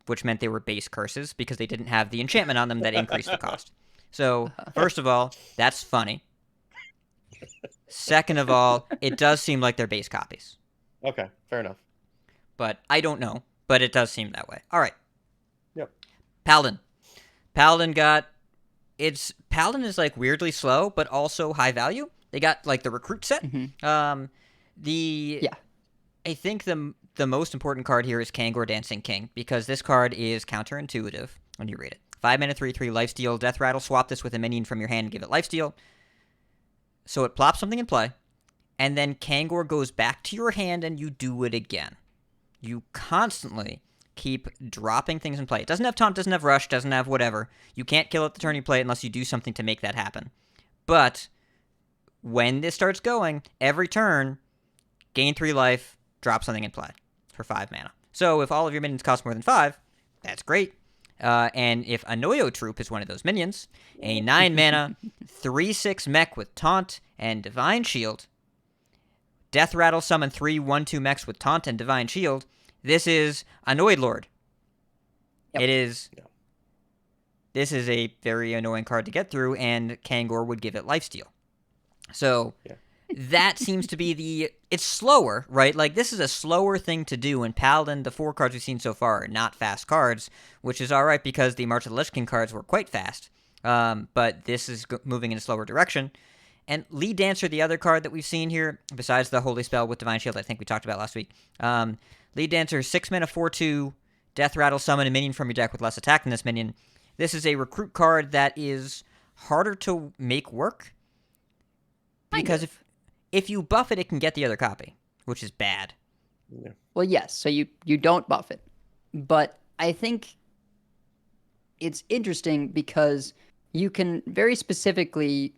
which meant they were base curses because they didn't have the enchantment on them that increased the cost. So, first of all, that's funny. Second of all, it does seem like they're base copies. Okay. Fair enough. But I don't know. But it does seem that way. All right. Yep. Paladin. Paladin is like weirdly slow, but also high value. They got like the recruit set. Mhm. I think the most important card here is Kangor Dancing King because this card is counterintuitive when you read it. 5 mana 3/3 lifesteal, death rattle. Swap this with a minion from your hand and give it lifesteal. So it plops something in play, and then Kangor goes back to your hand and you do it again. You constantly keep dropping things in play. It doesn't have taunt, doesn't have rush, doesn't have whatever. You can't kill it the turn you play it unless you do something to make that happen. But when this starts going, every turn, gain 3 life, drop something in play for 5 mana. So if all of your minions cost more than 5, that's great. And if Anoyo Troop is one of those minions, a 9 mana, 3/6 mech with taunt and divine shield, death rattle summon 3 1/2 mechs with taunt and divine shield. This is Annoyed Lord. Yep. It is. Yeah. This is a very annoying card to get through, and Kangor would give it lifesteal. So Yeah. that seems to be it's slower, right? Like this is a slower thing to do. And Paladin, the 4 cards we've seen so far are not fast cards, which is all right because the March of the Lich King cards were quite fast. But this is moving in a slower direction. And Lead Dancer, the other card that we've seen here, besides the Holy Spell with Divine Shield, I think we talked about last week. Lead Dancer, 6 mana, 4/2, Death Rattle, summon a minion from your deck with less attack than this minion. This is a recruit card that is harder to make work. Because if you buff it, it can get the other copy, which is bad. Yeah. Well, yes, so you don't buff it. But I think it's interesting because you can very specifically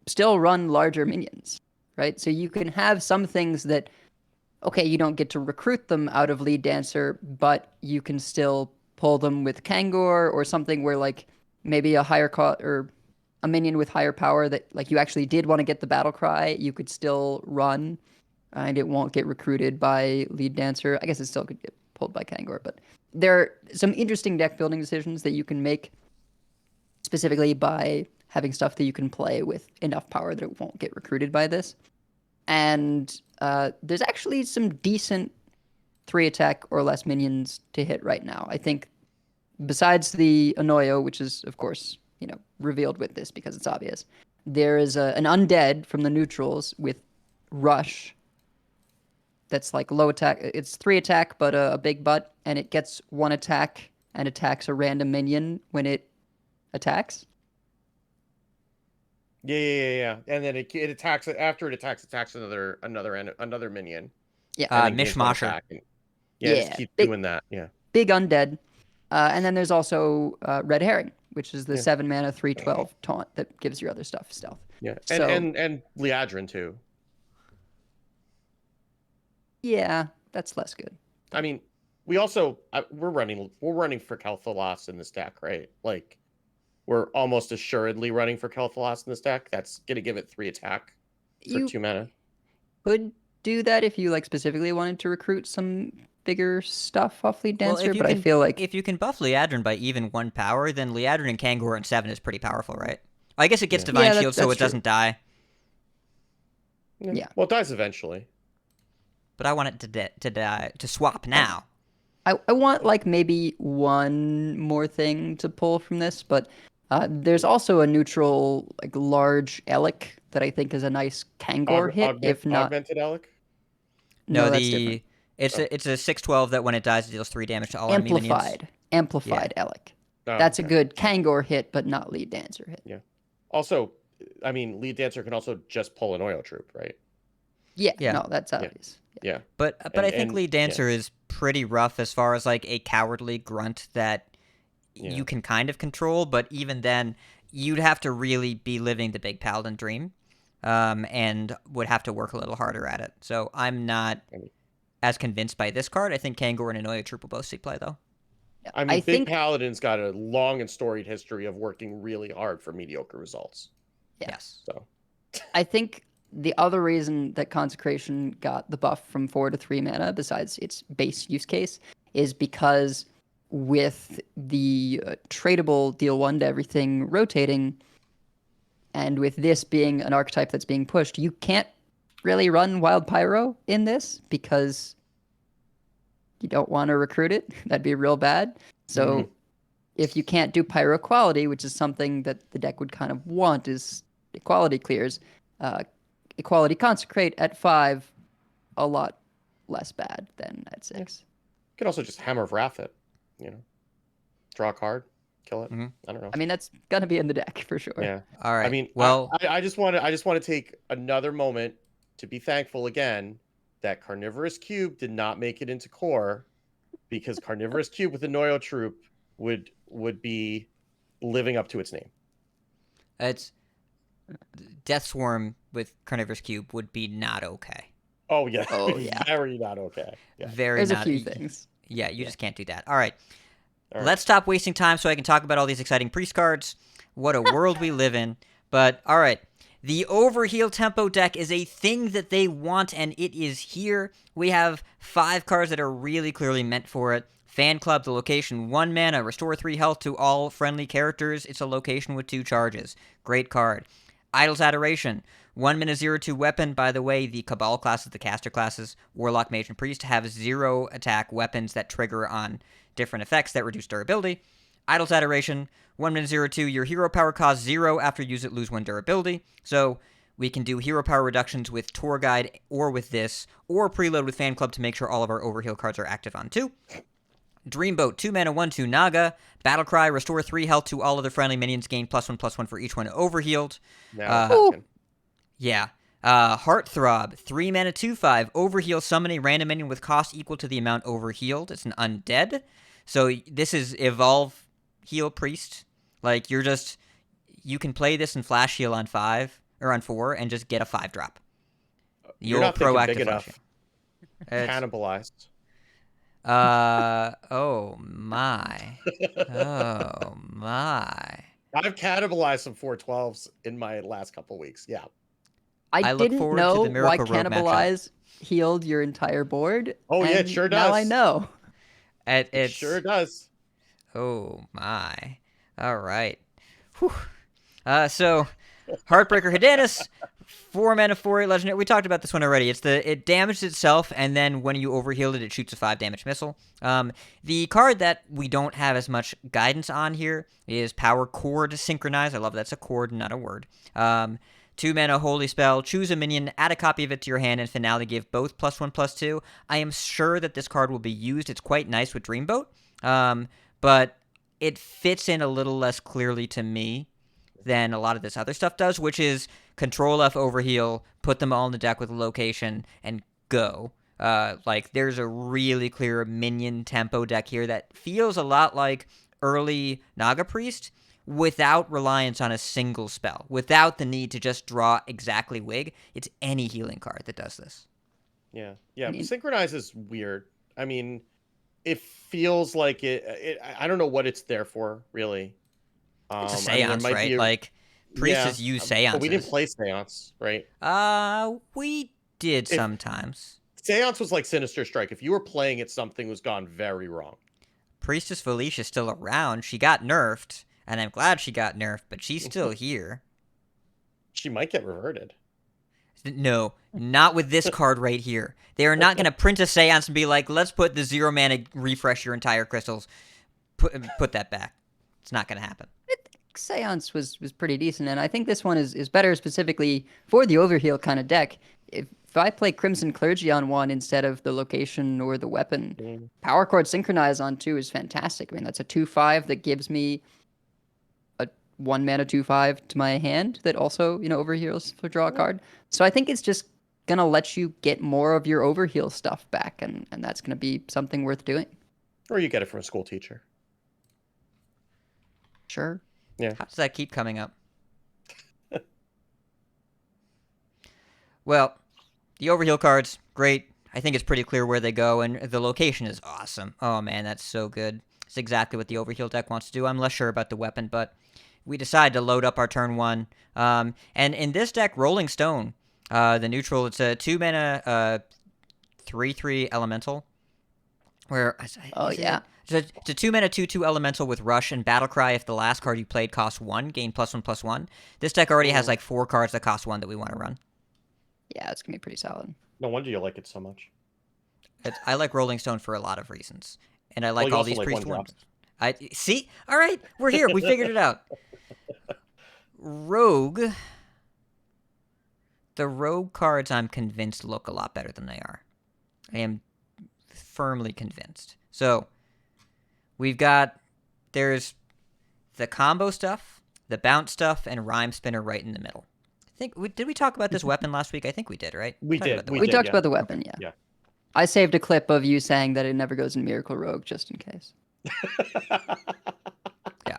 still run larger minions. right? So you can have some things that, okay, you don't get to recruit them out of Lead Dancer, but you can still pull them with Kangor or something where like maybe a higher cost or a minion with higher power that like you actually did want to get the battle cry, you could still run and it won't get recruited by Lead Dancer. I guess it still could get pulled by Kangor, but there are some interesting deck building decisions that you can make specifically by having stuff that you can play with enough power that it won't get recruited by this. And there's actually some decent 3-attack or less minions to hit right now. I think besides the Anoyo, which is, of course, revealed with this because it's obvious, there is an undead from the neutrals with Rush that's like low attack. It's 3-attack, but a big butt, and it gets 1 attack and attacks a random minion when it attacks. Yeah. And then it attacks after it attacks another minion. Yeah. And then gains one Mishmasher. attack. Just keep doing that. Yeah. Big undead. And then there's also Red Herring, which is the 7-mana 3/12 taunt that gives your other stuff stealth. Yeah. So, and Liadrin too. Yeah, that's less good. I mean, we also we're running for Kel'Thuzad in this deck, right? Like we're almost assuredly running for Kel'Thuzad in this deck. That's gonna give it 3-attack for You 2 mana. could do that if you like specifically wanted to recruit some bigger stuff off Lead Well, Dancer, if you but I can- feel like if you can buff Liadrin by even 1 power, then Liadrin and Kangor and 7 is pretty powerful, right? I guess it gets Divine Yeah, Shield so that's it true. doesn't die, Yeah. Well, it dies eventually. but I want it to die to swap now. I want like maybe one more thing to pull from this, but there's also a neutral like large Elec that I think is a nice Kangor hit. If not, Augmented Alec. no, that's different. it's a 6/12 that when it dies it deals 3 damage to all enemy minions. Amplified Elec. Oh, That's okay. a good Kangor hit, but not Lead Dancer hit. Yeah. Also, I mean, Lead Dancer can also just pull an oil troop, right? Yeah, Yeah. no, that's obvious. Yeah. But I think And- Lead Dancer is pretty rough as far as like a cowardly grunt that Yeah. you can kind of control, but even then you'd have to really be living the big paladin dream, and would have to work a little harder at it. So I'm not as convinced by this card. I think Kangor and Anoya Troop will both see play though. I mean, I Big think Paladin's got a long and storied history of working really hard for mediocre results. Yeah. Yes. So I think the other reason that Consecration got the buff from 4 to 3 mana, besides its base use case, is because with the tradable deal 1 to everything rotating, and with this being an archetype that's being pushed, you can't really run Wild Pyro in this because you don't want to recruit it. That'd be real bad. So if you can't do Pyro Equality, which is something that the deck would kind of want, is equality clears. Equality Consecrate at 5, a lot less bad than at 6. you could also just Hammer of Wrath it, draw a card, kill it. Mhm. I don't know. I mean, that's gonna be in the deck for sure. Yeah. All right. I mean, well, I just want to take another moment to be thankful again that Carnivorous Cube did not make it into core, because Carnivorous Cube with the Noyo Troop would be living up to its name. it's Death Swarm with Carnivorous Cube would be not okay. Oh yeah. Oh, yeah. Very not okay. Yeah. Very There's not. a few things. Yeah, you just can't do that. All right. All right. Let's stop wasting time so I can talk about all these exciting priest cards. What a world we live in. But, all right. The Overheal Tempo deck is a thing that they want, and it is here. We have 5 cards that are really clearly meant for it. Fan Club, the location, 1 mana, restore 3 health to all friendly characters. It's a location with 2 charges. Great card. Idol's Adoration, 1 mana 0/2 weapon. By the way, the Cabal classes, the caster classes, Warlock, Mage, and Priest, have 0 attack weapons that trigger on different effects that reduce durability. Idol's Adoration, 1 mana 0/2, your hero power costs 0 after you use it, lose 1 durability. So we can do hero power reductions with Tour Guide or with this, or preload with Fan Club to make sure all of our Overheal cards are active on 2. Dreamboat, 2 mana 1/2 Naga. Battlecry, restore 3 health to all other friendly minions, gain +1/+1 for each one overhealed. Now, Ooh. fucking- Yeah. Heartthrob, 3 mana 2/5. Overheal, summon a random minion with cost equal to the amount overhealed. It's an undead. So this is Evolve Heal Priest. Like, you can play this and flash heal on 5, or on 4, and just get a 5-drop. The You're old not thinking proactive big enough. function. It's, Cannibalized. oh my. Oh my. I've cannibalized some 412s in my last couple weeks. Yeah. I I look didn't forward to know the why Miracle Rogue matchup. Cannibalize healed your entire board. Oh, yeah, it and sure Now I does. know. It sure does. Oh my. All right. Whew. So Heartbreaker Hidanis, 4 mana, 4/8 legendary. We talked about this one already. It damages itself, and then when you overheal it, it shoots a 5 damage missile. The card that we don't have as much guidance on here is Power Chord Synchronize. I love that's a chord, not a word. 2 mana Holy Spell. Choose a minion, add a copy of it to your hand, and finale give both +1/+2. I am sure that this card will be used. It's quite nice with Dreamboat, but it fits in a little less clearly to me than a lot of this other stuff does, which is Control F overheal, put them all in the deck with a location, and go. Like, there's a really clear minion tempo deck here that feels a lot like early Naga Priest without reliance on a single spell, without the need to just draw exactly Wig. It's any healing card that does this. Yeah. I mean- Synchronize is weird. I mean, it feels like I don't know what it's there for, really. It's a I mean, there seance, might right? be Like, priests use but seances. we didn't play Seance, right? We did sometimes. Seance was like Sinister Strike. If you were playing it, something was gone very wrong. Priestess Felicia's still around. She got nerfed, and I'm glad she got nerfed, but she's still here. She might get reverted. No, not with this card right here. They are not going to print a seance and be like, let's put the 0 mana refresh your entire crystals. Put that back. It's not going to happen. Seance was pretty decent, and I think this one is better specifically for the overheal kind of deck. If I play Crimson Clergy on one instead of the location or the weapon, Power Chord Synchronize on 2 is fantastic. I mean, that's a 2/5 that gives me a 1 mana 2/5 to my hand that also, overheals for draw a card. So I think it's just gonna let you get more of your overheal stuff back, and that's gonna be something worth doing. Or you get it from a school teacher. Sure. Yeah. How does that keep coming up? Well, the overheal cards, great. I think it's pretty clear where they go, and the location is awesome. Oh man, that's so good. It's exactly what the overheal deck wants to do. I'm less sure about the weapon, but we decided to load up our turn 1. And in this deck, Rolling Stone, the neutral, it's a 2 mana 3/3 elemental. Where Yeah. It's a 2 mana 2/2 elemental with Rush and Battlecry. If the last card you played costs 1, gain +1/+1. This deck already has like 4 cards that cost 1 that we want to run. Yeah, it's gonna be pretty solid. No wonder you like it so much. I like Rolling Stone for a lot of reasons, and I like you all also these like priest one ones. drops. I see. All right, we're here. We figured it out. Rogue. The Rogue cards, I'm convinced, look a lot better than they are. I am firmly convinced. So there's the combo stuff, the bounce stuff, and Rhyme Spinner right in the middle. Did we talk about this weapon last week? I think we did, right? We Talked did. about the We We weapon. talked yeah. about the weapon, yeah. Yeah. I saved a clip of you saying that it never goes in Miracle Rogue just in case. Yeah.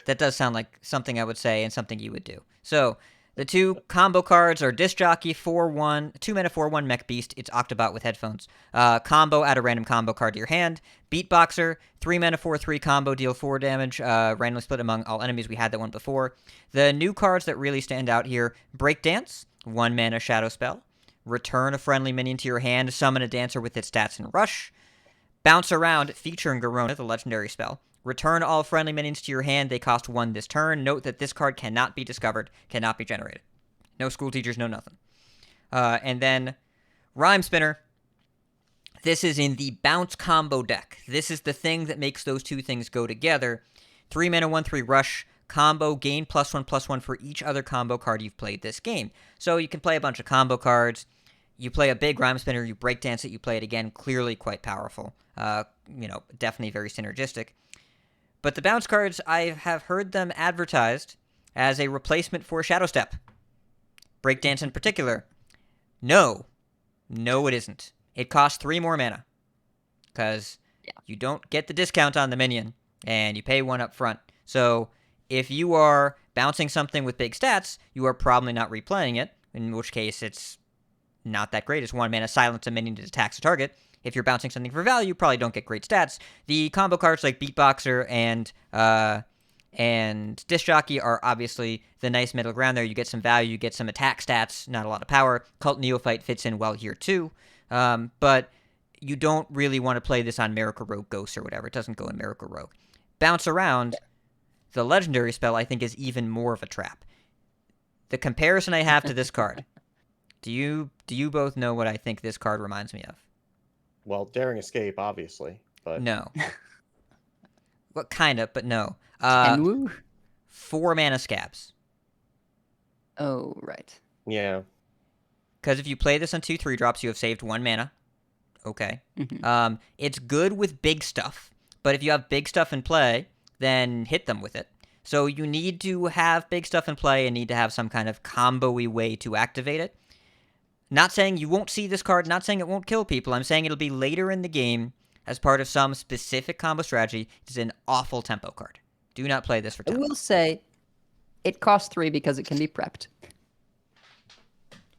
That does sound like something I would say and something you would do. So, the 2 combo cards are Disc Jockey 4/1, 2 mana 4/1 Mech Beast. It's Octobot with headphones. Combo, add a random combo card to your hand. Beatboxer, 3 mana 4/3 combo, deal 4 damage, randomly split among all enemies. We had that one before. The new cards that really stand out here: Breakdance, 1 mana shadow spell. Return a friendly minion to your hand, summon a dancer with its stats and Rush. Bounce Around, featuring Garona, the legendary spell. Return all friendly minions to your hand. They cost 1 this turn. Note that this card cannot be discovered, cannot be generated. No school teachers, no nothing. And then Rhyme Spinner. This is in the bounce combo deck. This is the thing that makes those 2 things go together. 3 mana 1/3 Rush. Combo, gain +1/+1 for each other combo card you've played this game. So you can play a bunch of combo cards. You play a big Rhyme Spinner, you breakdance it, you play it again. Clearly quite powerful. Definitely very synergistic. But the bounce cards, I have heard them advertised as a replacement for Shadow Step. Breakdance in particular. No, it isn't. It costs 3 more mana. Because you don't get the discount on the minion, and you pay 1 up front. So if you are bouncing something with big stats, you are probably not replaying it. in which case it's not that great. It's 1 mana, silence a minion that attacks the target. If you're bouncing something for value, you probably don't get great stats. The combo cards like Beatboxer and Disc Jockey are obviously the nice middle ground there. You get some value, you get some attack stats, not a lot of power. Cult Neophyte fits in well here too. But you don't really want to play this on Miracle Rogue Ghost or whatever. It doesn't go in Miracle Rogue. Bounce Around, the legendary spell, I think is even more of a trap. The comparison I have to this card, do you both know what I think this card reminds me of? Well, Daring Escape, obviously, but No. What kind of, but no. Tenwu? 4 mana Scabs. Oh, right. yeah. Because if you play this on 2/3 drops, you have saved 1 mana. Okay. Mhm. It's good with big stuff, but if you have big stuff in play, then hit them with it. So you need to have big stuff in play and need to have some kind of combo-y way to activate it. Not saying you won't see this card, not saying it won't kill people. I'm saying it'll be later in the game as part of some specific combo strategy. It's an awful tempo card. Do not play this for I tempo. will say it costs 3 because it can be prepped.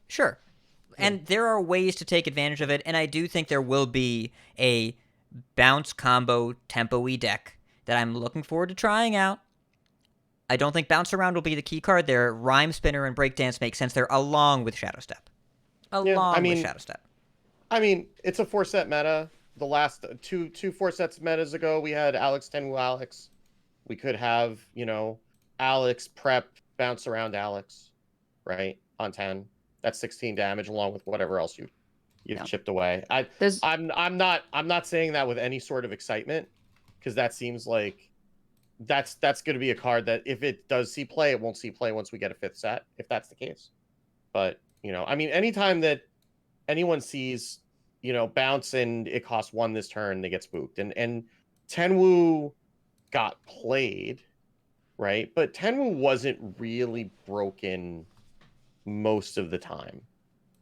Sure. And there are ways to take advantage of it, and I do think there will be a bounce combo tempo-y deck that I'm looking forward to trying out. I don't think Bounce Around will be the key card there. Rhyme Spinner and Breakdance make sense there along with Shadow Step. With Shadow Step. I mean, it's a 4-set meta. The last two 4-sets metas ago, we had Alex Tenwu Alex. We could have, Alex prep Bounce Around Alex, right, on 10. That's 16 damage along with whatever else you've chipped away. I'm not saying that with any sort of excitement, because that seems like that's going to be a card that if it does see play, it won't see play once we get a 5th set, if that's the case. But I mean, anytime that anyone sees bounce and it costs 1 this turn, they get spooked. And Tenwu got played, right? But Tenwu wasn't really broken most of the time,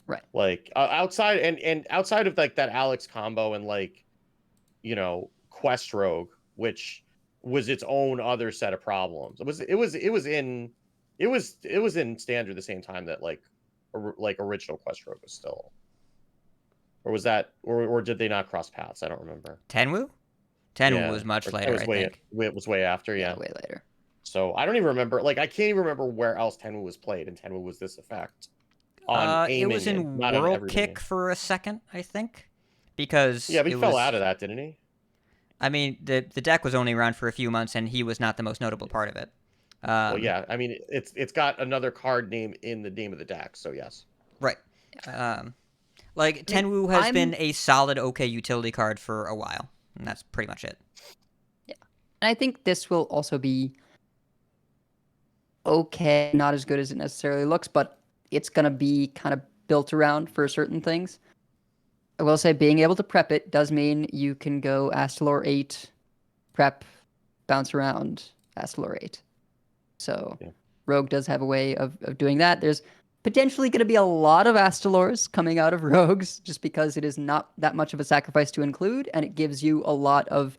Right. like outside and outside of like that Alex combo and like Quest Rogue, which was its own other set of problems. It was in standard the same time that like original Quest Rogue was still, or was that or did they not cross paths? I don't remember. Tenwu was much later, I think. It was way after, yeah. Way later. So I don't even remember. Like I can't even remember where else Tenwu was played, and Tenwu was this effect. It was in World Kick for a second, I think, because but he fell out of that, didn't he? I mean, the deck was only around for a few months, and he was not the most notable part of it. Well, yeah. I mean, it's got another card name in the name of the deck, so yes. Right. Tenwu has been a solid, okay utility card for a while, and that's pretty much it. Yeah, and I think this will also be okay, not as good as it necessarily looks, but it's going to be kind of built around for certain things. I will say being able to prep it does mean you can go Astalor 8, prep, bounce around, Astalor 8. So Rogue does have a way of doing that. There's potentially going to be a lot of Astalors coming out of Rogues just because it is not that much of a sacrifice to include, and it gives you a lot of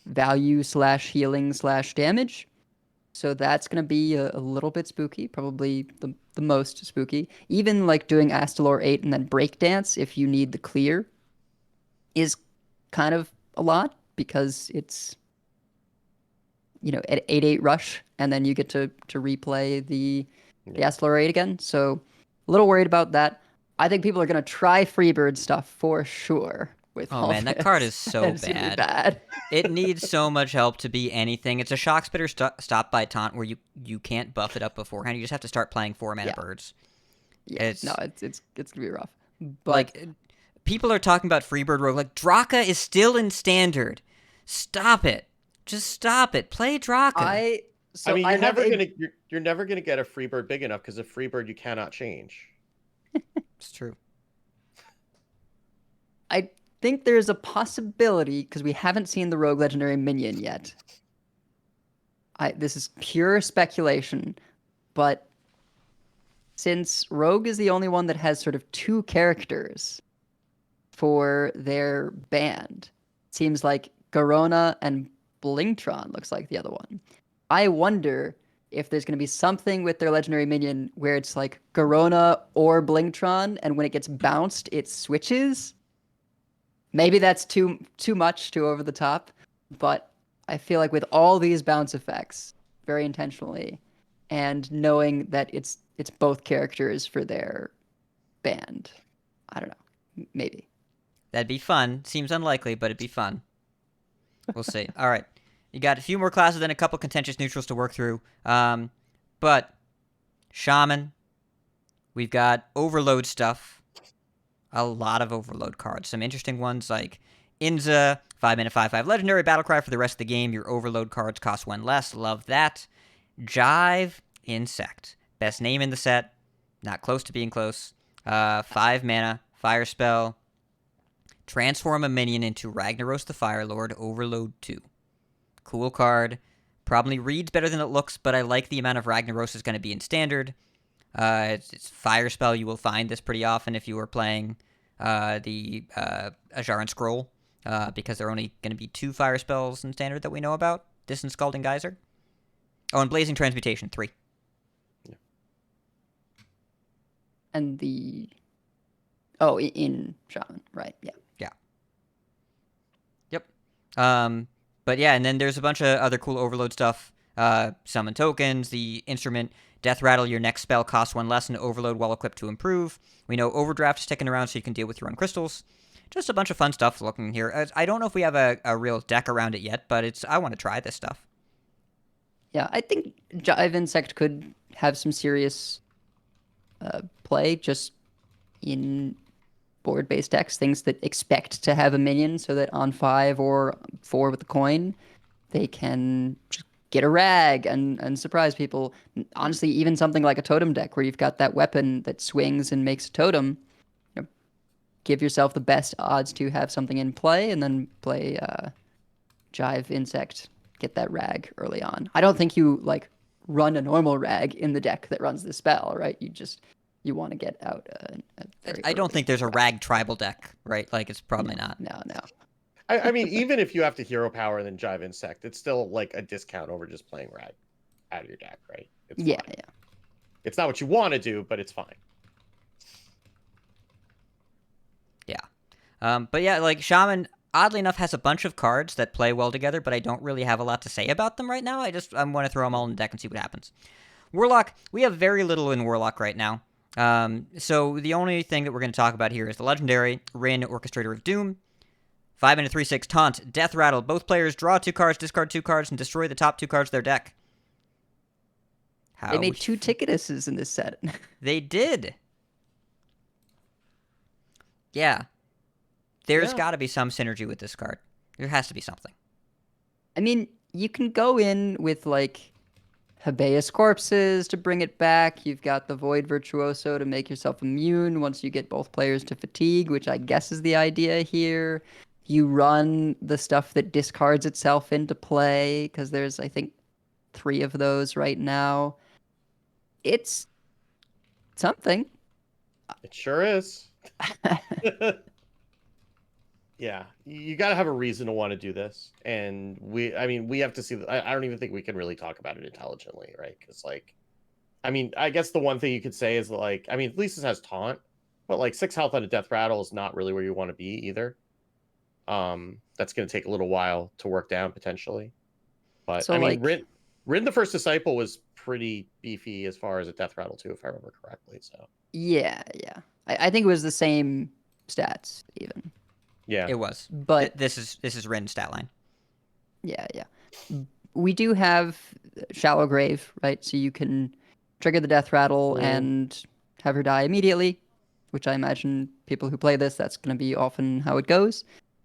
value / healing / damage. So that's going to be a little bit spooky, probably the most spooky. Even like doing Astalor 8 and then Breakdance, if you need the clear, is kind of a lot because it's, at 8/8 rush, and then you get to replay the Astalor 8 again. So a little worried about that. I think people are going to try Freebird stuff for sure. That card is so bad. It needs so much help to be anything. It's a Shock Spitter stop by taunt where you can't buff it up beforehand. You just have to start playing 4 mana birds. Yeah, it's gonna be rough. But people are talking about Freebird Rogue. Like Draka is still in standard. Stop it. Just stop it. Play Draka. I mean, you're never gonna get a Freebird big enough because a Freebird you cannot change. It's true. I think there's a possibility, because we haven't seen the Rogue Legendary Minion yet. This is pure speculation, but since Rogue is the only one that has sort of 2 characters for their band, it seems like Garona and Blingtron looks like the other one. I wonder if there's going to be something with their legendary minion where it's like Garona or Blingtron, and when it gets bounced, it switches. Maybe that's too much, too over the top, but I feel like with all these bounce effects, very intentionally, and knowing that it's both characters for their band, I don't know, maybe. That'd be fun. Seems unlikely, but it'd be fun. We'll see. All right. You got a few more classes and a couple contentious neutrals to work through. But Shaman, we've got Overload stuff. A lot of Overload cards. Some interesting ones like Inza, 5-mana 5/5 legendary battlecry for the rest of the game. Your Overload cards cost 1 less. Love that. Jive Insect. Best name in the set. Not close to being close. 5 mana, fire spell. Transform a minion into Ragnaros the Fire Lord, Overload 2. Cool card. Probably reads better than it looks, but I like the amount of Ragnaros is going to be in Standard. It's fire spell. You will find this pretty often if you are playing the Ajaran Scroll, because there are only going to be 2 fire spells in Standard that we know about. Distant Scalding Geyser. Oh, and Blazing Transmutation, 3. Yeah. And the... Oh, in Shaman, right, yeah. Yep. But yeah, and then there's a bunch of other cool Overload stuff. Summon tokens, the instrument, Death Rattle, your next spell costs 1 less, and Overload while equipped to improve. We know Overdraft is sticking around so you can deal with your own crystals. Just a bunch of fun stuff looking here. I don't know if we have a real deck around it yet, but I want to try this stuff. Yeah, I think Jive Insect could have some serious play just in board-based decks, things that expect to have a minion so that on 5 or 4 with the coin, they can just get a rag and surprise people. Honestly, even something like a totem deck where you've got that weapon that swings and makes a totem, give yourself the best odds to have something in play and then play Jive Insect, get that rag early on. I don't think you like run a normal rag in the deck that runs the spell, right? You want to get out. I don't think there's a rag tribal deck, right? Like, it's probably not. No. I mean, even if you have to hero power and then Jive Insect, it's still like a discount over just playing rag out of your deck, right? It's Yeah. It's not what you want to do, but it's fine. Yeah. But yeah, like, Shaman, oddly enough, has a bunch of cards that play well together, but I don't really have a lot to say about them right now. I want to throw them all in the deck and see what happens. Warlock, we have very little in Warlock right now. So the only thing that we're going to talk about here is the legendary Rin, Orchestrator of Doom. 5 and a 3/6 taunt, Death Rattle. Both players draw 2 cards, discard 2 cards, and destroy the top 2 cards of their deck. They made 2 Ticketuses in this set. They did. Yeah. There's got to be some synergy with this card. There has to be something. I mean, you can go in with like Habeas Corpses to bring it back. You've got the Void Virtuoso to make yourself immune once you get both players to fatigue, which I guess is the idea here. You run the stuff that discards itself into play, because there's, I think, 3 of those right now. It's something. It sure is. Yeah, you got to have a reason to want to do this, and we have to see. I don't even think we can really talk about it intelligently, right? Because I guess the one thing you could say is at least it has taunt, but like 6 health on a Death Rattle is not really where you want to be either. That's going to take a little while to work down potentially, but So, Rin the First Disciple was pretty beefy as far as a Death Rattle too, if I remember correctly. So Yeah. I think it was the same stats even. yeah, It was. But This is Rin's stat line. yeah. We do have Shallow Grave, right? So you can trigger the Death Rattle and have her die immediately, which I imagine people who play this, that's going to be often how it goes.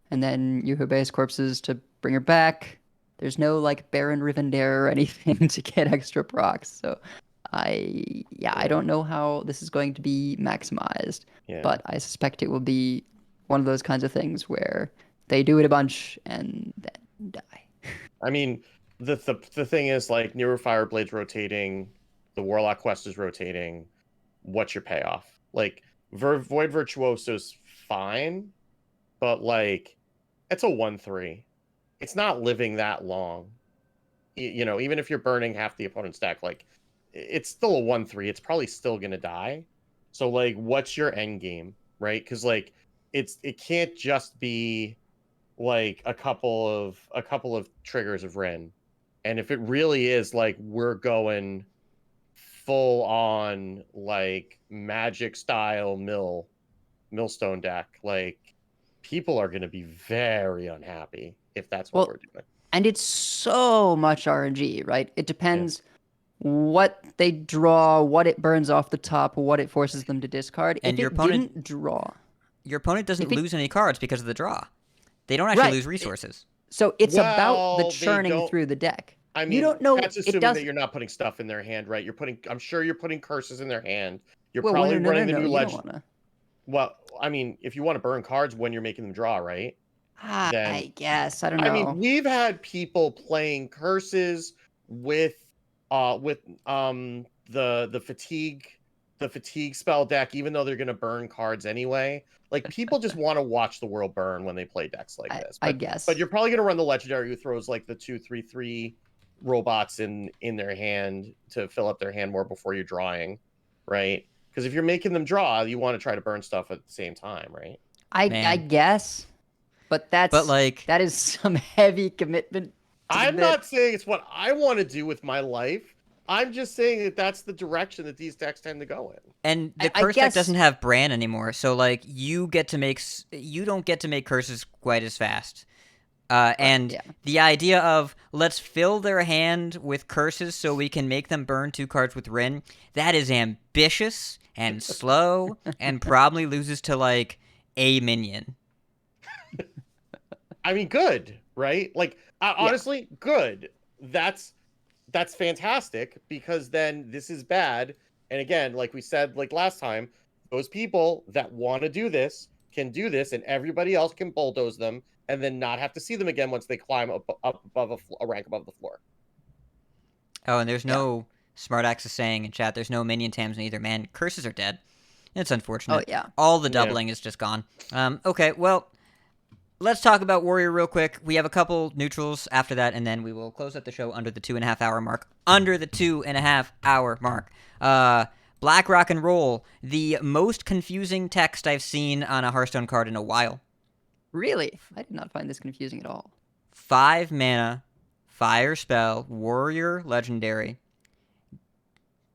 And then you Habeas Corpses to bring her back. There's no like Baron Rivendare or anything to get extra procs. So I don't know how this is going to be maximized, but I suspect it will be one of those kinds of things where they do it a bunch and then die. I mean, the thing is, like, Newer Fireblade's rotating, the Warlock quest is rotating. What's your payoff? Like, Void Virtuoso's fine, but like, it's a 1/3. It's not living that long. you know, even if you're burning half the opponent's deck, like it's still a 1/3. It's probably still gonna die. So like, what's your end game, right? Because like it can't just be like a couple of triggers of Rin. And if it really is like we're going full on like magic style millstone deck, like people are going to be very unhappy if that's what Well, we're doing. And it's so much RNG, right? It depends what they draw, what it burns off the top, what it forces them to discard. And If your it opponent- didn't draw, Your opponent doesn't If it- lose any cards because of the draw. They don't actually Right. lose resources. so it's about Well, the they churning don't- through the deck. I mean, you don't know. that's It assuming does. that you're not putting stuff in their hand, right? I'm sure you're putting curses in their hand. You're Well, probably no, running the new you don't legend. wanna. Well, I mean, if you want to burn cards when you're making them draw, right? Then I guess I don't know. I mean, we've had people playing curses with the fatigue spell deck, even though they're gonna burn cards anyway. Like people just want to watch the world burn when they play decks like this. I guess. But you're probably gonna run the legendary who throws like the 2/3/3 robots in their hand to fill up their hand more before you're drawing, right? Because if you're making them draw, you want to try to burn stuff at the same time, right? I Man. guess, but But like, that is some heavy commitment. to I'm commit. not saying it's what I want to do with my life. I'm just saying that that's the direction that these decks tend to go in. and the I curse deck guess- doesn't have Bran anymore, so like you don't get to make curses quite as fast. And yeah. the idea of let's fill their hand with curses so we can make them burn 2 cards with Rin, that is ambitious and slow and probably loses to like a minion. I mean, good, right? Like, honestly, good. That's fantastic because then this is bad. And again, like we said, like last time, those people that want to do this can do this, and everybody else can bulldoze them, and then not have to see them again once they climb up above a rank above the floor. Oh, and there's no Smartax is saying in chat, there's no minion tams either. Man, curses are dead. It's unfortunate. Oh yeah. All the Yeah. doubling is just gone. Okay, well, let's talk about Warrior real quick. We have a couple neutrals after that, and then we will close up the show under the 2.5 hour mark. Under the 2.5 hour mark. Black Rock and Roll, the most confusing text I've seen on a Hearthstone card in a while. Really, I did not find this confusing at all. 5 mana, fire spell, warrior, legendary.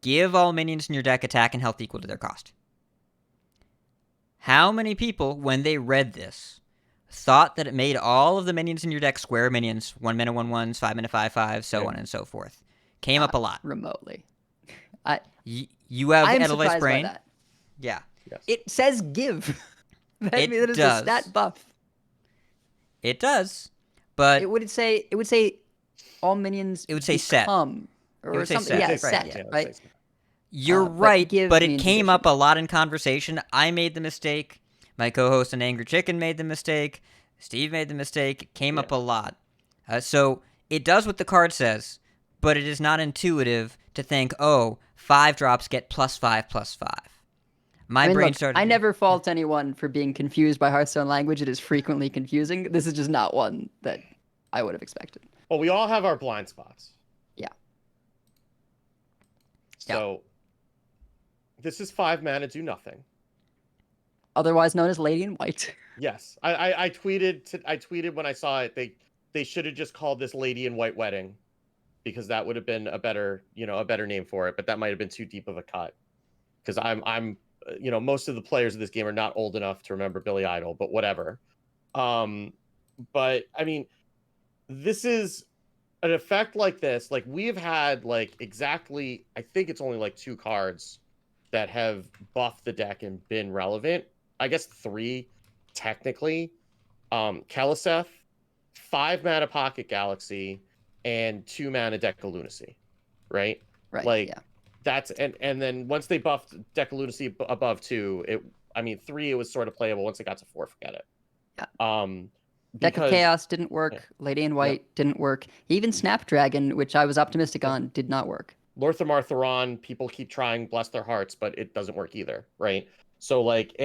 Give all minions in your deck attack and health equal to their cost. How many people, when they read this, thought that it made all of the minions in your deck square minions, 1 mana 1/1s, 5 mana 5/5, so on and so forth? Came up a lot. Remotely. You have I'm Edelweiss surprised Brain? by that. Yeah. Yes. It says give. that It is does. a stat buff. It does. But It would say all minions. It would say set. become, or It would say something. set. Yeah, Right, set. yeah. Right. you're but right, give but it means came addition. up a lot in conversation. I made the mistake. My co-host and Angry Chicken made the mistake. Steve made the mistake. It came up a lot. So it does what the card says, but it is not intuitive to think, oh, 5 drops get +5/+5. My I mean, brain look, started. I never fault anyone for being confused by Hearthstone language. It is frequently confusing. This is just not one that I would have expected. Well, we all have our blind spots. Yeah. So this is 5 mana, do nothing. Otherwise known as Lady in White. Yes, I tweeted when I saw it. They should have just called this Lady in White Wedding, because that would have been a better name for it. But that might have been too deep of a cut, because I'm most of the players of this game are not old enough to remember Billy Idol, but whatever. But I mean, this is an effect like this. Like we've had like exactly, I think it's only like 2 cards that have buffed the deck and been relevant. I guess 3 technically. Keleseth, 5 mana Pocket Galaxy, and 2 mana Deck of Lunacy, right? Right. Like, yeah. That's and then once they buffed Deck of Lunacy above 2, 3 it was sort of playable. Once it got to 4, forget it. Yeah. Deck of Chaos didn't work. Lady in White didn't work. Even Snapdragon, which I was optimistic on, did not work. Lorthamar Theron, people keep trying, bless their hearts, but it doesn't work either, right? So like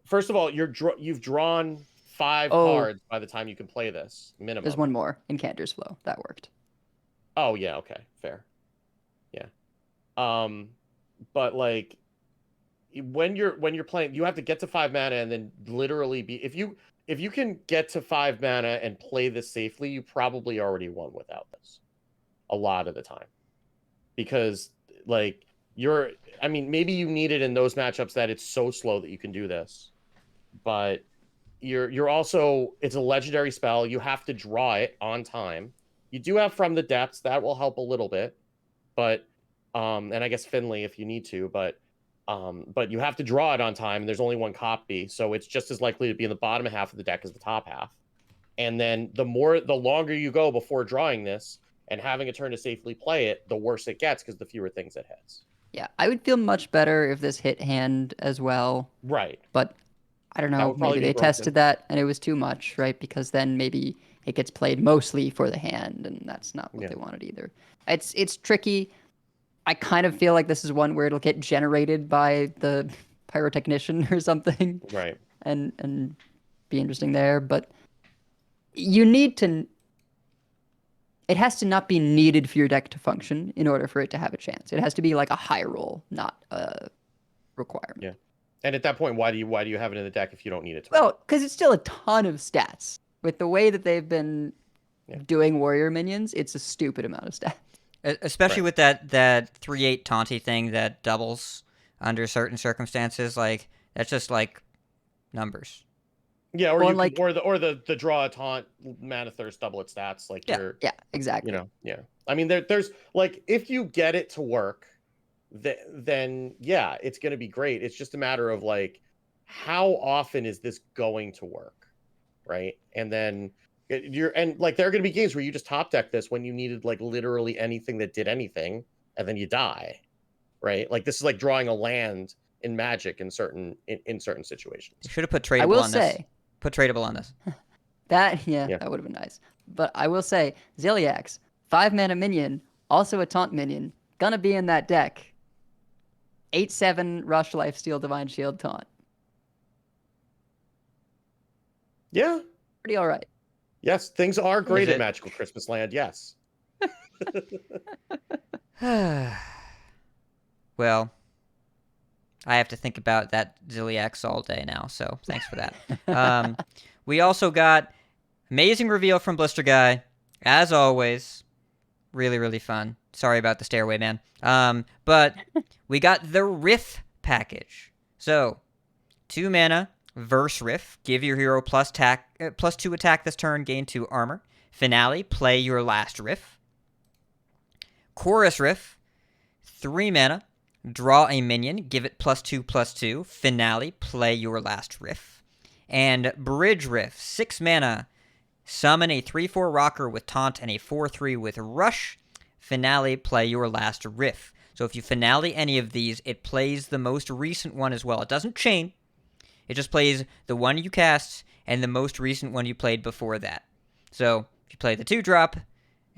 first of all, you've drawn 5 cards by the time you can play this minimum. There's one more, Incanter's Flow. That worked. Oh yeah, okay, fair. Yeah. But like when you're playing, you have to get to 5 mana and then literally be if you can get to 5 mana and play this safely, you probably already won without this. A lot of the time. Because like I mean, maybe you need it in those matchups that it's so slow that you can do this. But you're also it's a legendary spell. You have to draw it on time. You do have From the Depths, that will help a little bit. But and I guess Finley if you need to, but you have to draw it on time, and there's only one copy, so it's just as likely to be in the bottom half of the deck as the top half. And then the longer you go before drawing this and having a turn to safely play it, the worse it gets because the fewer things it hits. Yeah, I would feel much better if this hit hand as well. Right. But I don't That know, would probably maybe be they broken. tested that and it was too much, right? Because then maybe it gets played mostly for the hand, and that's not what Yeah. they wanted either. It's tricky. I kind of feel like this is one where it'll get generated by the pyrotechnician or something, Right. and be interesting there. But you need to. It has to not be needed for your deck to function in order for it to have a chance. It has to be like a high roll, not a requirement. Yeah. And at that point, why do you have it in the deck if you don't need it to? Well, because it's still a ton of stats. With the way that they've been doing warrior minions, it's a stupid amount of stats. Especially Right. with that 3/8 taunty thing that doubles under certain circumstances. Like that's just like numbers. Yeah, or Well, you like- can, or the draw a taunt mana thirst double its stats like Yeah. you're Yeah, exactly. yeah. I mean there's like if you get it to work, then yeah, it's going to be great. It's just a matter of like how often is this going to work, right? And then like there are going to be games where you just top deck this when you needed like literally anything that did anything, and then you die, right? Like this is like drawing a land in Magic in certain situations. You should have put tradable I will on this. say Put tradable on this. that Yeah. that would have been nice. But I will say Ziliax, 5-mana minion, also a taunt minion, gonna be in that deck. 8/7 Rush Lifesteal Divine Shield taunt. Yeah. Pretty all right. Yes, things are great Is at it? Magical Christmas Land. Yes. Well, I have to think about that Ziliax all day now, so thanks for that. We also got amazing reveal from Blister Guy, as always. Really, really fun. Sorry about the stairway, man. But we got the Riff package. So, 2 mana, Verse Riff. Give your hero +2 attack this turn, gain 2 armor. Finale, play your last Riff. Chorus Riff, 3 mana, draw a minion, give it +2/+2. Finale, play your last Riff. And Bridge Riff, 6 mana, summon a 3/4 rocker with taunt and a 4/3 with rush. Finale, play your last Riff. So if you finale any of these, it plays the most recent one as well. It doesn't chain. It just plays the one you cast and the most recent one you played before that. So if you play the 2-drop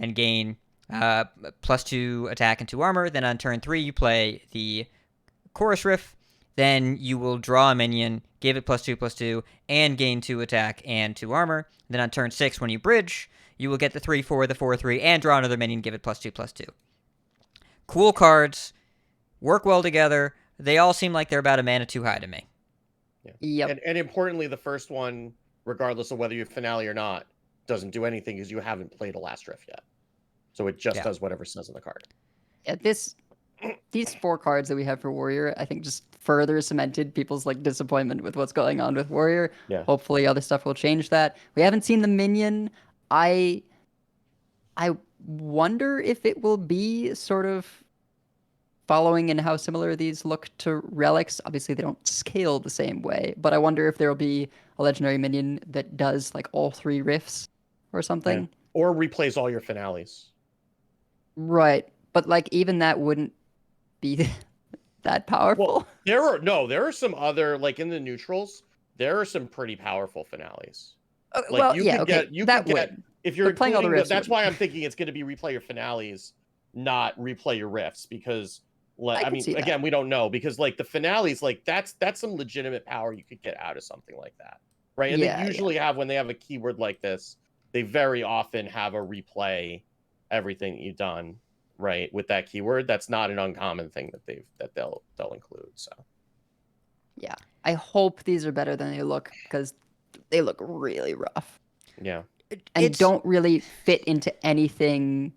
and gain +2 attack and 2 armor, then on turn 3 you play the Chorus Riff, then you will draw a minion, give it +2/+2, and gain 2 attack and 2 armor. Then on turn 6 when you bridge, you will get the 3/4, the 4/3, and draw another minion, give it +2/+2. Cool cards, work well together. They all seem like they're about a mana too high to me. Yep. And importantly, the first one, regardless of whether you finale or not, doesn't do anything because you haven't played a last riff yet. So it just does whatever says on the card. Yeah, these 4 cards that we have for Warrior, I think just further cemented people's like disappointment with what's going on with Warrior. Yeah. Hopefully other stuff will change that. We haven't seen the minion. I wonder if it will be sort of following in how similar these look to relics. Obviously they don't scale the same way, but I wonder if there will be a legendary minion that does like all 3 riffs or something. Yeah. Or replays all your finales. Right. But like even that wouldn't be that powerful. Well, there are some other, like in the neutrals, there are some pretty powerful finales. Like well, you yeah, could okay. get that get would. if you're But playing all the including riffs that's wouldn't. why I'm thinking it's going to be replay your finales, not replay your riffs, because I I could mean see that. again we don't know, because like the finales, like that's some legitimate power you could get out of something like that, right? And Yeah, they usually have, when they have a keyword like this, they very often have a replay everything that you've done, right, with that keyword. That's not an uncommon thing that they'll include. So Yeah. I hope these are better than they look because they look really rough yeah. and It's don't really fit into anything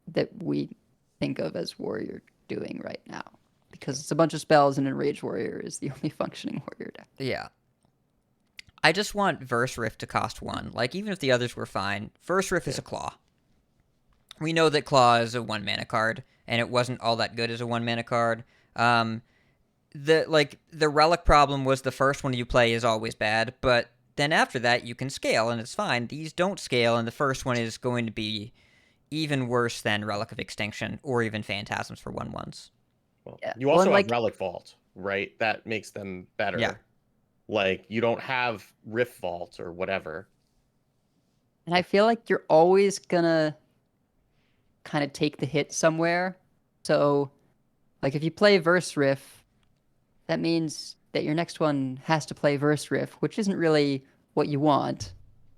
that we think of as warrior doing right now. Because it's a bunch of spells and Enraged Warrior is the only functioning warrior deck. yeah. I just want Verse Rift to cost 1. Like, even if the others were fine, Verse Rift is a Claw. We know that Claw is a 1-mana card, and it wasn't all that good as a 1-mana card. The Relic problem was the first one you play is always bad, but then after that you can scale, and it's fine. These don't scale, and the first one is going to be even worse than Relic of Extinction, or even Phantasms for 1/1s. Well, Yeah. you Well, also and, have like- Relic Vault, right? That makes them better. Yeah. Like, you don't have Rift Vault or whatever. And I feel like you're always gonna kind of take the hit somewhere. So, like, if you play Verse Riff, that means that your next one has to play Verse Riff, which isn't really what you want.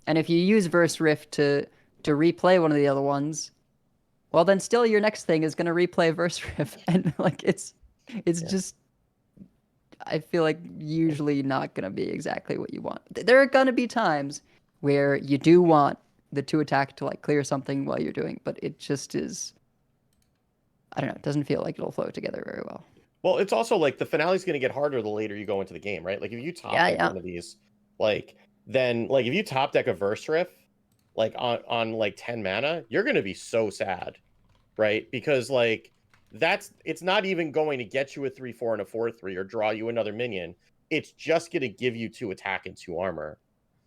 And if you use Verse Riff to replay one of the other ones, well, then still your next thing is gonna replay Verse Riff, and like it's just. I feel like usually not gonna be exactly what you want. There are gonna be times where you do want the 2 attack to like clear something while you're doing, but it just is. I don't know. It doesn't feel like it'll flow together very well. Well, it's also like the finale's going to get harder the later you go into the game, right? Like, if you top deck one of these, like, then like if you top deck a Verse Riff, like on like 10 mana, you're going to be so sad, right? Because like it's not even going to get you a 3/4 and a 4/3 or draw you another minion. It's just going to give you 2 attack and 2 armor,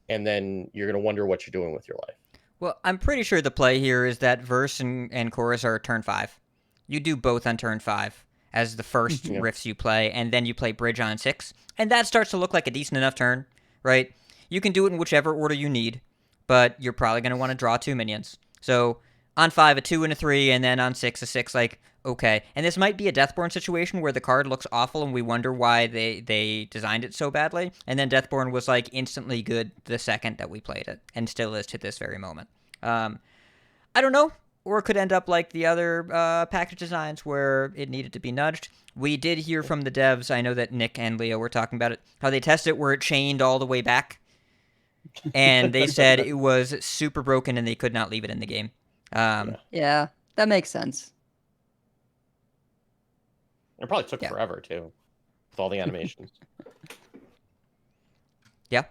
and then you're going to wonder what you're doing with your life. Well, I'm pretty sure the play here is that Verse and Chorus are turn 5. You do both on turn 5 as the first Yeah. riffs you play, and then you play Bridge on 6. And that starts to look like a decent enough turn, right? You can do it in whichever order you need, but you're probably going to want to draw 2 minions. So on 5, a 2 and a 3, and then on 6, a 6, like, okay. And this might be a Deathborn situation where the card looks awful and we wonder why they designed it so badly. And then Deathborn was, like, instantly good the second that we played it, and still is to this very moment. I don't know. Or it could end up like the other package designs where it needed to be nudged. We did hear from the devs, I know that Nick and Leo were talking about it, how they tested it where it chained all the way back. And they said it was super broken and they could not leave it in the game. Yeah, that makes sense. It probably took Yeah. forever too, with all the animations. Yeah.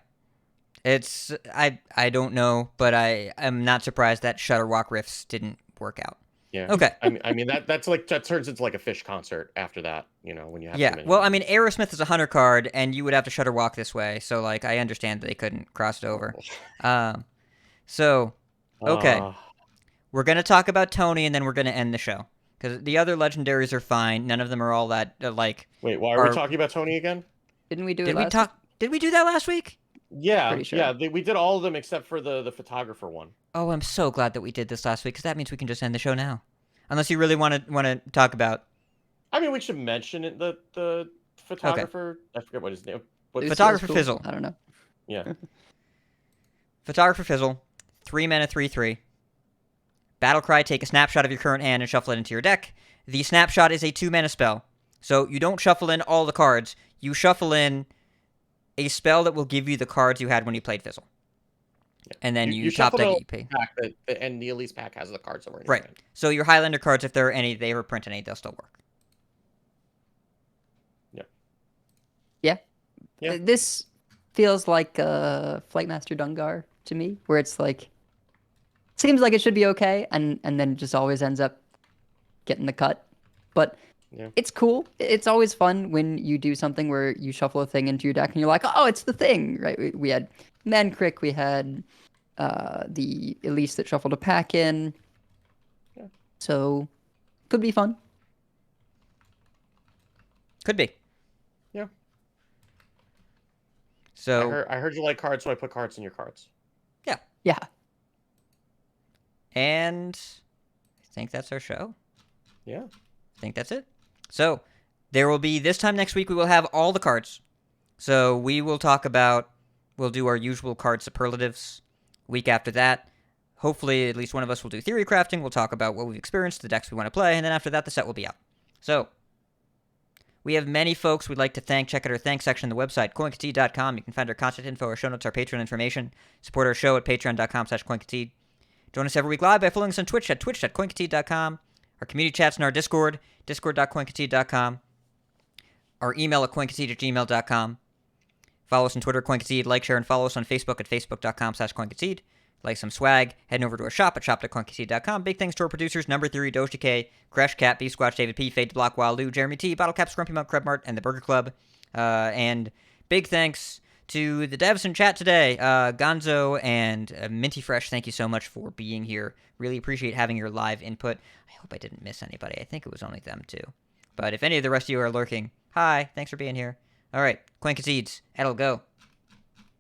It's I don't know, but I am not surprised that Shutterwalk riffs didn't work out. Yeah. Okay. I mean that turns into like a Fish concert after that, you know, when you have. Yeah. so many Well, I mean, minions. Aerosmith is a hunter card, and you would have to Shutterwalk this way, so like I understand that they couldn't cross it over. So okay. Uh, We're gonna talk about Tony, and then we're gonna end the show because the other legendaries are fine. None of them are all that like. wait, why are we Are- talking about Tony again? Didn't we do Did it we last talk? Did we do that last week? Yeah, Pretty sure. yeah, we did all of them except for the photographer one. Oh, I'm so glad that we did this last week because that means we can just end the show now. Unless you really want to talk about I mean, we should mention it. The photographer. I forget what his name. What, Lucius Photographer Cool? Fizzle. I don't know. yeah. Photographer Fizzle, 3 mana, 3/3. Battlecry, take a snapshot of your current hand and shuffle it into your deck. The snapshot is a 2 mana spell, so you don't shuffle in all the cards. You shuffle in a spell that will give you the cards you had when you played Fizzle, and then you top shuffle deck the EP. pack and the Elise pack has the cards that were in your Right. hand. So your Highlander cards, if there are any, they ever print any, they'll still work. Yeah. This feels like Flightmaster Dungar to me, where it's like seems like it should be okay, and then it just always ends up getting the cut. But Yeah. it's cool. It's always fun when you do something where you shuffle a thing into your deck and you're like, oh, it's the thing, right? We had Mancrick, we had the Elise that shuffled a pack in. Yeah. So could be fun. Could be. Yeah. So I heard you like cards, so I put cards in your cards. Yeah. and I think that's our show. Yeah. I think that's it. So there will be this time next week. We will have all the cards. So we will talk about. We'll do our usual card superlatives. Week after that, hopefully at least one of us will do theory crafting. We'll talk about what we've experienced, the decks we want to play, and then after that, the set will be out. So, we have many folks we'd like to thank. Check out our thanks section on the website, coinconcede.com. You can find our contact info, our show notes, our Patreon information. Support our show at patreon.com/coinconcede. Join us every week live by following us on Twitch at twitch.coinconcede.com. Our community chats in our Discord, discord.coinconcede.com. Our email at coinconcede@gmail.com. Follow us on Twitter, CoinConcede. Like, share, and follow us on Facebook at facebook.com/CoinConcede. Like some swag, heading over to our shop at shop.coinconcede.com. Big thanks to our producers, Number Theory, Doja K, Crash Cat, B Squatch, David P, Fade to Block, Wild Lou, Jeremy T, Bottle Cap, Scrumpy Monk, Krebmart, and the Burger Club. And big thanks to the devs in chat today, Gonzo and Minty Fresh. Thank you so much for being here. Really appreciate having your live input. I hope I didn't miss anybody. I think it was only them too. But if any of the rest of you are lurking, hi, thanks for being here. All right, Coin Concedes, Ed'll go.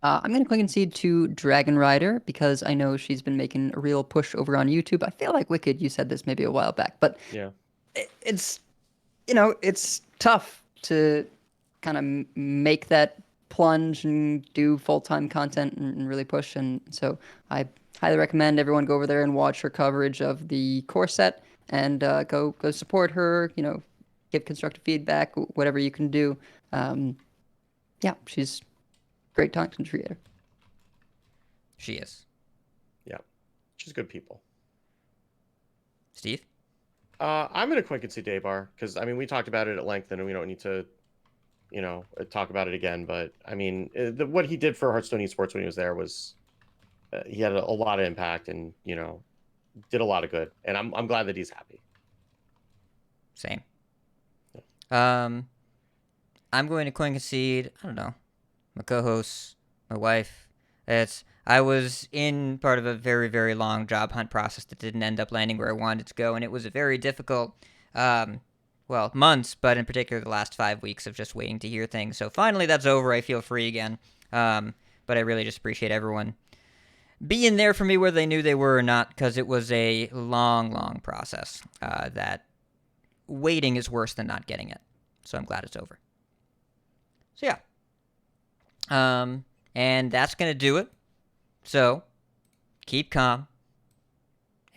I'm going to coin concede to Dragon Rider because I know she's been making a real push over on YouTube. I feel like Wicked, you said this maybe a while back, but Yeah. it's, it's tough to kind of make that plunge and do full-time content and really push. And so I highly recommend everyone go over there and watch her coverage of the core set and go support her, give constructive feedback, whatever you can do. Yeah, she's great content creator. She is. Yeah. She's good people. Steve? I'm going to quick concede Daybar because, we talked about it at length and we don't need to, talk about it again. But, what he did for Hearthstone Esports when he was there was he had a lot of impact and, did a lot of good. And I'm glad that he's happy. Same. I'm going to coin concede, I don't know, my co-hosts, my wife. I was in part of a very, very long job hunt process that didn't end up landing where I wanted to go, and it was a very difficult, months, but in particular the last 5 weeks of just waiting to hear things. So finally that's over. I feel free again. But I really just appreciate everyone being there for me whether they knew they were or not, because it was a long, long process that waiting is worse than not getting it. So I'm glad it's over. So yeah. And that's going to do it. So, keep calm.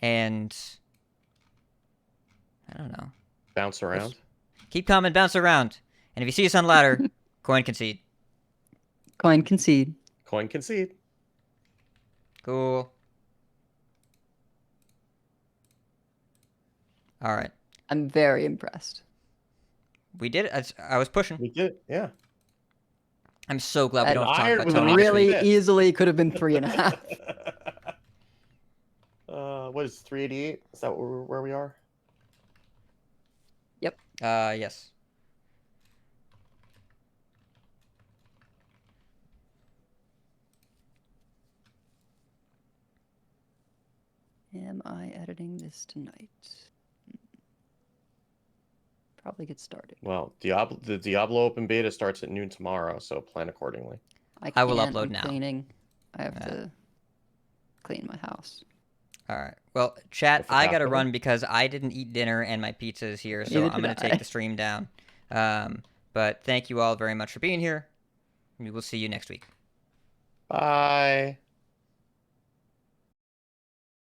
And, I don't know. Bounce around. Keep calm and bounce around. And if you see us on ladder, coin concede. Coin concede. Coin concede. Cool. All right. I'm very impressed. We did it. I was pushing. We did, yeah. I'm so glad we That don't have to talk iron about was Tony. an Really fifth. easily could have been 3.5. What is 388? Is that where we are? Yes. Am I editing this tonight? Probably get started. Well, the Diablo open beta starts at noon tomorrow, so plan accordingly. I will can't, upload I'm now. Cleaning. I have Yeah. to clean my house. All right. Well, chat, If it I got to happened. run because I didn't eat dinner and my pizza is here, so Neither I'm going did to take I. the stream down. But thank you all very much for being here. We will see you next week. Bye.